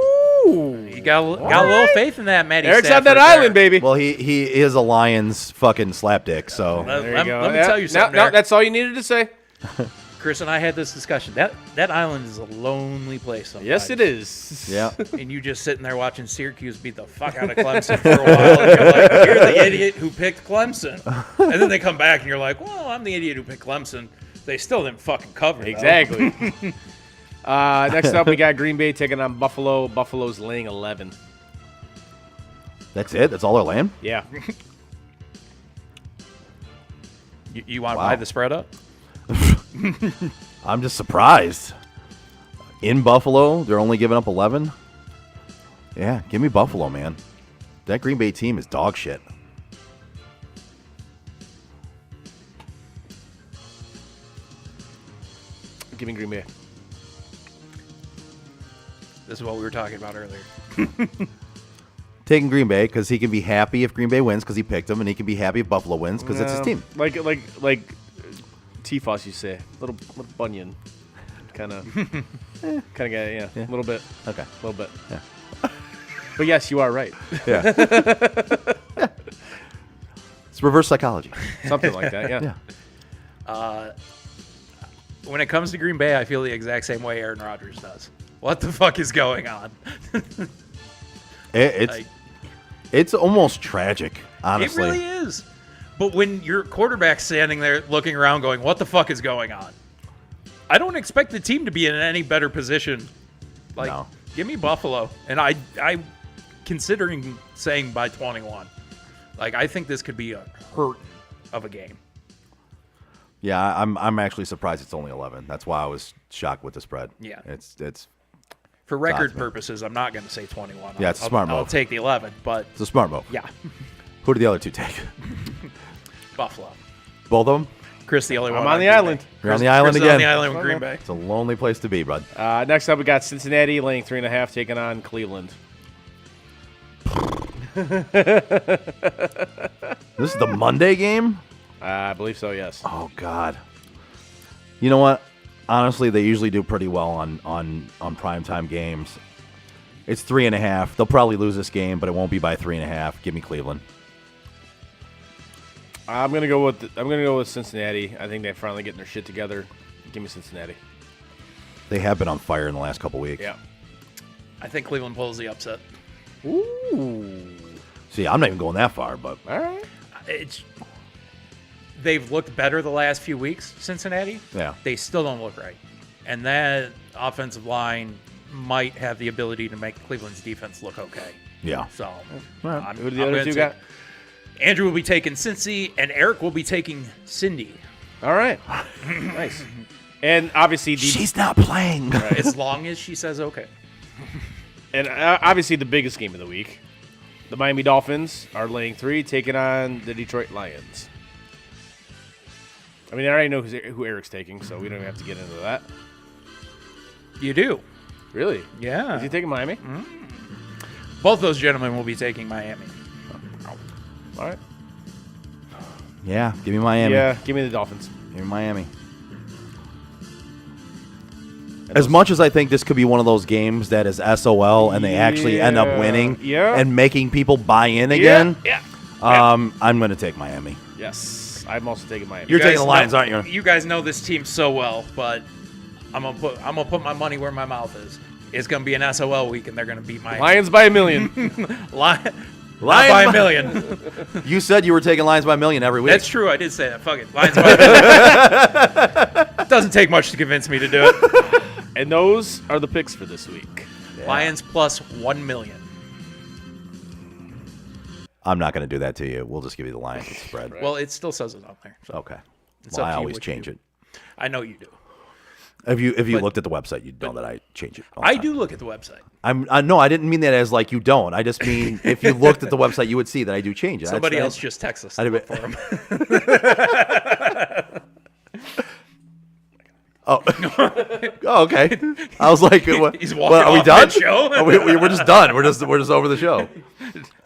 Speaker 4: You got a little faith in that, Matty.
Speaker 6: Eric's on
Speaker 4: Stafford
Speaker 6: that island,
Speaker 4: there.
Speaker 6: baby.
Speaker 7: Well, he is a Lions fucking slapdick, so
Speaker 4: Let
Speaker 6: There you go.
Speaker 4: me tell you something,
Speaker 6: No,
Speaker 4: Eric.
Speaker 6: that's all you needed to say.
Speaker 4: Chris and I had this discussion. That island is a lonely place sometimes.
Speaker 6: Yes, it is.
Speaker 7: yeah.
Speaker 4: And you just sitting there watching Syracuse beat the fuck out of Clemson for a while. And you're like, you're the idiot who picked Clemson. And then they come back and you're like, well, I'm the idiot who picked Clemson. They still didn't fucking cover. though.
Speaker 6: Exactly. Next up, we got Green Bay taking on Buffalo. Buffalo's laying 11.
Speaker 7: That's it? That's all they're laying?
Speaker 6: Yeah.
Speaker 4: You want to
Speaker 7: Wow.
Speaker 4: buy the spread up?
Speaker 7: I'm just surprised. In Buffalo, they're only giving up 11? Yeah, give me Buffalo, man. That Green Bay team is dog shit.
Speaker 6: Give me Green Bay.
Speaker 4: This is what we were talking about earlier.
Speaker 7: Taking Green Bay because he can be happy if Green Bay wins because he picked them, and he can be happy if Buffalo wins because it's his team.
Speaker 6: Like T-Foss, you say. Little Bunyan. Kind of guy, yeah. A little bit.
Speaker 7: Okay.
Speaker 6: A little bit.
Speaker 7: Yeah.
Speaker 6: But yes, you are right.
Speaker 7: Yeah. It's reverse psychology.
Speaker 6: Something like that, yeah.
Speaker 7: Yeah.
Speaker 4: When it comes to Green Bay, I feel the exact same way Aaron Rodgers does. What the fuck is going on?
Speaker 7: It's almost tragic, honestly.
Speaker 4: It really is. But when your quarterback's standing there looking around going, what the fuck is going on? I don't expect the team to be in any better position. Like,
Speaker 7: No.
Speaker 4: give me Buffalo. And I considering saying by 21. Like, I think this could be a hurt of a game.
Speaker 7: Yeah, I'm actually surprised it's only 11. That's why I was shocked with the spread.
Speaker 4: Yeah.
Speaker 7: It's
Speaker 4: For record
Speaker 7: man.
Speaker 4: purposes, I'm not going to say 21.
Speaker 7: Yeah, it's a smart
Speaker 4: I'll
Speaker 7: move.
Speaker 4: take the 11, but
Speaker 7: a smart move.
Speaker 4: yeah,
Speaker 7: Who did the other two take?
Speaker 4: Buffalo.
Speaker 7: Both of them?
Speaker 4: Chris, the only one.
Speaker 6: I'm on the
Speaker 4: Green
Speaker 6: island.
Speaker 4: Bay.
Speaker 7: You're on
Speaker 4: Chris-
Speaker 7: the island
Speaker 4: Chris is
Speaker 7: again.
Speaker 4: on the island with Green Bay.
Speaker 7: It's a lonely place to be, bud.
Speaker 6: Next up, we got Cincinnati laying 3.5, taking on Cleveland.
Speaker 7: This is the Monday game?
Speaker 6: I believe so, yes.
Speaker 7: Oh, God. You know what? Honestly, they usually do pretty well on primetime games. It's 3.5. They'll probably lose this game, but it won't be by 3.5. Give me Cleveland.
Speaker 6: I'm gonna go with Cincinnati. I think they're finally getting their shit together. Give me Cincinnati.
Speaker 7: They have been on fire in the last couple weeks.
Speaker 6: Yeah.
Speaker 4: I think Cleveland pulls the upset.
Speaker 6: Ooh.
Speaker 7: See, I'm not even going that far, but
Speaker 6: All right.
Speaker 4: They've looked better the last few weeks, Cincinnati.
Speaker 7: Yeah.
Speaker 4: They still don't look right. And that offensive line might have the ability to make Cleveland's defense look okay.
Speaker 7: yeah.
Speaker 4: So,
Speaker 6: Who do the other two got?
Speaker 4: Andrew will be taking Cincy, and Eric will be taking Cindy.
Speaker 6: All right. Nice. And obviously,
Speaker 7: She's not playing.
Speaker 4: As long as she says okay.
Speaker 6: and obviously the biggest game of the week, the Miami Dolphins are laying 3, taking on the Detroit Lions. I mean, I already know who Eric's taking, so we don't even have to get into that.
Speaker 4: You do.
Speaker 6: Really?
Speaker 4: Yeah.
Speaker 6: Is he taking Miami?
Speaker 4: Both those gentlemen will be taking Miami.
Speaker 6: All right.
Speaker 7: Yeah, give me Miami.
Speaker 6: Yeah, give me the Dolphins.
Speaker 7: Give me Miami. As much as I think this could be one of those games that is SOL and they actually end up winning and making people buy in again, I'm going to take Miami.
Speaker 6: Yes, I'm also taking Miami.
Speaker 7: You're
Speaker 4: You
Speaker 7: taking
Speaker 4: guys
Speaker 7: the Lions,
Speaker 4: know-
Speaker 7: aren't you?
Speaker 4: You guys know this team so well, but I'm gonna put my money where my mouth is. It's gonna be an SOL week, and they're gonna beat Miami.
Speaker 6: Lions by a million.
Speaker 4: Lions by a million.
Speaker 7: You said you were taking Lions by a million every week.
Speaker 4: That's true. I did say that. Fuck it. Lions by a million. Doesn't take much to convince me to do it.
Speaker 6: And those are the picks for this week.
Speaker 4: Lions plus 1 million.
Speaker 7: I'm not going to do that to you. We'll just give you the Lions with spread.
Speaker 4: Well, it still says it on there. So
Speaker 7: Okay.
Speaker 4: it's
Speaker 7: Well,
Speaker 4: up
Speaker 7: I
Speaker 4: to you
Speaker 7: always
Speaker 4: what
Speaker 7: change
Speaker 4: you
Speaker 7: it.
Speaker 4: do. I know you do.
Speaker 7: If you looked at the website, you'd know that I change it. all the
Speaker 4: I
Speaker 7: time.
Speaker 4: do look at the website.
Speaker 7: No, I didn't mean that as like you don't. I just mean if you looked at the website, you would see that I do change it.
Speaker 4: Somebody else just texts us
Speaker 7: I
Speaker 4: to
Speaker 7: did-
Speaker 4: look for him.
Speaker 7: Oh, okay. I was like, what,
Speaker 4: He's walking
Speaker 7: are we
Speaker 4: off
Speaker 7: done?
Speaker 4: mid-show.
Speaker 7: We're just done. We're just over the show.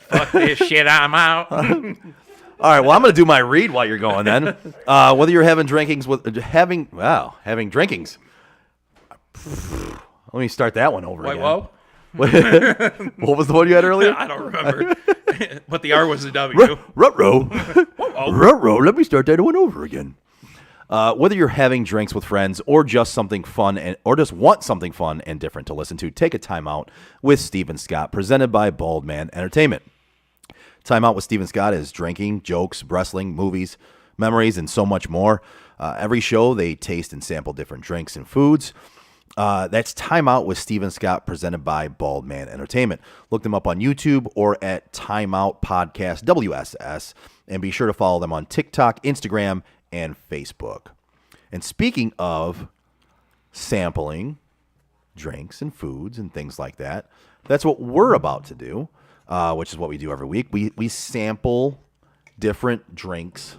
Speaker 4: Fuck this shit, I'm out.
Speaker 7: All right. Well, I'm going to do my read while you're going. Then, whether you're having drinkings. Let me start that one over
Speaker 4: Wait,
Speaker 7: again.
Speaker 4: whoa.
Speaker 7: What was the one you had earlier?
Speaker 4: I don't remember. But the R was a W.
Speaker 7: Ruh-roh. Let me start that one over again. Whether you're having drinks with friends or just something fun or just want something fun and different to listen to, take a time out with Steven Scott, presented by Bald Man Entertainment. Time Out with Steven Scott is drinking, jokes, wrestling, movies, memories, and so much more. Every show, they taste and sample different drinks and foods. That's Time Out with Steven Scott, presented by Bald Man Entertainment. Look them up on YouTube or at Time Out Podcast WSS, and be sure to follow them on TikTok, Instagram, and Facebook. And speaking of sampling drinks and foods and things like that, that's what we're about to do, which is what we do every week. We sample different drinks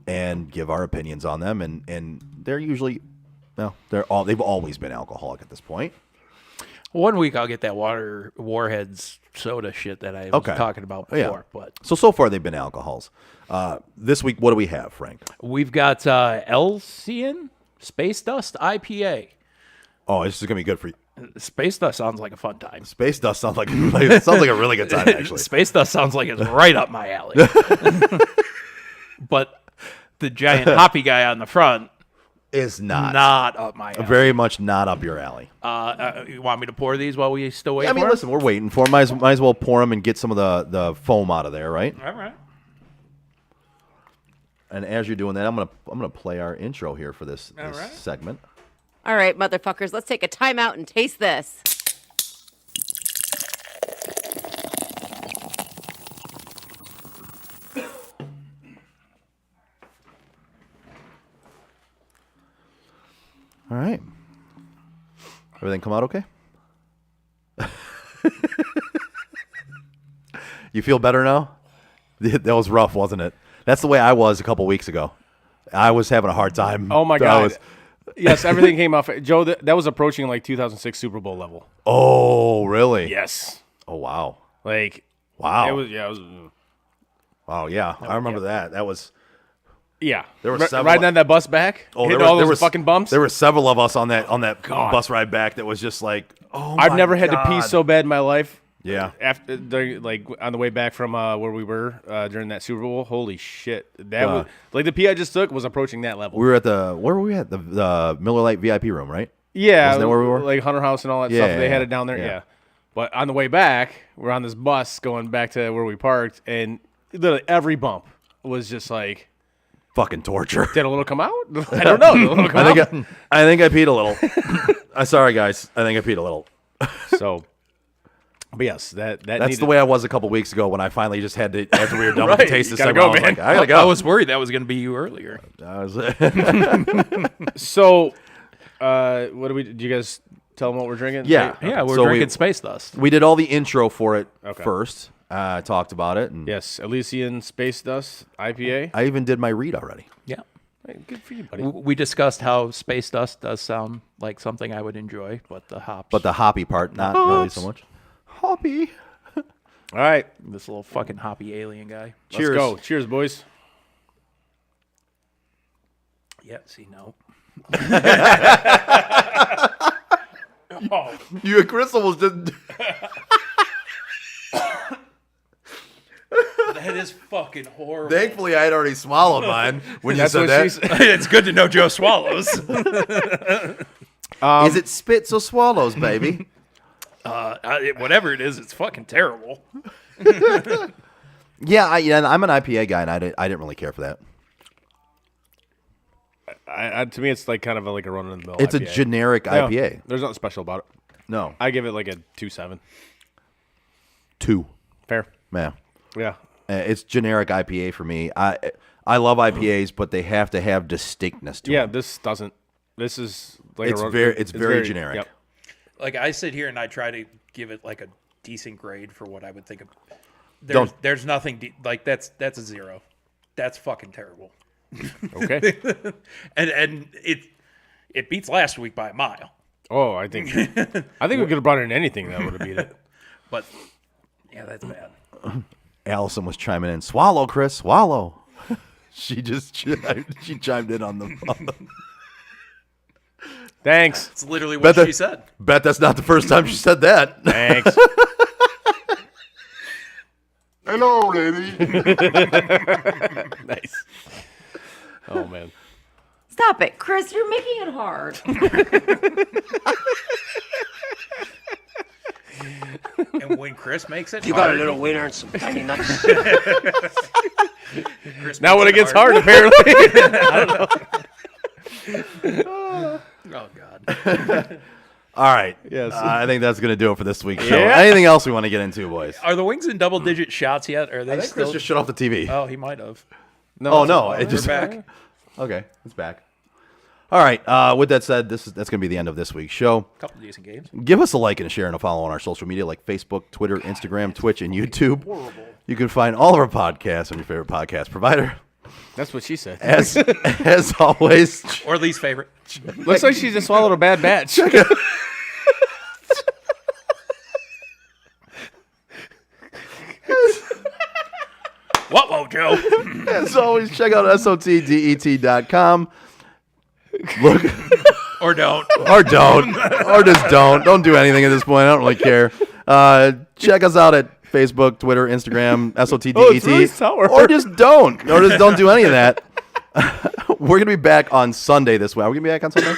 Speaker 7: and give our opinions on them, and they're usually, they've always been alcoholic at this point.
Speaker 4: One week I'll get that Warheads soda shit that I was talking about before. But
Speaker 7: So far they've been alcohols. This week, what do we have, Frank?
Speaker 4: we've got Elcian Space Dust IPA.
Speaker 7: Oh, this is gonna be good for you.
Speaker 4: Space Dust sounds like a fun time.
Speaker 7: Space Dust sounds like it sounds like a really good time, actually.
Speaker 4: Space Dust sounds like it's right up my alley. But the giant hoppy guy on the front
Speaker 7: is not
Speaker 4: up my alley.
Speaker 7: Very much not up your alley.
Speaker 4: You want me to pour these while we still wait?
Speaker 7: I mean,
Speaker 4: for
Speaker 7: listen, we're waiting for 'em. Might as well pour them and get some of the foam out of there, right?
Speaker 4: All right.
Speaker 7: And as you're doing that, I'm gonna play our intro here for this segment.
Speaker 1: All right, motherfuckers, let's take a time out and taste this.
Speaker 7: All right. Everything come out okay? You feel better now? That was rough, wasn't it? That's the way I was a couple weeks ago. I was having a hard time.
Speaker 6: Oh my God. Yes, everything came off. Joe, that was approaching like 2006 Super Bowl level.
Speaker 7: Oh, really?
Speaker 6: Yes.
Speaker 7: Oh, wow.
Speaker 6: Like,
Speaker 7: wow.
Speaker 6: It was.
Speaker 7: Wow, yeah. I remember that. That was.
Speaker 6: Yeah.
Speaker 7: There were several.
Speaker 6: Riding on that bus back.
Speaker 7: Oh,
Speaker 6: hitting all those fucking bumps.
Speaker 7: There were several of us on that bus ride back that was just like, oh my
Speaker 6: I've never had
Speaker 7: God.
Speaker 6: to pee so bad in my life.
Speaker 7: Yeah.
Speaker 6: After like on the way back from where we were during that Super Bowl, holy shit! That was like the pee I just took was approaching that level.
Speaker 7: We were at where were we at? The Miller Lite VIP room, right?
Speaker 6: Yeah,
Speaker 7: Wasn't that where we were?
Speaker 6: Like Hunter House and all that stuff. They had it down there. Yeah. But on the way back, we're on this bus going back to where we parked, and literally every bump was just like
Speaker 7: fucking torture.
Speaker 6: Did a little come out? I don't know. Did a little come out?
Speaker 7: I think I peed a little. Sorry, guys. I think I peed a little.
Speaker 6: So. But yes,
Speaker 7: that's the way I was a couple weeks ago when I finally just had to, after we were done with the taste of segment,
Speaker 6: go,
Speaker 7: I was
Speaker 6: man.
Speaker 7: like, I gotta go.
Speaker 4: I was worried that was going to be you earlier.
Speaker 6: So, did you guys tell them what we're drinking?
Speaker 7: Yeah.
Speaker 4: Yeah, we're drinking Space Dust.
Speaker 7: We did all the intro for it first. Talked about it. And
Speaker 6: yes, Elysian Space Dust IPA.
Speaker 7: I even did my read already.
Speaker 4: Yeah.
Speaker 6: Hey, good for you, buddy.
Speaker 4: We discussed how Space Dust does sound like something I would enjoy, but the hops.
Speaker 7: But the hoppy part, not really so much. Hoppy.
Speaker 6: All right.
Speaker 4: This little fucking hoppy alien guy.
Speaker 7: Cheers.
Speaker 6: Let's go. Cheers, boys.
Speaker 4: Yeah, see, no.
Speaker 7: You and Chris almost didn't.
Speaker 4: That is fucking horrible.
Speaker 7: Thankfully, I had already swallowed mine when you said that.
Speaker 4: It's good to know Joe swallows.
Speaker 7: Is it spits or swallows, baby?
Speaker 4: Whatever it is, it's fucking terrible.
Speaker 7: Yeah, I'm an IPA guy, and I didn't really care for that.
Speaker 6: To me, it's like kind of like a run-of-the-mill
Speaker 7: It's
Speaker 6: IPA.
Speaker 7: a generic IPA.
Speaker 6: There's nothing special about it.
Speaker 7: No.
Speaker 6: I give it like a 2.7.
Speaker 7: 2.
Speaker 6: Fair.
Speaker 7: Man.
Speaker 6: Yeah.
Speaker 7: It's generic IPA for me. I love IPAs, but they have to have distinctness to them.
Speaker 6: this doesn't. This is like
Speaker 7: It's very generic.
Speaker 6: Yep.
Speaker 4: Like I sit here and I try to give it like a decent grade for what I would think of. There's nothing like that's a 0. That's fucking terrible.
Speaker 6: Okay.
Speaker 4: and it beats last week by a mile.
Speaker 6: Oh, I think we could have brought in anything that would have beat it.
Speaker 4: But yeah, that's bad.
Speaker 7: Allison was chiming in. Swallow, Chris. Swallow. She chimed in on the.
Speaker 6: Thanks.
Speaker 4: It's literally what she said.
Speaker 7: Bet that's not the first time she said that.
Speaker 6: Thanks.
Speaker 10: Hello, lady.
Speaker 6: Nice. Oh man.
Speaker 1: Stop it, Chris. You're making it hard.
Speaker 4: And when Chris makes it,
Speaker 2: You got a little winner and some tiny nuts.
Speaker 6: Now when it gets hard, apparently. I don't
Speaker 4: Oh
Speaker 6: know.
Speaker 4: God.
Speaker 7: All right.
Speaker 6: Yes.
Speaker 7: I think that's going to do it for this week's show.
Speaker 6: Yeah.
Speaker 7: Anything else we want to get into, boys?
Speaker 4: Are the Wings in double-digit shots yet? Or are they
Speaker 7: I think
Speaker 4: still?
Speaker 7: Chris just shut off the TV.
Speaker 4: Oh, he might have.
Speaker 7: No, it
Speaker 4: We're
Speaker 7: just
Speaker 4: back.
Speaker 7: Okay, it's back. All right. With that said, that's going to be the end of this week's show.
Speaker 4: Couple decent games.
Speaker 7: Give us a like and a share and a follow on our social media like Facebook, Twitter, Instagram, Twitch, and YouTube. You can find all of our podcasts on your favorite podcast provider.
Speaker 6: That's what she said.
Speaker 7: As always,
Speaker 4: Or least favorite.
Speaker 6: Looks like she just swallowed a bad batch.
Speaker 4: Whoa, Joe.
Speaker 7: as always, check out SOTDET.com. Look.
Speaker 4: Or don't.
Speaker 7: Or don't. Or just don't. Don't do anything at this point. I don't really care. Check us out at Facebook, Twitter, Instagram, SOTDET.
Speaker 6: Oh, it's really sour.
Speaker 7: Or just don't. Or just don't do any of that. We're going to be back on Sunday this week. Are we going to be back on Sunday?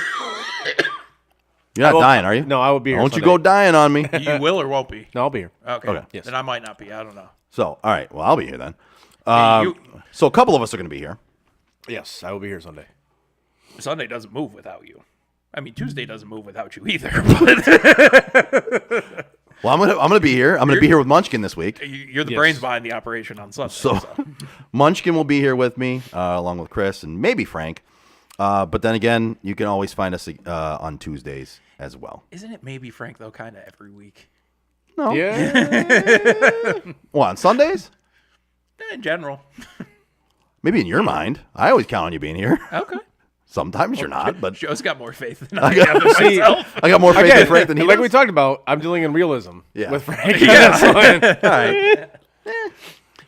Speaker 7: You're not dying, are you?
Speaker 6: No, I will be here
Speaker 7: Don't you
Speaker 6: Sunday.
Speaker 7: go dying on me.
Speaker 4: You will or won't be.
Speaker 6: No, I'll be here.
Speaker 4: Okay.
Speaker 6: Yes.
Speaker 4: Then I might not be. I don't know.
Speaker 7: So, all right. Well, I'll be here then.
Speaker 4: You-
Speaker 7: So a couple of us are going to be here.
Speaker 6: Yes, I will be here Sunday.
Speaker 4: Sunday doesn't move without you. I mean, Tuesday doesn't move without you either. But
Speaker 7: Well, I'm gonna be here. I'm gonna be here with Munchkin this week.
Speaker 4: you're the
Speaker 6: Yes.
Speaker 4: brains behind the operation on Sunday.
Speaker 7: So Munchkin will be here with me, along with Chris and maybe Frank. But then again, you can always find us on Tuesdays as well.
Speaker 4: Isn't it maybe Frank though? Kind of every week.
Speaker 7: No.
Speaker 6: Yeah.
Speaker 7: What, on Sundays?
Speaker 4: In general.
Speaker 7: Maybe in your mind. I always count on you being here.
Speaker 4: Okay.
Speaker 7: Sometimes you're not, but
Speaker 4: Joe's got more faith than I have in myself.
Speaker 7: I got more faith in Frank than he
Speaker 6: like
Speaker 7: does.
Speaker 6: we talked about, I'm dealing in realism with Frank.
Speaker 4: Yeah.
Speaker 7: All right.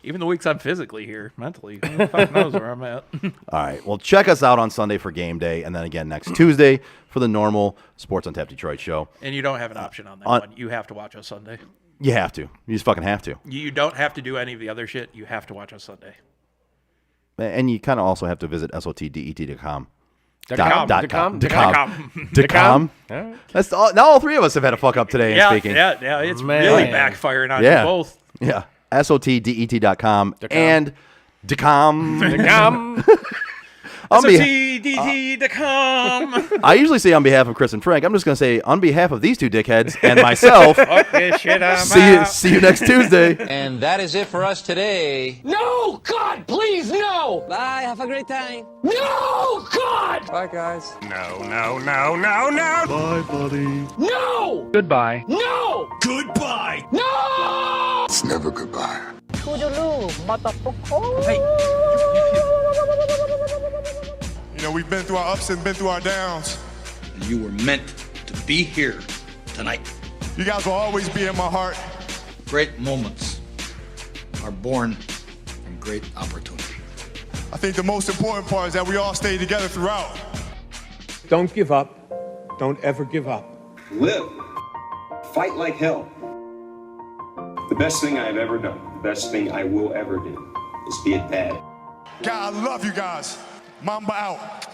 Speaker 4: Even the weeks I'm physically here, mentally, who the fuck knows where I'm at.
Speaker 7: All right. Well, check us out on Sunday for game day, and then again next Tuesday for the normal Sports on Tap Detroit show.
Speaker 4: And you don't have an option on that one. You have to watch us Sunday.
Speaker 7: You have to. You just fucking have to.
Speaker 4: You don't have to do any of the other shit. You have to watch us Sunday.
Speaker 7: And you kind of also have to visit SOTDET.com.
Speaker 6: .com.
Speaker 7: That's all, now all three of us have had a fuck up today in speaking.
Speaker 4: Yeah, it's
Speaker 6: Man.
Speaker 4: really backfiring on you both.
Speaker 7: Yeah. SOTDET.com and DECOM.
Speaker 4: SOTDET.com.
Speaker 7: I usually say on behalf of Chris and Frank. I'm just going to say on behalf of these two dickheads and myself. See you next Tuesday.
Speaker 2: And that is it for us today.
Speaker 8: No! God, please, no!
Speaker 2: Bye, have a great time.
Speaker 8: No! God!
Speaker 2: Bye, guys.
Speaker 9: No. Bye, buddy.
Speaker 8: No!
Speaker 3: Goodbye.
Speaker 8: No!
Speaker 9: Goodbye.
Speaker 8: No!
Speaker 10: It's never goodbye.
Speaker 9: You know, we've been through our ups and been through our downs.
Speaker 11: You were meant to be here tonight.
Speaker 9: You guys will always be in my heart.
Speaker 11: Great moments are born from great opportunity.
Speaker 9: I think the most important part is that we all stay together throughout.
Speaker 12: Don't give up. Don't ever give up.
Speaker 13: Live. Fight like hell. The best thing I've ever done, the best thing I will ever do, is be a dad.
Speaker 9: God, I love you guys. Mamba out.